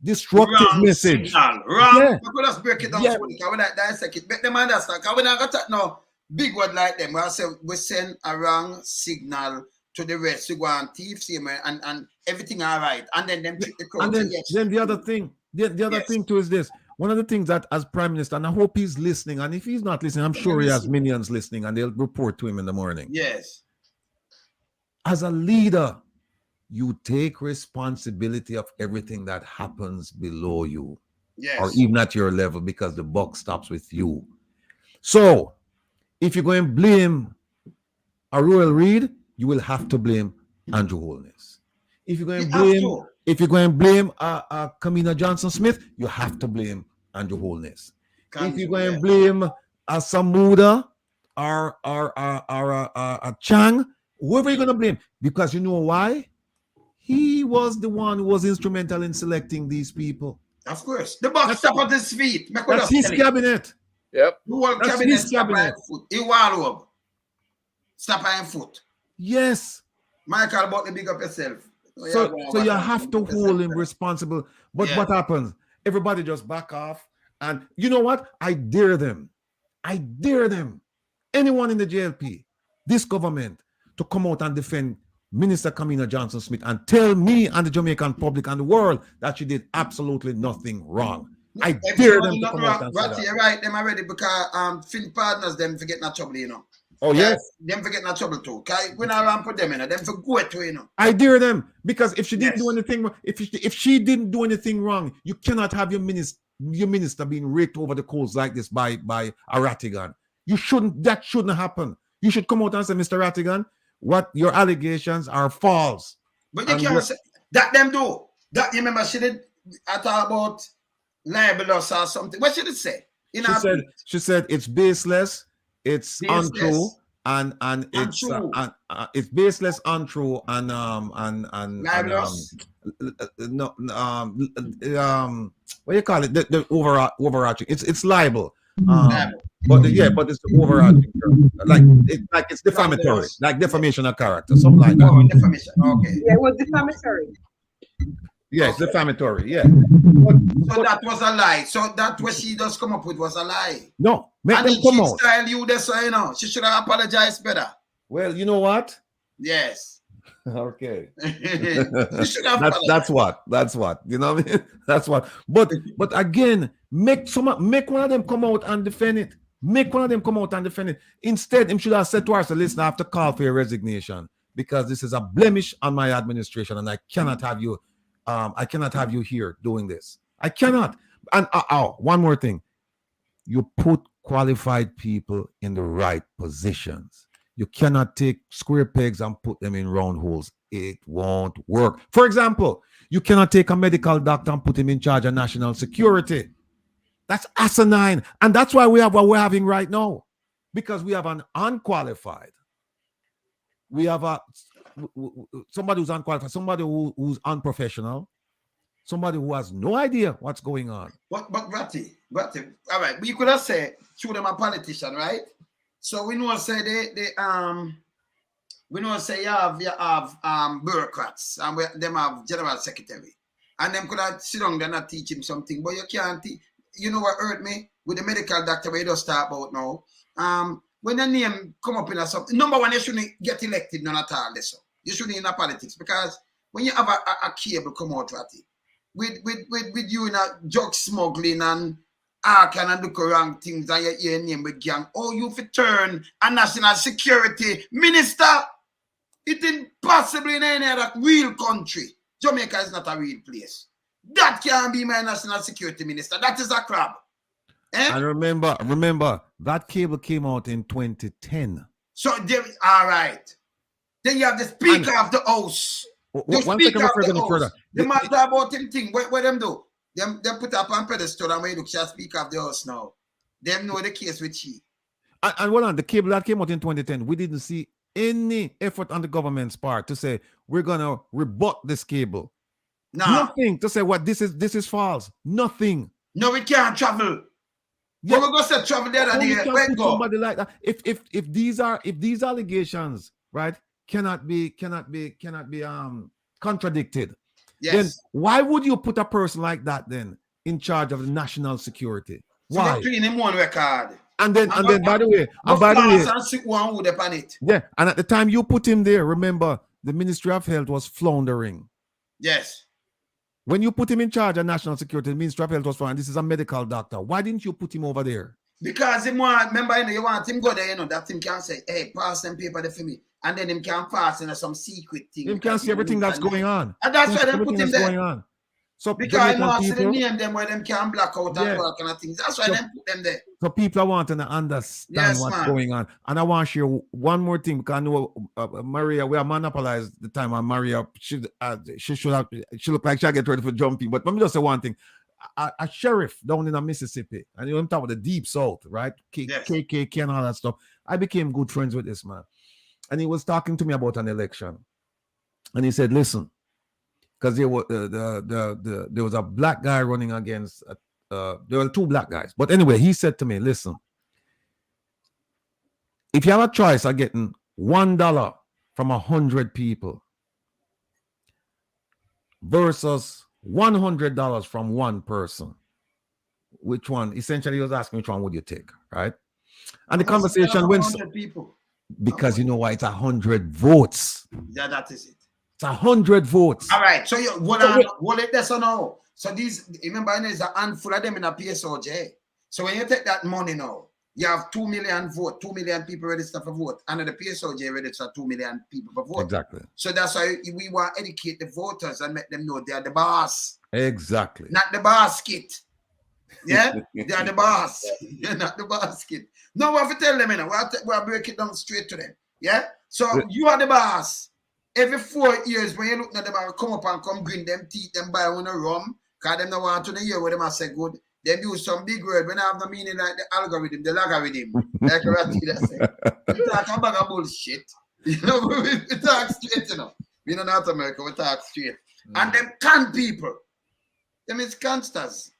destructive message. Signal. Wrong. Let's break it down. So we like dissect it. Make them understand. Because we don't got that now. Big word like them. We send a wrong signal to the rest. You go and thief, and everything all right. And then them treat the crowd. And then the other thing. The other thing too is this. One of the things that as Prime Minister, and I hope he's listening, and if he's not listening, I'm sure he has minions listening, and they'll report to him in the morning. Yes. As a leader, you take responsibility of everything that happens below you. Yes. Or even at your level, because the buck stops with you. So, if you're going to blame a Royal Reed, you will have to blame Andrew Holness. If you're going to blame Kamina Johnson-Smith, you have to blame Andrew Holness. If you're going to blame a Samuda or a Chang, whoever you're going to blame, because you know why? He was the one who was instrumental in selecting these people. Of course. The box stop at his feet. That's his cabinet. Yep. That's his cabinet. He wall stop on foot. Yes. Michael, about to big up yourself. So you have to hold him responsible. But what happens? Everybody just back off. And you know what? I dare them. Anyone in the JLP, this government, to come out and defend Minister Kamina Johnson-Smith and tell me and the Jamaican public and the world that she did absolutely nothing wrong. I dare them to come out and say that. You're right, them already, because Phil partners, them forget no trouble, you know. Oh, yes. Them forget no trouble too. We're not around for them, you know. Them for go to, you know. I dare them, because if she didn't do anything, if she didn't do anything wrong, you cannot have your minister being raked over the coals like this by a Rattigan. That shouldn't happen. You should come out and say, Mr. Rattigan, what your allegations are false. But you can't say that them do. That you remember she did I talk about libelous or something. What should it say? She said it's baseless. It's untrue, and it's it's baseless, untrue, and what do you call it? The overarching. It's libel. But it's the overarching term. It's defamatory, like defamation of character, something like that. Oh, defamation. Okay. Yeah, it was defamatory. Yes, defamatory. Yeah. So that was a lie. So that what she just come up with was a lie. No, make them come out. Style you this, so you know, she should have apologized better. Well, you know what? Yes. Okay. That's what. You know what I mean? That's what. But again, make one of them come out and defend it. Instead, him should have said to her, so listen, I have to call for your resignation, because this is a blemish on my administration, and I cannot have you. I cannot have you here doing this. I cannot. And one more thing. You put qualified people in the right positions. You cannot take square pegs and put them in round holes. It won't work. For example, you cannot take a medical doctor and put him in charge of national security. That's asinine. And that's why we have what we're having right now. Because we have an unqualified. We have somebody who's unqualified, somebody who's unprofessional, somebody who has no idea what's going on. But Ratty, all right, we could have said show them a politician, right? So we know say we know say you have bureaucrats, and them have general secretary, and them could have sit down there and teach him something, but you can't teach. You know what hurt me with the medical doctor where you just talk about now? When the name come up in something, number one, you shouldn't get elected none at all. This you shouldn't in a politics, because when you have a cable come out at it, with you in a drug smuggling and kind of look around things and your name with gang, you for turn a national security minister. It impossible in any other real country. Jamaica is not a real place. That can't be my national security minister. That is a crab. And remember, that cable came out in 2010. So, all right. Then you have the Speaker of the House. The Speaker of the House. The matter about him thing. What them do? Them put up on pedestal and when you look at Speaker of the House now. Them know the case with she. And hold on, the cable that came out in 2010, we didn't see any effort on the government's part to say we're gonna rebut this cable. Nothing to say what this is false. Nothing. No, we can't travel. Yeah. We're gonna say travel the other day. Where go? Somebody like that. If these allegations, right, cannot be contradicted, then why would you put a person like that then in charge of the national security? So why? they're doing him one record. And then by the way, yeah, and at the time you put him there, remember the Ministry of Health was floundering. Yes. When you put him in charge of national security, the Ministry of Health was floundering. This is a medical doctor. Why didn't you put him over there? Because him want, remember, you want him go there, that him can say, hey, pass them paper there for me. And then him can pass in some secret thing. Him can see everything that's going on. And that's why they put him there. Going on. So because he wants to name them where them can black out and all kind of things. That's why they put them there. So people are wanting to understand what's going on. And I want to share one more thing because I know Maria, we have monopolized the time on Maria. She look like she'll get ready for jumping. But let me just say one thing. A sheriff down in Mississippi, and I'm talking about the deep south, right? KKK and all that stuff. I became good friends with this man. And he was talking to me about an election. And he said, listen, because there was a black guy running against, there were two black guys. But anyway, he said to me, listen, if you have a choice of getting $1 from 100 people versus $100 from one person, which one? Essentially, he was asking which one would you take, right? And the conversation went, because you know why? It's 100 votes. Yeah, that is it. It's 100 votes. All right. So you wallet this or no? So these, remember, there's a handful of them in a PSOJ. So when you take that money now, you have 2 million vote, 2 million people register for vote, and the PSOJ register 2 million people for vote. Exactly. So that's why we want to educate the voters and make them know they are the boss. Exactly. Not the basket. Yeah, they are the boss. You're not the basket. No, we have to tell them, we have to break it down straight to them. Yeah. So you are the boss. Every 4 years, when you look at them, I come up and come green them teeth, them buy one a rum, because them don't want to hear what them I say good. Them use some big word when I have the meaning like the algorithm, the logarithm. Like Ratida said. We talk about bullshit. You know, we talk straight, We know North America, we talk straight. And them can people. Them is cansters.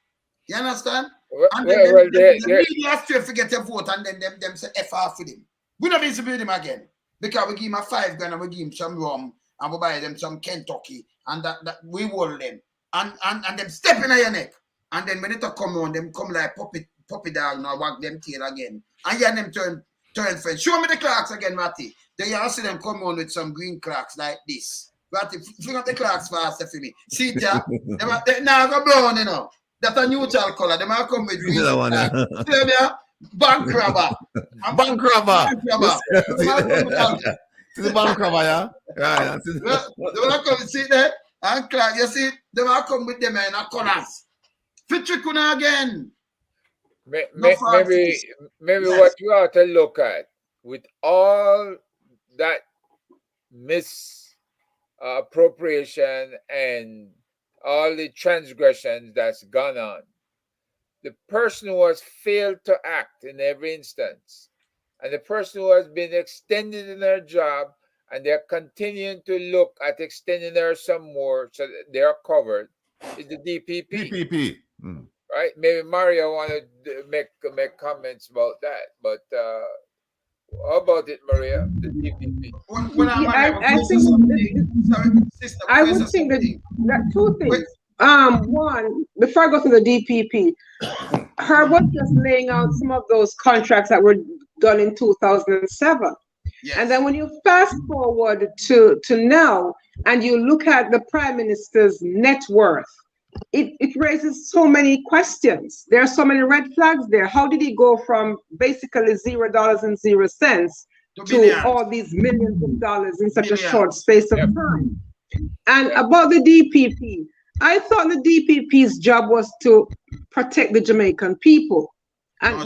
You understand? And then the media straight forget your vote and then them say F off with him. We don't need to beat him again. Because we give him a $5 and we give him some rum and we buy them some Kentucky and that we hold them. And them step in your neck. And then when it come on, them come like puppy dog now, wag them tail again. And yeah, them turn friends. Show me the clocks again, Matty. Then you see them come on with some green clocks like this. Matty, fling up the clocks faster for me. See it, yeah? They now go brown, That's a neutral color. They might come with green. See them, yeah? Bank robber. Bank robber. The bank robber, yeah? Yeah. They will come, see there? And clock, you see? They will come with them in a corners. Fitrikuna again. Maybe what you have to look at with all that misappropriation and all the transgressions that's gone on, the person who has failed to act in every instance, and the person who has been extended in their job, and they're continuing to look at extending there some more so that they are covered, is the DPP. Right? Maybe Mario wanted to make comments about that, but how about it, Maria? The DPP. I would think that two things. One, before I go to the DPP, Herb was just laying out some of those contracts that were done in 2007. Yes. And then when you fast forward to now and you look at the Prime Minister's net worth, it raises so many questions. There are so many red flags there. How did he go from basically $0.00 to all these millions of dollars in such a short space of time? And about the DPP, I thought the DPP's job was to protect the Jamaican people. and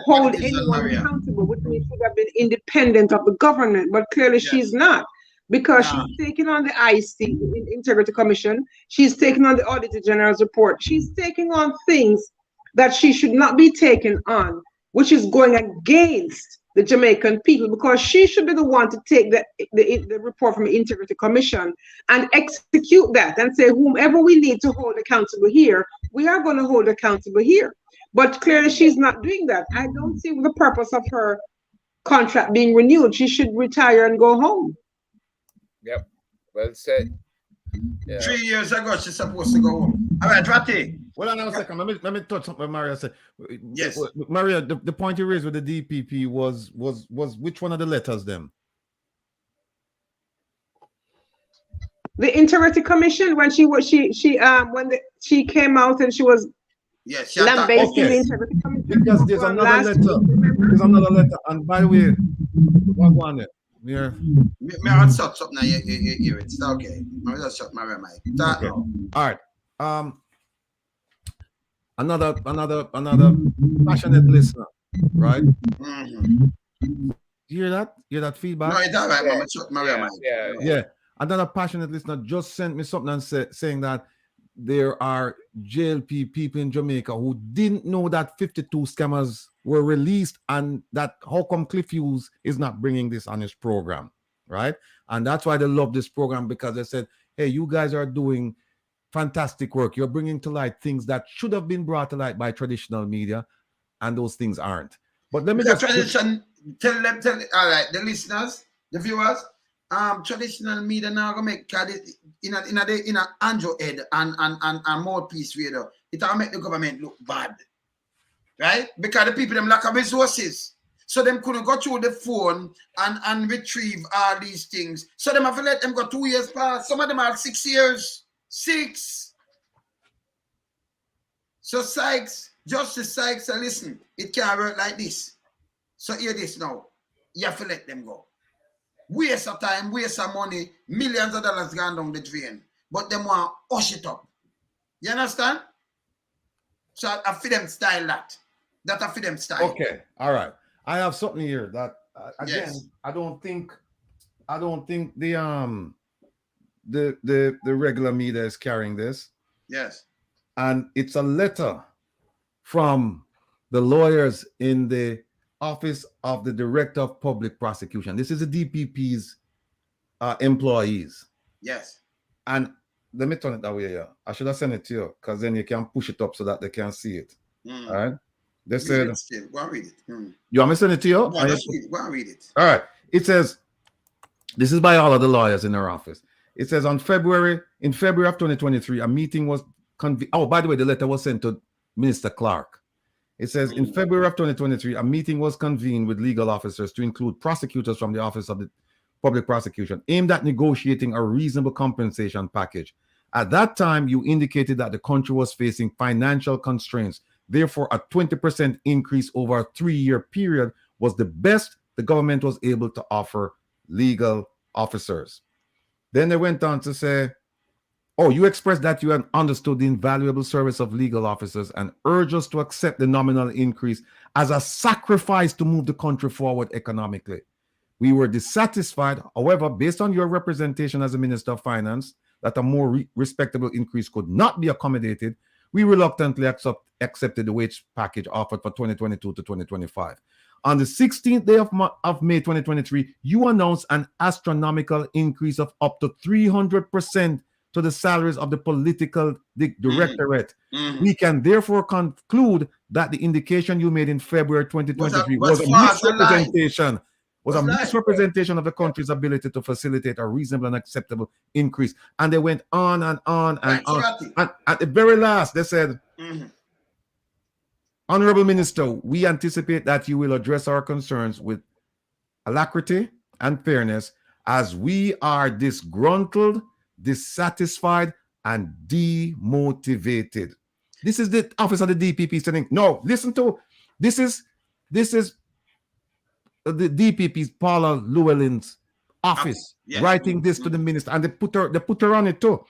hold anyone accountable, which means should have been independent of the government. But clearly she's not, because she's taking on the IC, the Integrity Commission. She's taking on the Auditor General's report. She's taking on things that she should not be taking on, which is going against the Jamaican people, because she should be the one to take the report from the Integrity Commission and execute that and say, whomever we need to hold accountable here, we are going to hold accountable here. But clearly she's not doing that. I don't see the purpose of her contract being renewed. She should retire and go home. Yep, well said. Yeah. 3 years ago, she's supposed to go home. All right, Ratty. Hold on a second. Let me touch something Maria said. Yes. Maria, the point you raised with the DPP was which one of the letters then? The Integrity Commission, when she came out and she was lambasting the Integrity Commission. Because there's another letter. There's another letter. And by the way, one on it. Yeah. I'll shut up now. You hear it. It's okay. I'll just shut my mic. Okay. All right. Another passionate listener, right? You hear that? You hear that feedback? No, it's all right, Mama. Shut my mic. Yeah. Another passionate listener just sent me something and saying that there are JLP people in Jamaica who didn't know that 52 scammers were released, and that how come Cliff Hughes is not bringing this on his program, right? And that's why they love this program, because they said, hey, you guys are doing fantastic work. You're bringing to light things that should have been brought to light by traditional media, and those things aren't. But let me just tell all right, the listeners, the viewers, traditional media now gonna make in a Andrew head and mouthpiece radio. It'll make the government look bad, right? Because the people them lack of resources, so them couldn't go through the phone and retrieve all these things. So them have to let them go 2 years past. Some of them are 6 years. 6. So Sykes, Justice Sykes, listen, it can't work like this. So hear this now. You have to let them go. Waste of time, waste of money, millions of dollars gone down the drain. But them want to hush it up. You understand? So I feel them style that. That I feel them style. Okay, all right. I have something here that again, yes. I don't think the regular media is carrying this. Yes. And it's a letter from the lawyers in the Office of the Director of Public Prosecution. This is the DPP's employees. Yes. And let me turn it that way. Yeah, I should have sent it to you, because then you can push it up so that they can see it. All right. They said, go and read it. You want me to send it to you? No, go and read it. All right. It says, this is by all of the lawyers in their office. It says in February of 2023, a meeting was convened. Oh, by the way, the letter was sent to Minister Clark. It says in February of 2023, a meeting was convened with legal officers to include prosecutors from the Office of the Public Prosecution aimed at negotiating a reasonable compensation package. At that time, you indicated that the country was facing financial constraints. Therefore, a 20% increase over a 3-year period was the best the government was able to offer legal officers. Then they went on to say, oh, you expressed that you had understood the invaluable service of legal officers and urge us to accept the nominal increase as a sacrifice to move the country forward economically. We were dissatisfied, however, based on your representation as a Minister of Finance, that a more respectable increase could not be accommodated. We reluctantly accepted the wage package offered for 2022 to 2025. On the 16th day of May 2023, you announced an astronomical increase of up to 300% to the salaries of the political directorate. We can therefore conclude that the indication you made in February 2023 was a misrepresentation. Was a misrepresentation of the country's ability to facilitate a reasonable and acceptable increase. And they went on and on and on. And at the very last, they said, Honorable Minister, we anticipate that you will address our concerns with alacrity and fairness, as we are disgruntled, dissatisfied, and demotivated. This is the office of the DPP saying, no, listen to, this is the DPP's Paula Llewellyn's office writing this to the minister, and they put her on it too.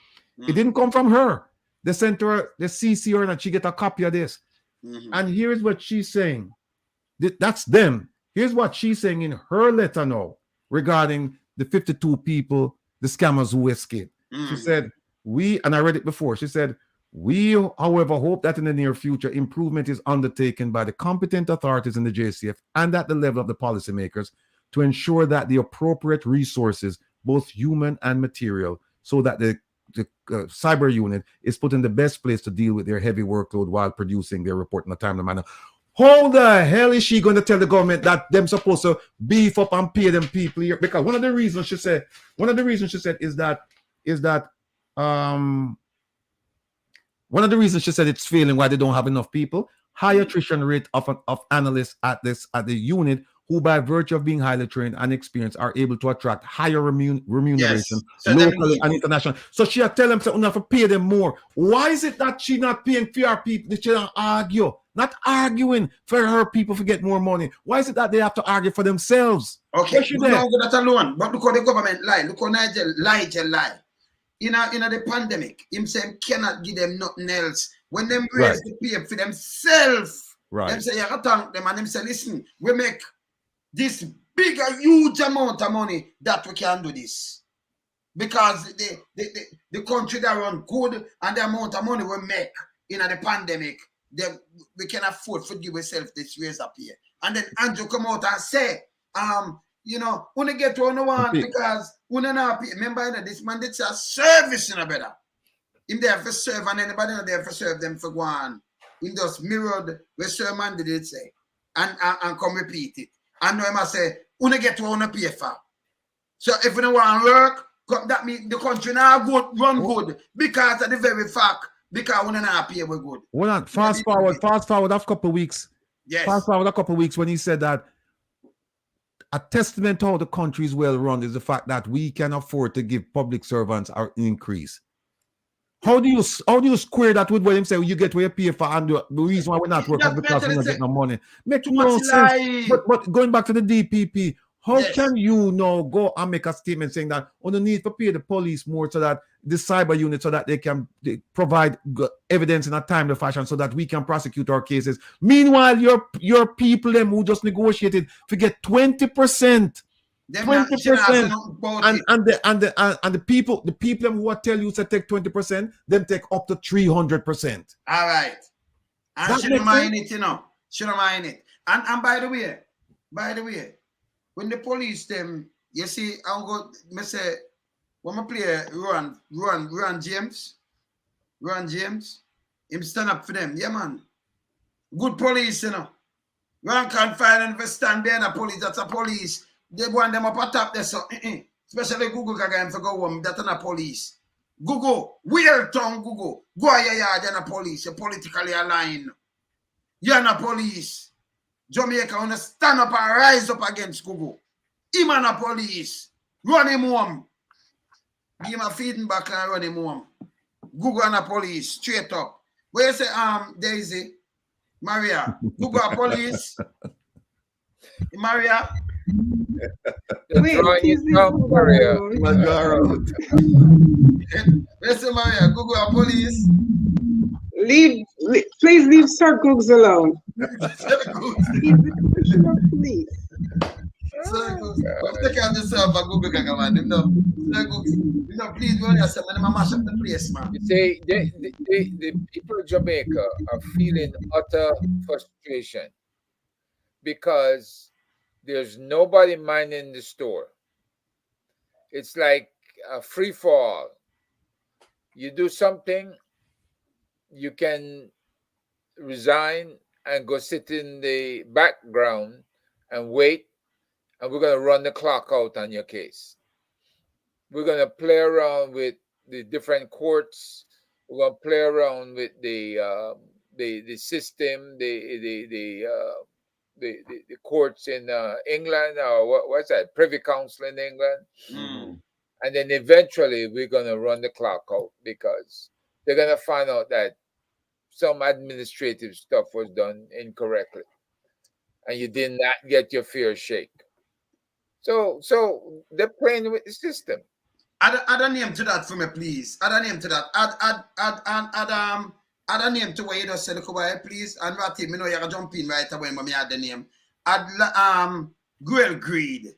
It didn't come from her. They sent her, they CC her, and she get a copy of this. And here's what she's saying. That's them. Here's what she's saying in her letter now regarding the 52 people, the scammers who escaped. She said, and I read it before, she said, we, however, hope that in the near future, improvement is undertaken by the competent authorities in the JCF and at the level of the policymakers to ensure that the appropriate resources, both human and material, so that the cyber unit is put in the best place to deal with their heavy workload while producing their report in a timely manner. How the hell is she going to tell the government that them supposed to beef up and pay them people here? Because one of the reasons she said is that it's failing why they don't have enough people. High attrition rate of analysts at the unit who, by virtue of being highly trained and experienced, are able to attract higher remuneration, locally and international. So she tell them to have to pay them more. Why is it that she not paying for her people? She don't argue, not arguing for her people to get more money. Why is it that they have to argue for themselves? Okay, we don't go that alone. But look how the government lie. Look how Nigel lie. In the pandemic, him saying cannot give them nothing else. When them raise the pay for themselves, them say you gotta thank them, and them say, listen, we make this bigger, huge amount of money that we can do this. Because the country that run good and the amount of money we make in the pandemic, we can afford to give ourselves this raise up here. And then Andrew come out and say, when get to one because not pay. Remember, this man did a service in a better. Him there for serve and anybody not there for serve them for one. Him just mirrored what Sir man did say and come repeat it. And now I say, get to pay for. So if we don't want to work, that means the country now good, run good because of the very fact because we not pay we good. Hold on, fast forward a couple of weeks. Yes. Fast forward a couple of weeks when he said that a testament to how the country is well run is the fact that we can afford to give public servants our increase. How do you square that with what him say? You get where you pay for, and the reason why we're not working because we don't get no money. Make no sense. But going back to the DPP, how can you now go and make a statement saying that on the need to pay the police more so that the cyber unit so that they can provide evidence in a timely fashion so that we can prosecute our cases? Meanwhile, your people them who just negotiated to get 20%. 20%, and the people who are tell you to take 20%, them take up to 300%. All right, and she don't mind it, she don't mind it. And by the way, when the police them, you see, I'm go. Me say, when I play Ron James, him stand up for them. Yeah, man, good police, Ron can't find and stand there. The police, that's a police. They want them up on top there, so especially Google can go home. That's not police. Google, weird tongue Google. Go you're not police. You're politically aligned. You're not police. Jamaica wanna stand up and rise up against Google. Him and a police. Run him home. Give him a feeding back and run him home. Google and a police. Straight up. Where you say, Daisy? Maria. Google a police. Maria. Wait, Maria. Where's Maria? Google a police. Please leave Sir Googs alone. He's the commissioner of police. Sir Googs, take care of yourself and Google can come on. Sir Googs, please go there, sir. I'm mash up the place, man. You see, the people of Jamaica are feeling utter frustration because there's nobody minding the store. It's like a free fall. You do something, you can resign and go sit in the background and wait, and we're going to run the clock out on your case. We're going to play around with the different courts. We're going to play around with the system, the courts in England, or what's that, Privy Council in England. And then eventually we're going to run the clock out because they're going to find out that some administrative stuff was done incorrectly and you did not get your fair shake. So they're playing with the system. Add a name to that for me, please. Add a name to that. add a name to where you just say, look away, please. And Ratty, me know you're going to jump in right away, but me add the name. Add Grill Greed.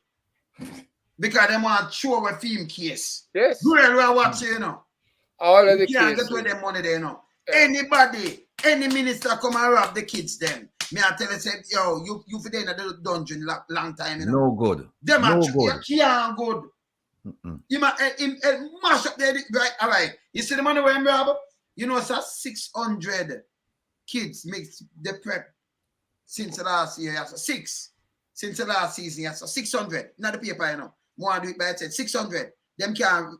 Because they want to show a film case. Yes. Grill, we are watching, you know. All of the you can't cases. get where their money there, you know. Anybody, any minister come and rob the kids then. Me I tell you, say, yo, you for there in the dungeon long time, you know. No good. Them no good. You can't good. You might mash up there, right? All right. You see the money where I'm rob? You know, sir, 600 kids makes the prep since the last year. So 6 since the last season. So 600. Not the paper, you know. More do it by itself. 600. Them can't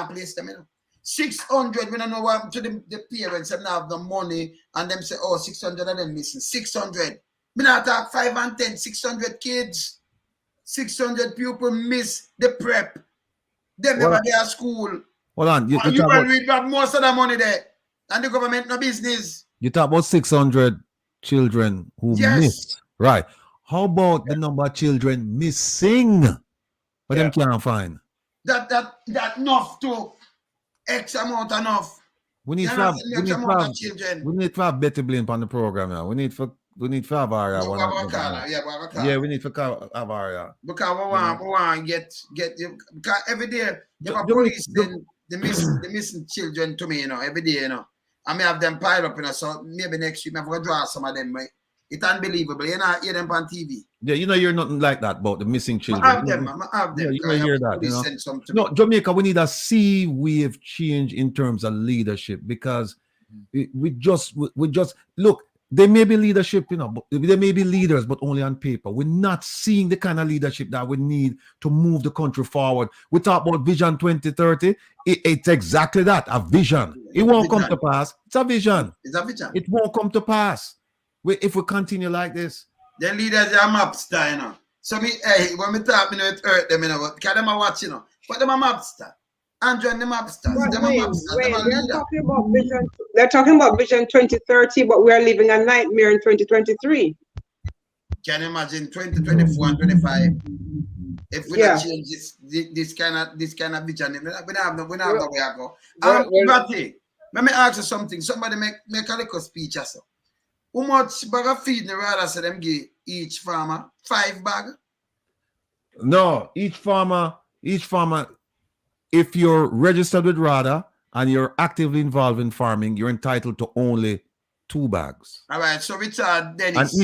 place them, you know. 600. We don't know what to the parents. Them not have the money, and them say, oh, 600 of them missing. 600. Me not talk 5 and 10. 600 kids. 600 people miss the prep. Them never there at school. Hold on. You grab most of the money there. And the government no business. You talk about 600 children who missed. Right. How about the number of children missing? But them can't find. That enough to X amount enough. We need to have better blame on the program now. We need to have area. Yeah, we need to have area. Because we want get because every day you have police the missing children to me, you know, every day, you know. I may have them piled up, you know, so maybe next week I'm going to draw some of them, right? It's unbelievable. You know, hear them on TV. Yeah, you know, you're nothing like that about the missing children. I have them. Yeah, you know, hear that. You know? No, Jamaica, we need a sea wave change in terms of leadership because we just look. There may be leadership, you know, but there may be leaders, but only on paper. We're not seeing the kind of leadership that we need to move the country forward. We talk about Vision 2030. It's exactly that, a vision. It won't come to pass. It's a vision. It's a vision. It won't come to pass. If we continue like this. The leaders are mobster, you know. So when me talk, you know, it hurt them, you know, but because them are watching, you know. But them are mobster. Andrew and the mobsters. They're talking about Vision 2030, but we are living a nightmare in 2023. Can you imagine 2024 and 25? If we don't change this kind of vision, we don't have no way to go. But let me ask you something. Somebody make a little speech or so. How much bag of feed the rather say them give each farmer? 5 bag? No, each farmer, if you're registered with RADA and you're actively involved in farming, you're entitled to only 2 bags. All right, so Richard Dennis. And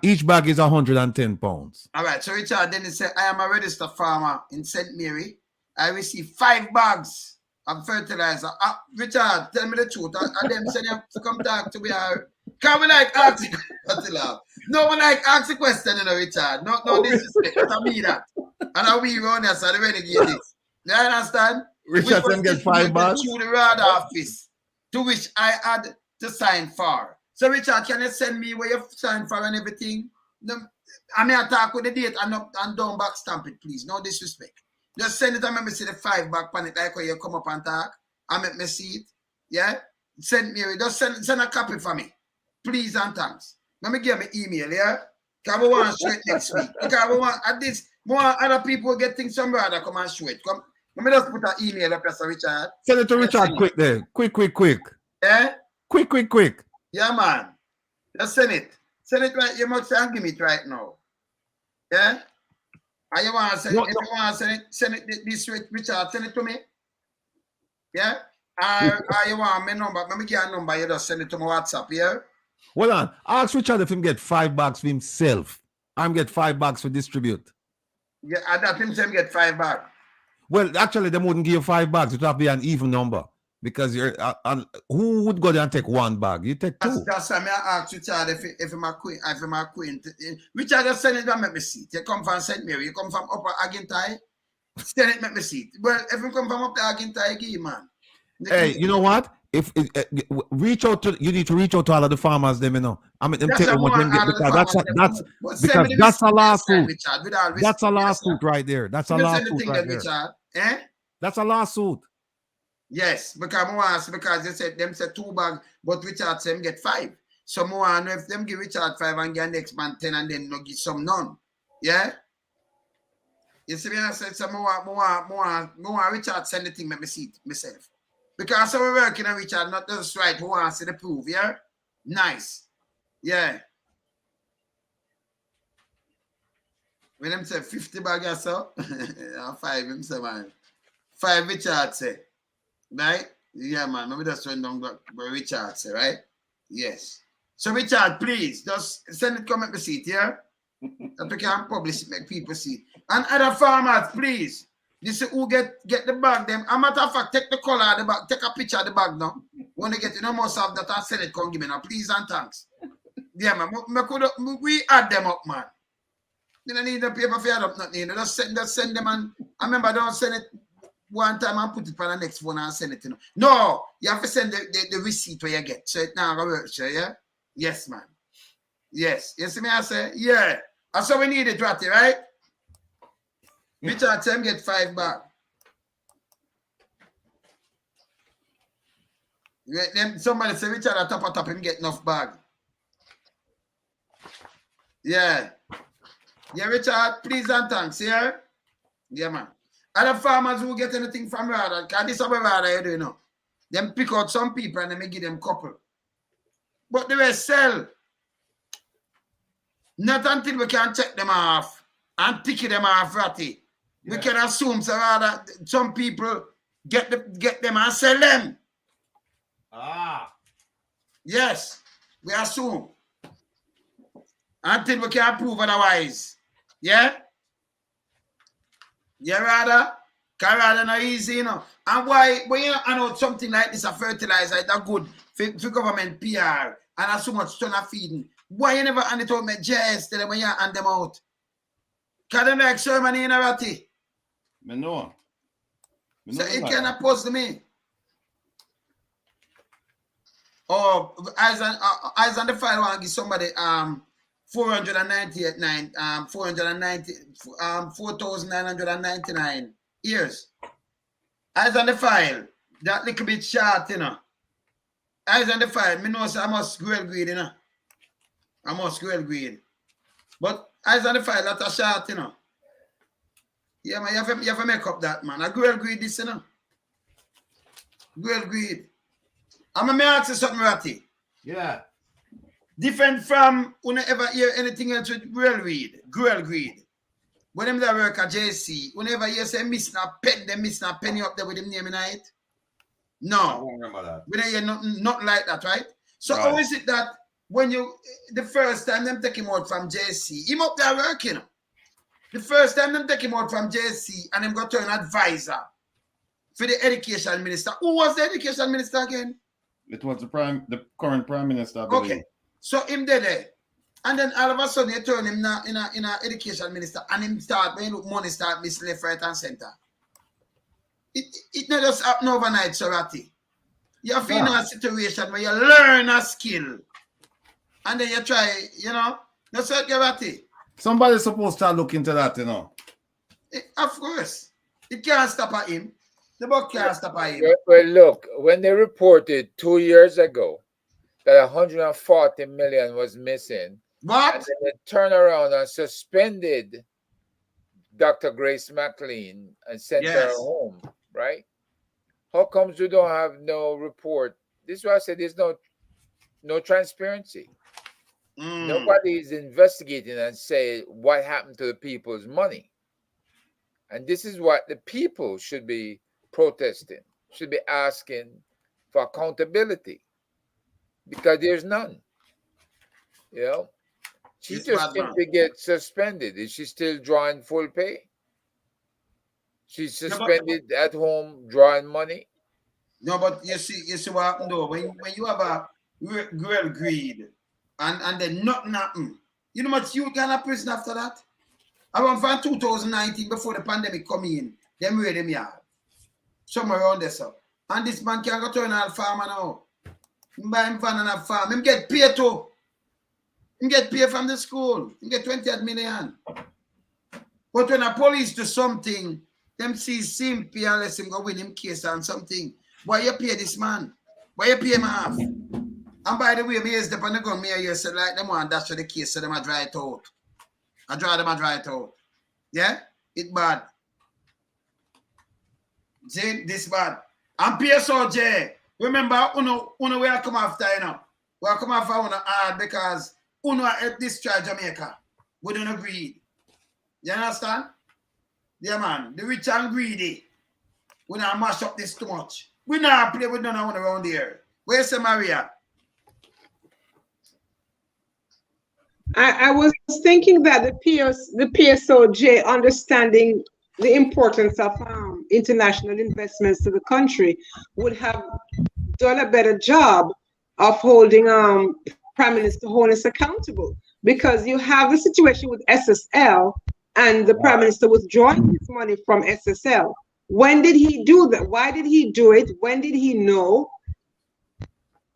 each bag is 110 pounds. All right, so Richard Dennis said, I am a registered farmer in St. Mary. I receive 5 bags of fertilizer. Richard, tell me the truth. And them say you come talk to me. Can we like ask the question? No one like ask the question, you know, Richard. No disrespect. But I mean that. And I we run here, so the renegade this. You understand? Richard them get 5 bags? To the RADA office, to which I had to sign for. So Richard, can you send me where you sign for and everything? I may talk with the date and don't back stamp it, please. No disrespect. Just send it and let me see the 5 back on it, like when you come up and talk. And make me see it. Yeah? Send me, just send a copy for me. Please and thanks. Let me give me email, yeah? Because we want to show it next week. Because we want, at this, more other people get things from RADA come and show it. Come, let me just put an email up here, so Richard. Send it to Richard quick there. Quick. Yeah? Quick. Yeah, man. Just send it. Send it right. You must give me it right now. Yeah? And you want to send it? If you want to send it this way, Richard, send it to me. Yeah? Or you want my number? Let me get a number. You just send it to my WhatsApp, yeah? Hold on. Ask Richard if him get 5 bags for himself. I'm get 5 bags for distribute. Yeah, and that him get 5 bags. Well, actually, they wouldn't give you 5 bags. It would have to be an even number. Because you're who would go there and take 1 bag? You take 2. That's why I ask Richard if I'm a queen. Richard, just send it and make me see it. You come from St. Mary, you come from Upper Agintai, send it, make me see it. Well, if you come from Upper Agintai, give you, man. Hey, you know what? If reach out to, you need to reach out to all of the farmers, them, you know. I mean, them tell them what them get, because that's a lawsuit. That's a lawsuit right there. That's a lawsuit right there. That's a lawsuit. Yes, because they said them said 2 bags, but Richard said them get 5. So more if them give Richard 5 and get next man 10 and then no give some none. Yeah? You see me, I said so more Richard send the thing, let me see it myself. Because we're working on Richard, not just right, who wants to see the proof, yeah? Nice. Yeah. When them say 50 bag or so, 5 him say, man. 5 Richard say. Right? Yeah, man. Maybe that's when down what Richard say, right? Yes. So Richard, please, just send it, come at the seat, yeah? That we can publish it, make people see. And other farmers, please. This is who get the bag them. A matter of fact, take the color of the bag, take a picture of the bag now. When they get it, no must have that and send it, come give me now. Please and thanks. Yeah, man. We add them up, man. You don't need the paper for add up nothing. Just send them and I remember don't send it one time and put it for the next one and send it, you know. No, you have to send the receipt where you get. So it now gonna work, yeah? Yes, man. Yes. You see me I say? Yeah. And so we need it, Ratty, right? Richard Tim get 5 back. Then somebody say Richard at top him get enough bag. Yeah. Yeah, Richard, please and thanks, yeah? Yeah, man. Other farmers who get anything from Rada, because this is what Rada you do, you know. Them pick out some people and then give them couple. But the rest sell. Not until we can check them off and tick them off, Ratty. Yeah. We can assume so rather some people get them and sell them. Ah. Yes, we assume. Until we can prove otherwise. Yeah? Yeah, rather? Because rather not easy, you know. And why, when you know something like this, a fertilizer, it's good for government PR and have so much ton of feeding. Why you never hand it out my JS tell them when you hand them out? Because them like ceremony in a Ratty. I know. So it cannot puzzle me. Oh, eyes on the file want to give somebody 4,999 years. Eyes on the file. That little bit short, you know. Eyes on the file. Me know so I must grill greed, you know. I must grill greed. But eyes on the file, that a short, you know. Yeah, man, you have to make up that, man. I grill greed this, you know. Grill greed. I'm going to ask you something, Ratty. Yeah. Different from when you ever hear anything else with grill greed. When them that work at JC, whenever you say missing a penny up there with him name in it. No. I don't remember that. We don't hear nothing like that, right? So how is it that when the first time them take him out from JC, him up there working. The first time them take him out from JC and him got to an advisor for the education minister. Who was the education minister again? It was the current prime minister. Okay. So him there. And then all of a sudden you turn him in a education minister and him start when money start missing left, right, and center. It not just happen overnight, Sorati. You have in a situation where you learn a skill and then you try, you know. That's what Garati. Somebody's supposed to look into that, you know. Of course. It can't stop at him. The book can't stop at him. Well, look, when they reported 2 years ago that 140 million was missing, what? And then they turned around and suspended Dr. Grace McLean and sent her home, right? How comes you don't have no report? This is why I said there's no transparency. Nobody is investigating and say what happened to the people's money. And this is what the people should be protesting, should be asking for accountability, because there's none. You know, she just simply gets suspended. Is she still drawing full pay? She's suspended at home drawing money. No, but you see what happened though. When you have a real greed and then nothing happen, you know much you can have prison after that? Around from 2019, before the pandemic come in, them read them yard. Somewhere around there, so. And this man can go to an old farmer now. He buy him van and a farm. Him get paid too. Him get paid from the school. Him get 28 million. But when a police do something, them see simply unless him go win him case on something. Why you pay this man? Why you pay him half? And by the way, me is the on the gun, me here said like them want dash for the case, so them a dry it out. I draw them a dry it out. Yeah? It bad. This bad. And PSOJ, remember, Uno we are come after, you know. We are come after Uno hard because Uno help destroy Jamaica. We don't agree. You understand? Yeah, man. The rich and greedy. We not mash up this too much. We not play with none of one around here. Where's the Maria? I was thinking that the PSOJ understanding the importance of international investments to the country would have done a better job of holding Prime Minister Holness accountable, because you have the situation with SSL and the Prime Minister withdrawing his money from SSL. When did he do that? Why did he do it? When did he know?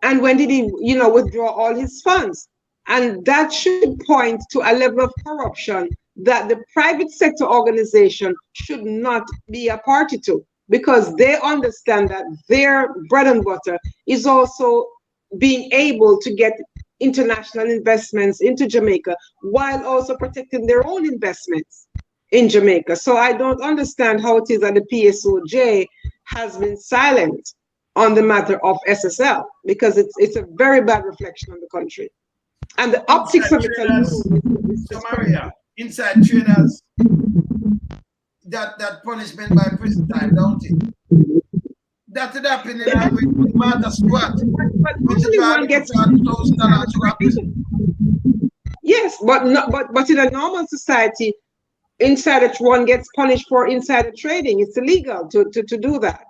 And when did he, withdraw all his funds? And that should point to a level of corruption that the private sector organization should not be a party to, because they understand that their bread and butter is also being able to get international investments into Jamaica while also protecting their own investments in Jamaica. So I don't understand how it is that the PSOJ has been silent on the matter of SSL, because it's a very bad reflection on the country. And the optics of it. So Maria, inside traders, that punishment by prison time, don't it? That would happen in Martha Stewart. Yes, but in a normal society, insider one gets punished for insider trading. It's illegal to do that.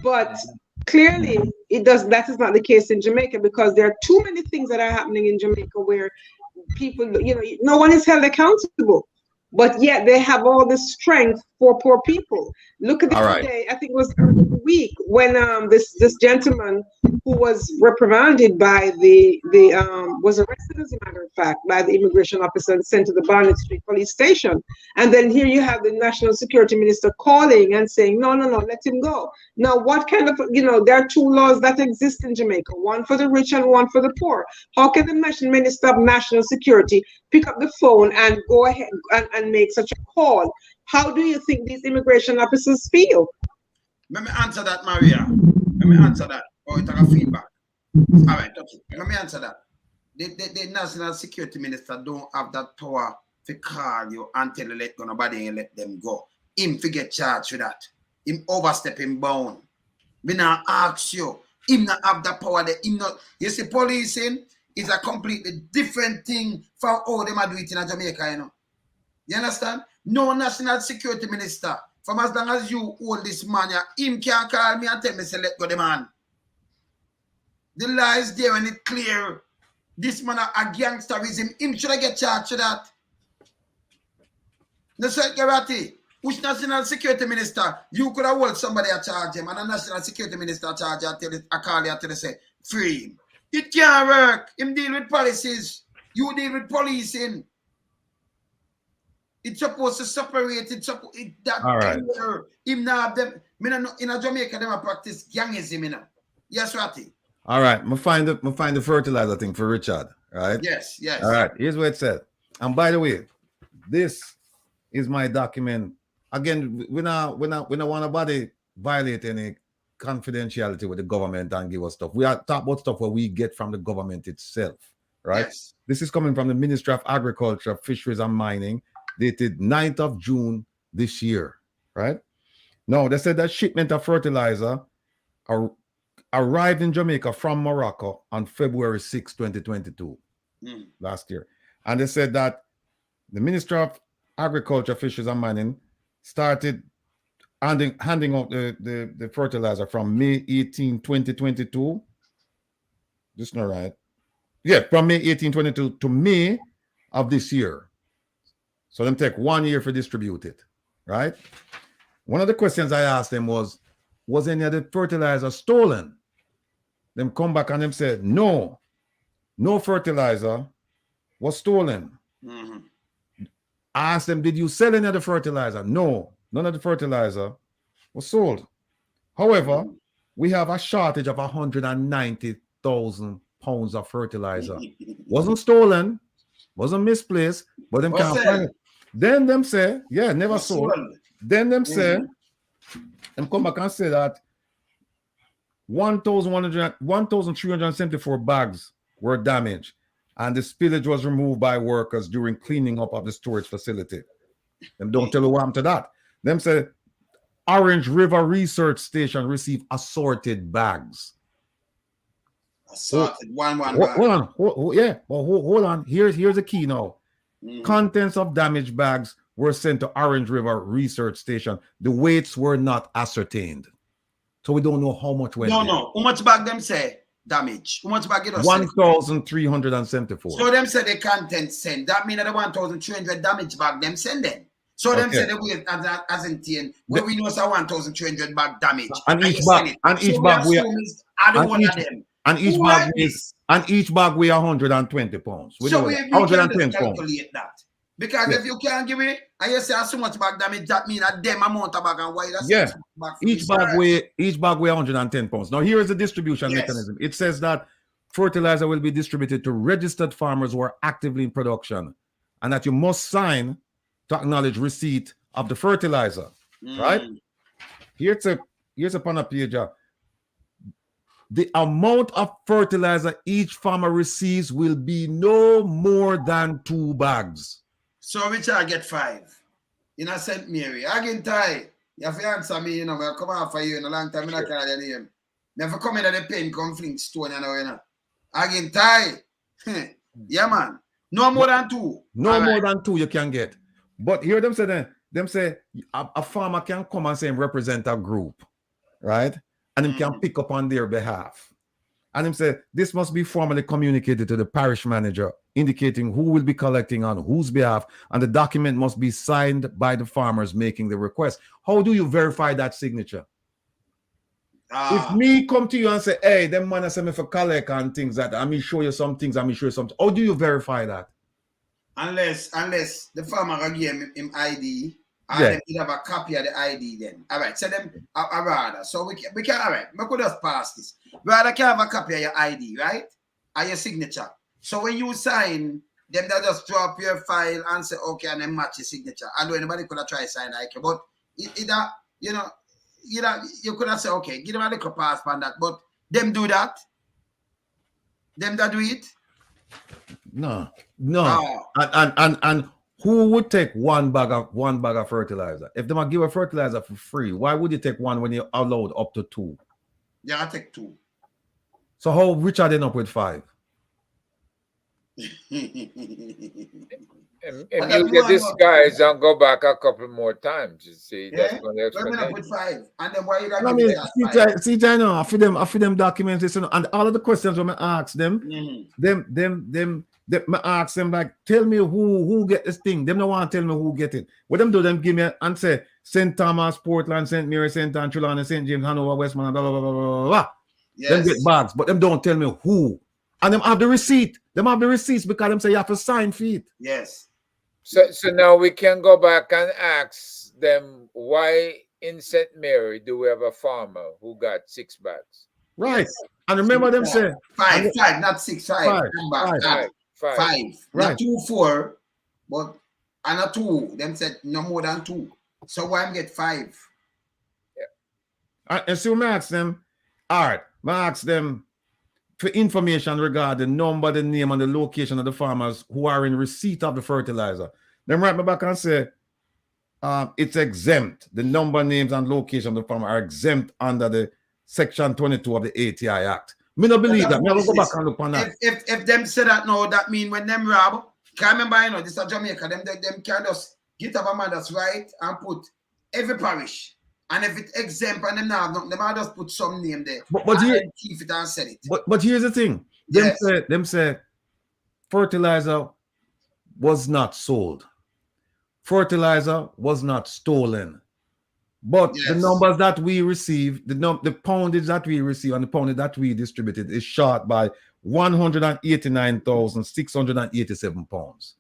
But clearly that is not the case in Jamaica, because there are too many things that are happening in Jamaica where people, no one is held accountable, but yet they have all the strength for poor people. Look at the other day, I think it was early in the week, when this gentleman who was reprimanded by was arrested, as a matter of fact, by the immigration officer and sent to the Barnett Street police station. And then here you have the national security minister calling and saying, no, let him go. Now, what kind of, there are two laws that exist in Jamaica, one for the rich and one for the poor. How can the minister of national security pick up the phone and go ahead and make such a call? How do you think these immigration officers feel? Let me answer that, Maria. Let me answer that. Or it have feedback. All right, okay. Let me answer that. The national security minister don't have that power to call you and tell you let go nobody and let them go. Him to get charged with that. Him overstepping bound. Me not ask you. Him not have that power. You see, policing is a completely different thing from how them are doing it in Jamaica, You understand? No national security minister, from as long as you hold this man, him can't call me and tell me say let go the man. The law is there and it's clear. This man a gangsterism. Him should I get charged for that? No, sir, Garati, which national security minister, you could have hold somebody a charge him, and a national security minister charge you, I call you until they say, free him. It can't work. Him deal with policies. You deal with policing. It's supposed to separate it. All right. Him now, them, in a Jamaica, them practice gangism. Yes, Ratty. All right, I'm find the fertilizer thing for Richard. Right? Yes. All right, here's what it said. And by the way, this is my document. Again, we don't want nobody violate any confidentiality with the government and give us stuff. We are talking about stuff where we get from the government itself. Right? Yes. This is coming from the Ministry of Agriculture, Fisheries and Mining, dated 9th of June this year. Right? Now, they said that shipment of fertilizer arrived in Jamaica from Morocco on February 6, 2022, last year. And they said that the Ministry of Agriculture, Fisheries and Mining started handing out the fertilizer from May 18, 2022. This is not right. Yeah, from May 18, 2022 to May of this year. So them take 1 year for distribute it, right? One of the questions I asked them was any of the fertilizer stolen? Them come back and them said, no fertilizer was stolen. I asked them, did you sell any of the fertilizer? No, none of the fertilizer was sold. However, we have a shortage of 190,000 pounds of fertilizer. Wasn't stolen, wasn't misplaced, but them can't find it. Then them say, yeah, never sold. Then them say, them come back and say that 1,374 bags were damaged, and the spillage was removed by workers during cleaning up of the storage facility. Them don't tell you what happened to that. Them say Orange River Research Station received assorted bags. Assorted, one bag. Hold on. Hold on. Here's the key now. Contents of damaged bags were sent to Orange River Research Station. The weights were not ascertained. So we don't know how much went. No. How much bag them say damage? How much bag it was? 1,374. So them say the content sent. That means that the 1,300 damage bag them send them. So them say the weight as in 10. Where we know so 1,300 bag damage. And each bag weighs. And each bag weighs 120 pounds. So we 110 can calculate that. Because if you can't give it, and you say so much bag damage, that means that them amount of bag and why that's each bag weigh 110 pounds. Now here is the distribution mechanism. It says that fertilizer will be distributed to registered farmers who are actively in production, and that you must sign to acknowledge receipt of the fertilizer. Right? Here's a panel page. The amount of fertilizer each farmer receives will be no more than 2 bags. So which I get 5. In a St. Mary. Again, Ty. You have to answer me, we'll come out for you in a long time. I can't your name. Never come in at the pen, come fling stone, Again, Ty. Yeah, man. No more than 2. No more than 2 you can get. But hear them say a farmer can come and say represent a group, right? And him can pick up on their behalf. And him say, this must be formally communicated to the parish manager, indicating who will be collecting on whose behalf, and the document must be signed by the farmers making the request. How do you verify that signature? If me come to you and say, hey, them man send me for collect and things that I mean show you some things, how do you verify that? Unless the farmer will give him ID. And then we have a copy of the ID then. All right, so them rather. So we can all right, we could just pass this. Rather can have a copy of your ID, right? And your signature. So when you sign, them they just draw up your file and say, okay, and then match your signature. And anybody could have tried to sign like but you could have said, okay, give them a little pass on that. But them do that. Them that do it. No. And who would take one bag of fertilizer? If they might give a fertilizer for free, why would you take one when you're allowed up to 2? Yeah, I take 2. So how rich are they up with 5? And you get this guys and go back a couple more times. You see, that's when they're with 5. And then why you got I feed them documents, and all of the questions when I ask them, I ask them like, tell me who get this thing. Them don't want to tell me who get it. What them do, them give me and say St. Thomas, Portland, St. Mary, St. Anne, Trelawney, St. James, Hanover, Westman, blah, blah, blah, blah, blah. Yes. Them get bags, but them don't tell me who. And them have the receipt. Them have the receipts because them say you have to sign for it. Yes. So now we can go back and ask them why in St. Mary do we have a farmer who got 6 bags? Right. Yes. And remember them say 5, not 6, 5. 5. Right. Not 2, 4, but and a 2. Them said no more than 2. So why I'm get 5? Yeah. And so I ask them, all right, I ask them for information regarding the number, the name, and the location of the farmers who are in receipt of the fertilizer. Then write me back and say, it's exempt. The number, names, and location of the farmer are exempt under the Section 22 of the ATI Act. Me not believe that. Me will go back and look on that. If them say that now, that mean when them rob, can't remember, this is Jamaica, them can just get up a man that's right and put every parish. And if it's exempt and them now, they might just put some name there. But here, keep it and sell it. But here's the thing. Them say fertilizer was not sold. Fertilizer was not stolen. But the numbers that we receive, the poundage that we receive and the poundage that we distributed is short by 189,687 pounds.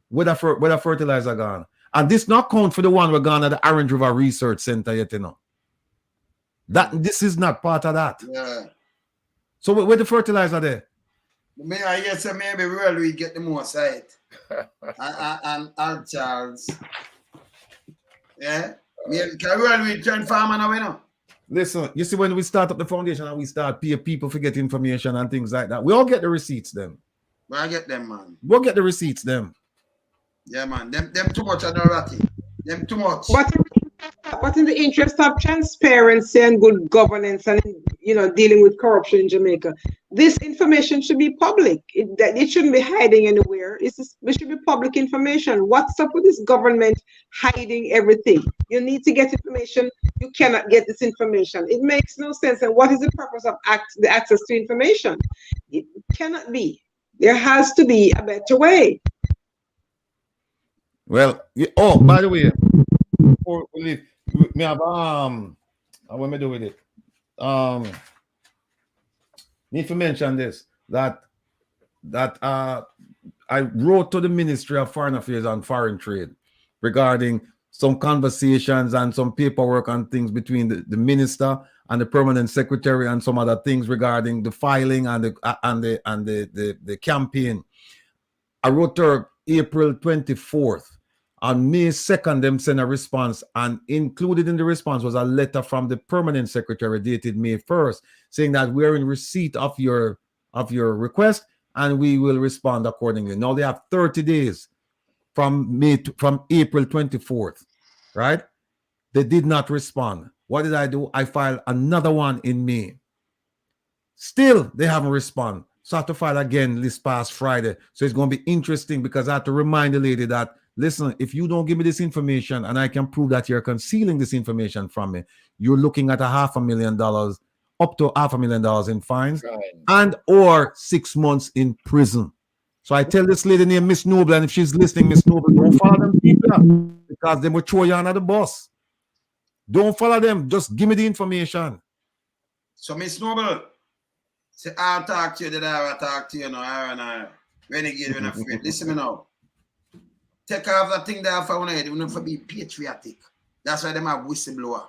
Where the fertilizer gone? And this not count for the one we're gone at the Orange River Research Center yet, This is not part of that. Yeah. So where the fertilizer there? I guess maybe we get the more side. and Charles. Yeah. Can we turn farmer now, Listen, you see, when we start up the foundation and we start pay people for get information and things like that, we all get the receipts then. But I get them, man. We'll get the receipts them. Yeah, man. Them too much are not ratty. Them too much. But in the interest of transparency and good governance and, dealing with corruption in Jamaica, this information should be public. It shouldn't be hiding anywhere. It should be public information. What's up with this government hiding everything? You need to get information. You cannot get this information. It makes no sense. And what is the purpose of the access to information? It cannot be. There has to be a better way. Well, by the way, before we leave, me have what me do with it? Need to mention this that I wrote to the Ministry of Foreign Affairs and Foreign Trade regarding some conversations and some paperwork and things between the minister and the permanent secretary and some other things regarding the filing and the campaign. I wrote to her April 24th. On May 2nd, them sent a response, and included in the response was a letter from the permanent secretary dated May 1st, saying that we're in receipt of your request and we will respond accordingly. Now they have 30 days from April 24th, right? They did not respond. What did I do? I filed another one in May. Still, they haven't responded. So I have to file again this past Friday. So it's going to be interesting because I have to remind the lady that, listen, if you don't give me this information and I can prove that you're concealing this information from me, you're looking at $500,000, up to $500,000 in fines and or 6 months in prison. So I tell this lady named Miss Noble, and if she's listening, Miss Noble, don't follow them people because they will throw you under the bus. Don't follow them. Just give me the information. So Miss Noble, say I'll talk to you, that I'll talk to you now. Renegade when I'm afraid. Listen me now. Take off that thing there for one head, you for be patriotic. That's why them have whistleblower.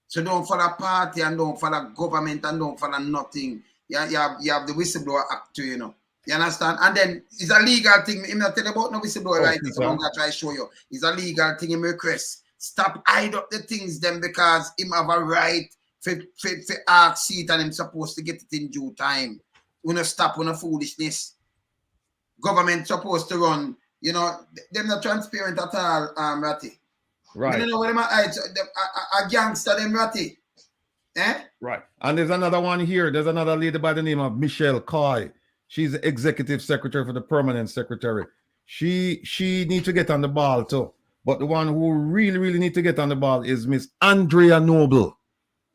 So don't follow party and don't follow government and don't follow nothing. You have the whistleblower act too, You understand? And then it's a legal thing. I'm not telling about no whistleblower right now. So I'm gonna try to show you. It's a legal thing in request. Stop hide up the things them because him have a right for ask seat and him supposed to get it in due time. We not stop on a foolishness. Government supposed to run. They're not transparent at all, Ratty. Right. You don't know what a gangster, them Ratty. Eh? Right. And there's another one here. There's another lady by the name of Michelle Coy. She's the executive secretary for the permanent secretary. She needs to get on the ball too. But the one who really need to get on the ball is Miss Andrea Noble.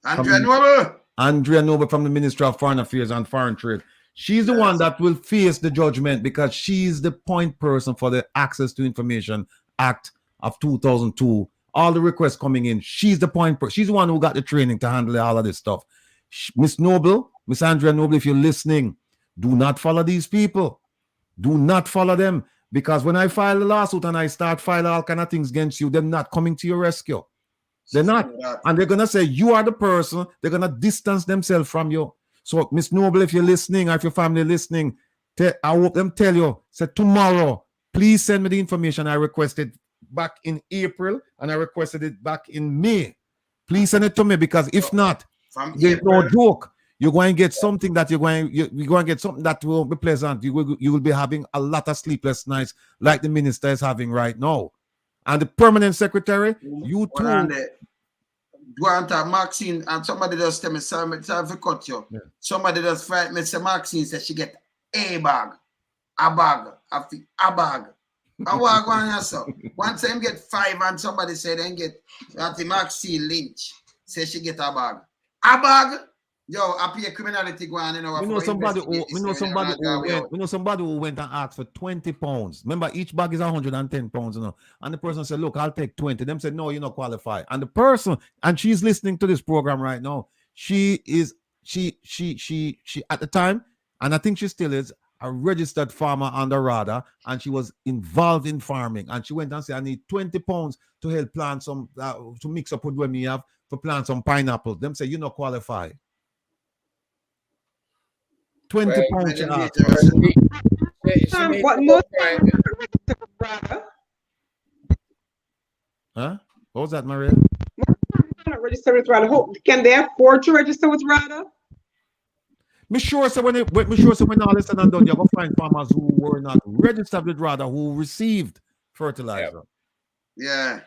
Andrea Noble from the Ministry of Foreign Affairs and Foreign Trade. She's the one that will face the judgment because she's the point person for the Access to Information Act of 2002. All the requests coming in, she's the point person. She's the one who got the training to handle all of this stuff. Miss Noble, Miss Andrea Noble, if you're listening, do not follow these people. Do not follow them. Because when I file a lawsuit and I start filing all kind of things against you, they're not coming to your rescue. They're not. And they're going to say, you are the person. They're going to distance themselves from you. So, Miss Noble, if you're listening, or if your family listening, I hope them tell you, say tomorrow, please send me the information I requested back in April and I requested it back in May. Please send it to me because if not, there's no joke. You're going to get something that you're going to get something that will be pleasant. You will be having a lot of sleepless nights like the minister is having right now. And the permanent secretary, you too. Maxine, and somebody just tell me, sorry for cut you. Yeah. Somebody just fight me, say Maxine says she get a bag. And what going on so? One time get 5 and somebody said then get that Maxine Lynch says she get a bag. A bag? Yo, I pay criminality going on. We know somebody who went and asked for 20 pounds. Remember, each bag is 110 pounds, And the person said, look, I'll take 20. Them said, no, you're not qualified. And the person, and she's listening to this program right now, she at the time, and I think she still is, a registered farmer on the radar, and she was involved in farming. And she went and said, I need 20 pounds to help plant some, to mix up with what we have to plant some pineapples. Them say, you're not qualified. 20 pounds. What more? Huh? What was that, Maria? register with RADA. Can they afford to register with RADA? Me sure so when all is said and done, you're gonna find farmers who were not registered with RADA who received fertilizer. Yeah.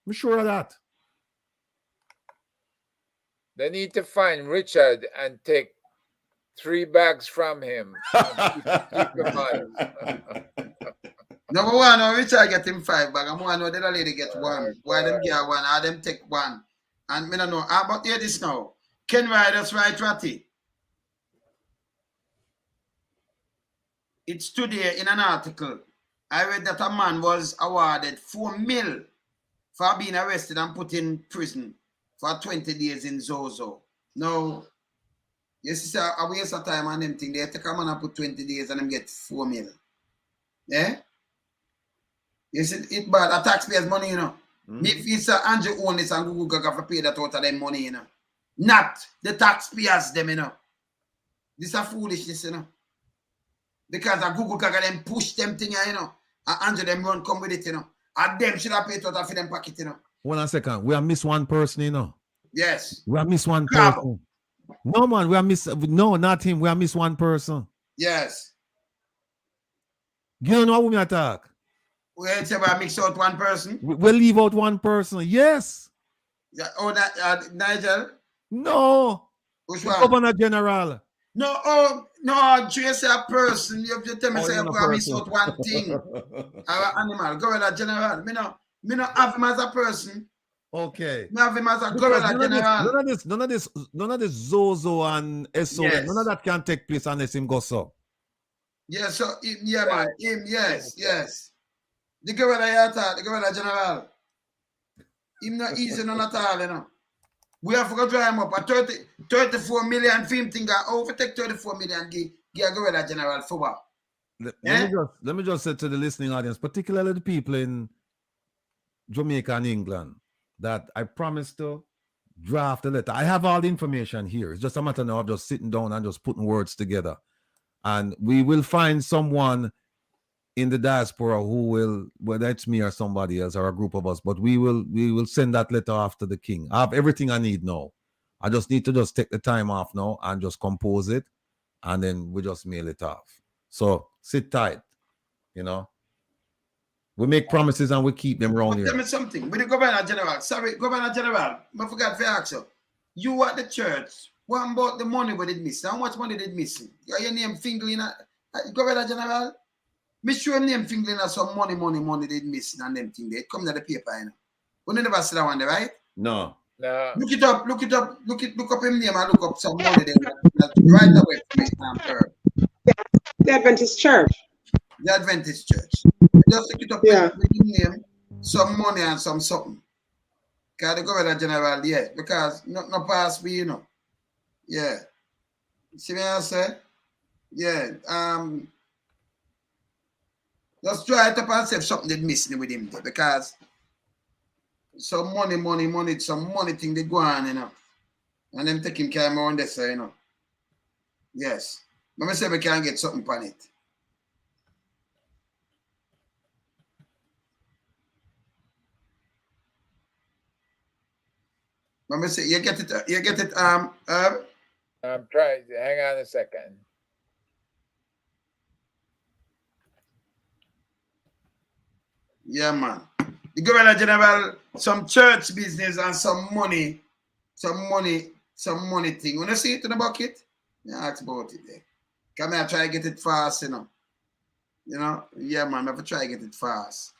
Me sure of that. They need to find Richard and take 3 bags from him. Keep him on. Number one, no, Richard get him 5 bags. I'm one, no, the other lady get 1. Why them get 1? Or them take 1. And me don't know. But hear this now. Ken Riders right, Ratty. It's today in an article. I read that a man was awarded 4 mil for being arrested and put in prison for 20 days in Zozo. Now, you see, I waste of time on them thing. They take a man and put 20 days and them get 4 mil. Yeah? You see, it's bad. A taxpayer's money, you know. If it's Andrew own this and Google got to pay that out of them money, you know. Not the taxpayers, them, you know. This is a foolishness, you know. Because a Google got them push them thing, you know. And Andrew them run come with it, you know. And them should have paid out of them pocket, you know. 1 second. We have missed one person, you know. Yes. We have missed one person. No, man, we have missed. No, not him. We have missed one person. Yes. You don't know what we attack. We say we mix out one person. We'll leave out one person. Yes. Yeah. Oh, that Nigel. No. Which one? Governor General. No. Oh no. You say a person. You have to tell me say we mix out one thing. Our animal. Governor General. Me no have him as a person. Okay. Me have him as a Governor General. None of this Zozo and SO. Yes. None of that can take place unless him go so. Yeah. So yeah, man. Him. Yes. The Governor General. Him not easy none at all, you know. We have to dry him up. A 34 million film thing. Overtake 34 million. Give a Governor General for what? Let me just say to the listening audience, particularly the people in Jamaica and England, that I promised to draft a letter. I have all the information here. It's just a matter now of just sitting down and just putting words together. And we will find someone in the diaspora who will, whether it's me or somebody else or a group of us, but we will send that letter off to the king. I have everything I need now. I just need to just take the time off now and just compose it, and then we just mail it off. So sit tight, you know. We make promises and we keep them around here. Tell me something. With the Governor General, sorry, Governor General, I forgot to ask you. You at the church, what about the money we did miss? How much money did missing? Your name fingering Governor General? Me sure name fingering some money did missing and them thing. They come to the paper, you know. We never see that one there, right? No. Look it up, look up him name and look up some money there. Right away. The Adventist Church. The Adventist Church. Just look it up with his name, some money and some something. Because the Governor General, yeah, because no pass me, you know. Yeah. See what I say? Yeah. Just try it up and see if something did missing with him there, because some money, some money thing they go on, you know. And them take him care more on this, you know. Yes. Let me say we can get something on it. Let me say you get it, I'm trying. Hang on a second. Yeah, man. The Governor General, some church business and some money thing. When you see it in the bucket, you ask about it there. Come here, try to get it fast, you know. You know? Yeah, man, I have to try to get it fast.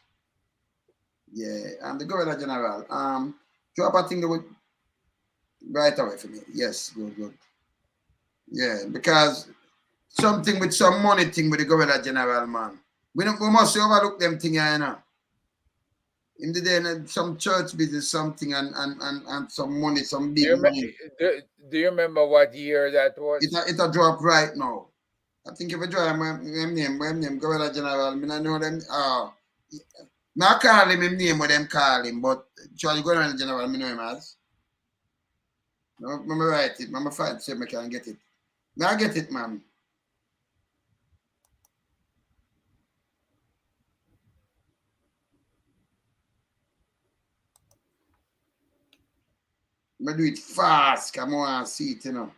Yeah, and the Governor General, drop a thing that would right away for me. Yes, good. Yeah, because something with some money thing with the Governor General, man. We must overlook them thing, you know. In the day, some church business, something, and some money, some big money. Do you remember what year that was? It a drop right now. I think if I draw my name, Governor General, I know them. I call him his name, what them call him, but Charlie Governor General, I know him as. I'm write it, I'm find so I can get it. Now I get it, man. I do it fast, because I want to see it, you know.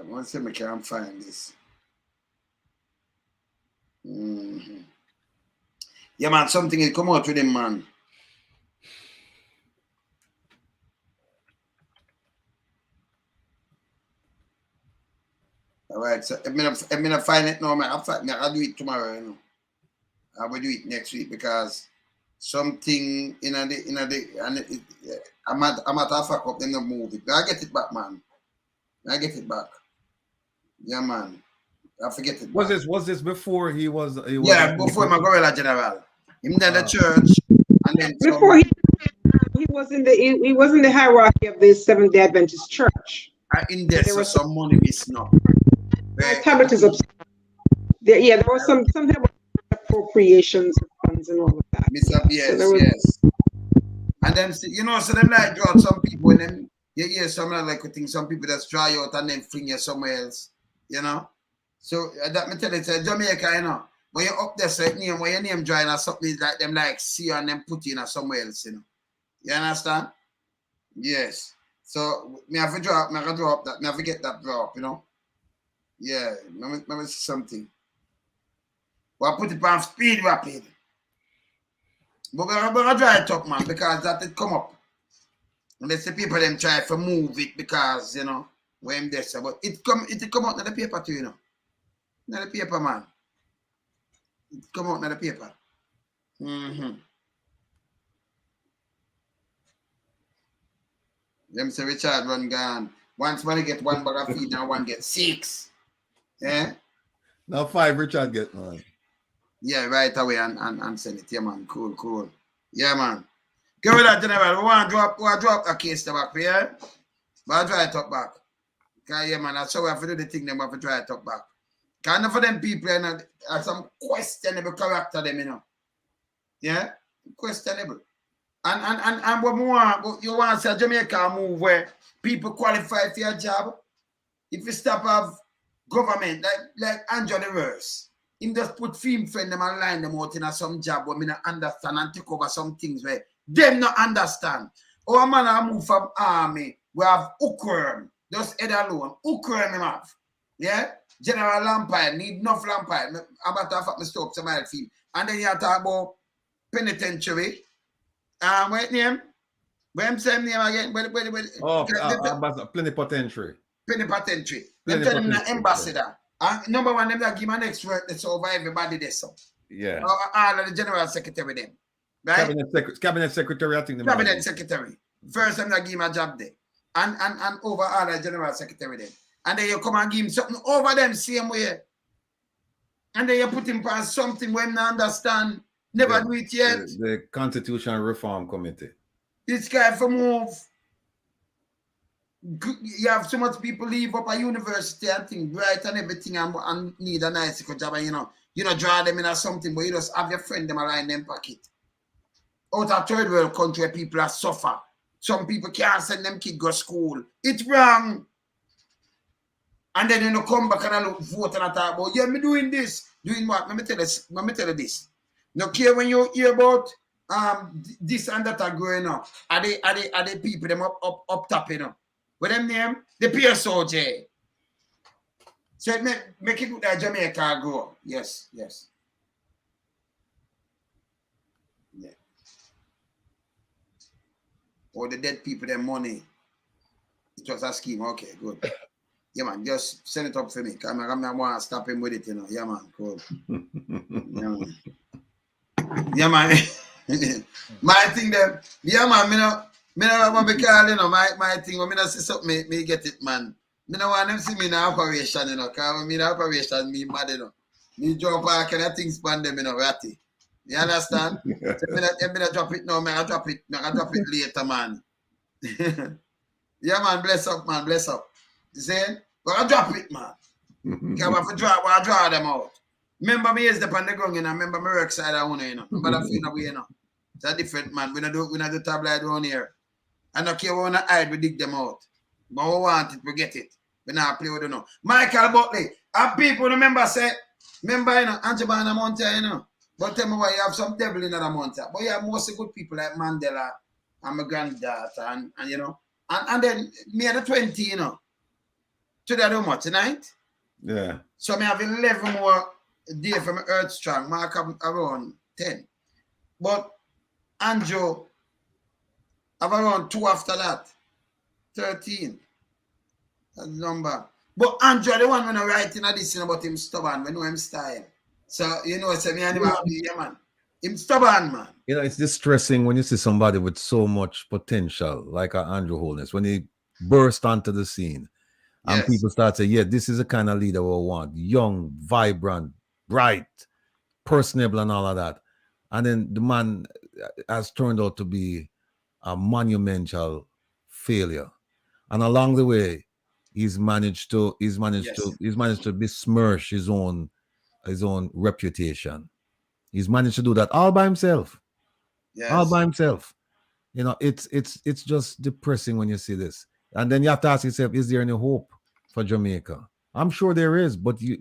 One second, I can't find this. Yeah, man, something will come out with him, man. All right, so I'm gonna find it now, man. I'll do it tomorrow, you know. I will do it next week because something I'm at fuck up in the movie. But I get it back, man. I get it back. Yeah, man. I forget it. Was this before he was yeah, before my gorilla general. Him in the church, and then before he was in the hierarchy of the Seventh-day Adventist Church. In there was some money missing up. Tablet is upset. There was some appropriations of funds and all of that. Yes, so yes. And then you know, so them like draw some people and then you hear some like think some people that's dry out and then fling you somewhere else, you know. So that me tell you, it's Jamaica, you know. When you're up there, so when your name dry or something like them like see you and then put you in somewhere else, you know. You understand? Yes. So me have to drop that, me have to get that drop, you know. Yeah, let me see something. Well, I put it on speed rapid. But we're going to dry it up, man, because that it come up. And there's the people them try to move it because, you know, when they say, but it come out in the paper too, you know. Not the paper, man. It come out in the paper. Them say Richard run gone. Once one get one bag of feed, now one get 6. Yeah? Now 5 Richard get one. Yeah, right away and send it. Yeah, man. Cool. Yeah, man. Go with that, General. We want to drop a case back here. But I'll try it up back. Because, yeah, man, that's how we have to do the thing, then we have to try it up back. Because enough of them people, you know, have some questionable character, them, you know. Yeah? Questionable. And what more, you want to see Jamaica move where people qualify for your job? If you stop have government, like Andrew the Verse, him just put film friend them and line them out in some job where me not understand and take over some things where them not understand. Our man I move from army, we have Ukram, just head alone. Ukram him have. Yeah? General Lampire, need enough Lampire. I'm about to have to stop some other film. And then you talk about penitentiary. What name? What's the name again? Plenipotentiary. Plenipotentiary. Them tell him the ambassador. Number one, them that give an next work that's over everybody there. So. Yeah. All of the general secretary them. Right? Cabinet secretary, I think. Cabinet secretary. First them that give him a job there. And over all the general secretary them. And then you come and give him something over them same way. And then you put him on something when you understand. Never do it yet. The Constitution Reform Committee. This guy for move. You have so much people leave up a university and think right and everything and need a nice job and you know draw them in something, but you just have your friend them align them pocket. Out of third world country where people are suffer. Some people can't send them kids go school. It's wrong. And then you come back and I look vote and I talk about, yeah, me doing this. Doing what? Let me tell you this. No care when you hear about this and that are growing up. Are they people them up top, you know? What them name? The PSOJ. So it make it look like Jamaica grow. Yes. Yeah. Or the dead people, their money. It was a scheme. Okay, good. Yeah, man, just send it up for me. I want to stop him with it, you know. Yeah, man, cool. Yeah, man. My thing them, yeah, man, me no want to be called, you know, my thing, when I see something, me get it, man. Me no want them see me in operation, you know, because when me in operation, me mad, you know. Me jump back and things span them, you know, ratty. You understand? So me not drop it now, I drop it later, man. Yeah, man, bless up, man, bless up. You see? But I drop it, man. Because I draw them out. Remember me is the on the ground, you know. Remember me work side of one, you know. Remember that feel way, you know. It's a different man. We not do tabloid down here. I don't care what we hide, we dig them out. But we want it, we get it. We not play with it, no. Michael Buckley. And people remember, you know, Anjabana Mountain, you know. But tell me why you have some devil in that month. But you have mostly good people like Mandela and my granddaughter and you know. And then me at the 20, you know. Today how much tonight? Yeah. So I have 11 more days from Earth Strong. Mark up around 10. But Andrew have around 2 after that. 13. That's the number. But Andrew the one when I writing this about him stubborn, we know him style. So you know, so me and him have to be, yeah, man. Him stubborn, man. You know, it's distressing when you see somebody with so much potential, like Andrew Holness, when he burst onto the scene. And people start saying, yeah, this is the kind of leader we want. Young, vibrant, bright, personable, and all of that. And then the man has turned out to be a monumental failure. And along the way, he's managed to besmirch his own reputation. He's managed to do that all by himself. Yes. All by himself. You know, it's just depressing when you see this. And then you have to ask yourself, is there any hope for Jamaica? I'm sure there is, but you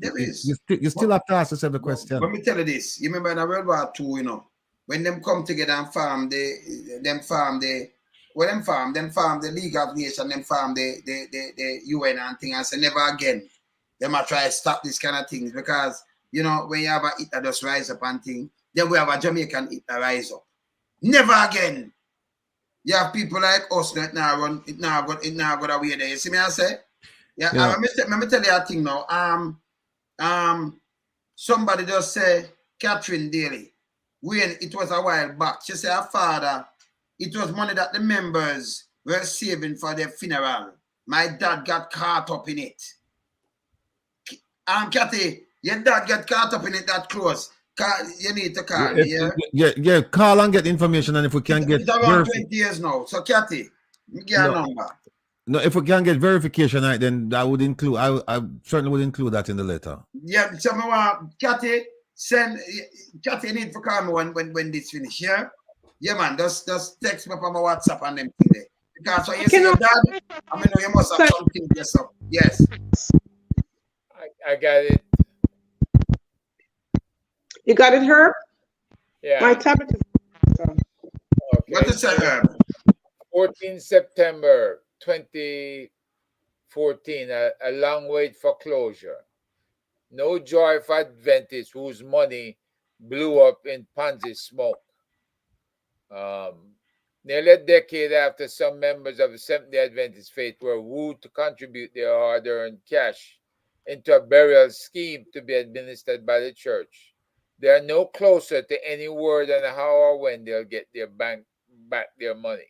still have to ask yourself the question. Let me tell you this. You remember in World War II, you know, when them come together and farm the League of Nations, them farm the UN and thing, and say never again. They might try to stop this kind of things because, you know, when you have a Hitler just rise up and thing, then we have a Jamaican Hitler rise up. Never again. You have people like us that now run it now go away there. You see me I say? Yeah. Let me tell you a thing now. Somebody just say Catherine Daly. When it was a while back, she said her father, it was money that the members were saving for their funeral. My dad got caught up in it. Cathy, your dad got caught up in it that close. You need to call me, yeah. Call and get information, and if we can get it's around 20 years now. So Cathy, get a number. No, if we can get verification, right, then that would include. I certainly would include that in the letter. Yeah, so Cathy, Cathy need to call me when this finish. Yeah, man. Just text me from my WhatsApp and them thing there. Because when you see your dad, I mean, you must have something there. So yes, I got it. You got it, Herb? Yeah. My tablet is. Okay. What is it, Herb? 14 September 2014, a long wait for closure. No joy for Adventists whose money blew up in Ponzi smoke. Nearly a decade after some members of the Seventh-day Adventist faith were wooed to contribute their hard-earned cash into a burial scheme to be administered by the church, they are no closer to any word on how or when they'll get their bank back their money.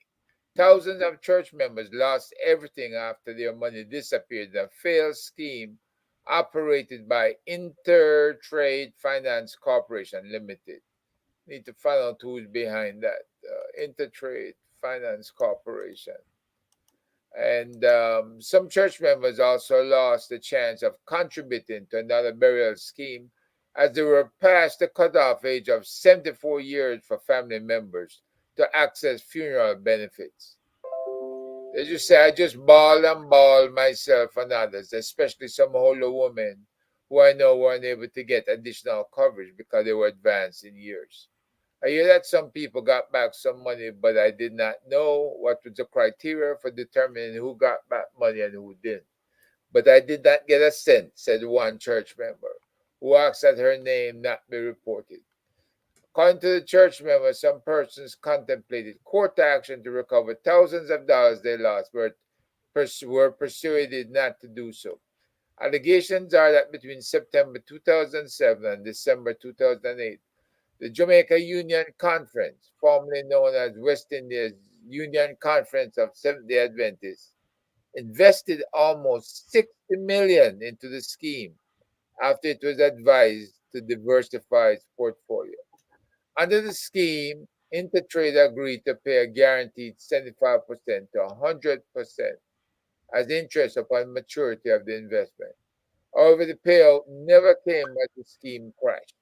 Thousands of church members lost everything after their money disappeared in a failed scheme operated by Intertrade Finance Corporation Limited. Need to find out who's behind that. Intertrade Finance Corporation. And some church members also lost the chance of contributing to another burial scheme as they were past the cutoff age of 74 years for family members to access funeral benefits. As you say, I just bawl and bawl myself and others, especially some older women who I know weren't able to get additional coverage because they were advanced in years. I hear that some people got back some money, but I did not know what was the criteria for determining who got back money and who didn't. But I did not get a cent, said one church member, who asked that her name not be reported. According to the church member, some persons contemplated court action to recover thousands of dollars they lost, but were persuaded not to do so. Allegations are that between September 2007 and December 2008, the Jamaica Union Conference, formerly known as West India's Union Conference of Seventh-day Adventists, invested almost $60 million into the scheme after it was advised to diversify its portfolio. Under the scheme, Intertrade agreed to pay a guaranteed 75% to 100% as interest upon maturity of the investment. However, the payout never came as the scheme crashed.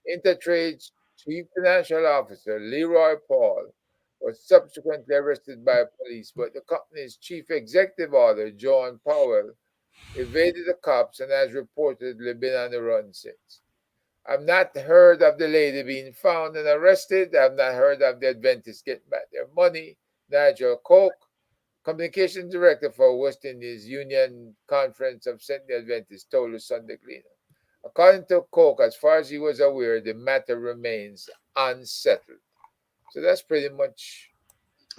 Intertrade's chief financial officer, Leroy Paul, was subsequently arrested by police, but the company's chief executive officer, John Powell, evaded the cops and has reportedly been on the run since. I've not heard of the lady being found and arrested. I've not heard of the Adventists getting back their money. Nigel Coke, Communication Director for West Indies Union Conference of Seventh-day Adventists, told the Sunday Cleaner. According to Coke, as far as he was aware, the matter remains unsettled. So that's pretty much.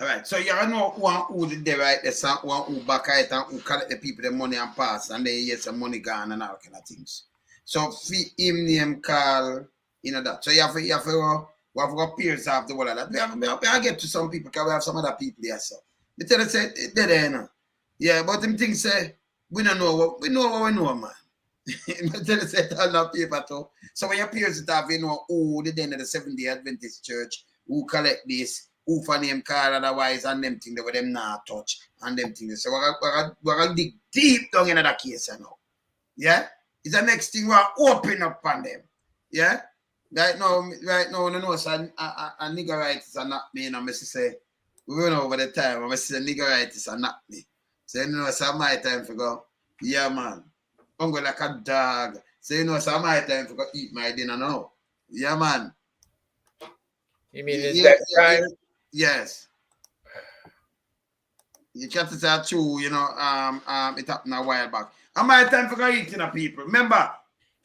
All right. So you know who did they right? There's one who back it and who collect the people the money and pass, and then get some money gone and all kind of things. So him name call, that. So you have to go peers after all of that. We have get to some people because we have some other people here. So they tell us they there, Yeah, but them things say we don't know what we know, man. They tell us all that paper too. So when your peers it have, who the end of the Seventh-day Adventist Church, who collect this, who for name call otherwise, and them things that with them not touch and them things. So we're gonna dig deep down in that case now. Yeah? It's the next thing we're open up on them. Yeah? Right now, so a nigger rights are not me, I say, we run over the time, I say nigger rights are not me. So it's my time to go, yeah man, I'm going like a dog. So it's my time to go eat my dinner now. Yeah man. You mean it's that time? Yes. You can't say true, it happened a while back. And my time for eating people. Remember,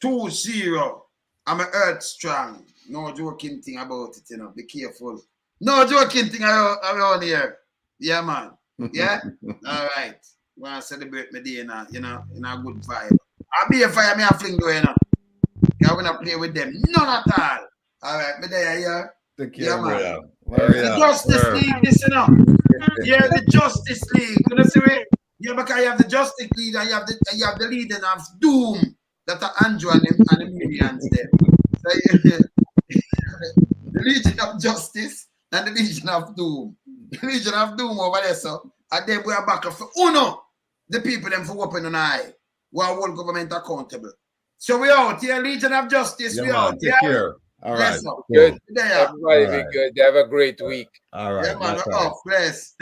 2-0. I'm a earth strong. No joking thing about it, Be careful. No joking thing around here. Yeah, man. Yeah? All right. Want to celebrate my day in a good vibe. I'll be a fire me a fling though, I'm gonna play with them. None at all. All right, me there, yeah. Take care, yeah, man. The Justice League, this, Yeah, the Justice League. You know see me? Yeah, because you have the Justice League and you have the leader of Doom. That are Andrew and the millions there. So, the Legion of Justice and the Legion of Doom. The Legion of Doom over there, so. And then we are back for Uno. The people them for open an eye. We are whole government accountable. So we out here, Legion of Justice. Yeah, we man, out take care. All right. Cool. Good. There. Everybody be good. Have a great week. All right. Yeah, man. We're off. Bless.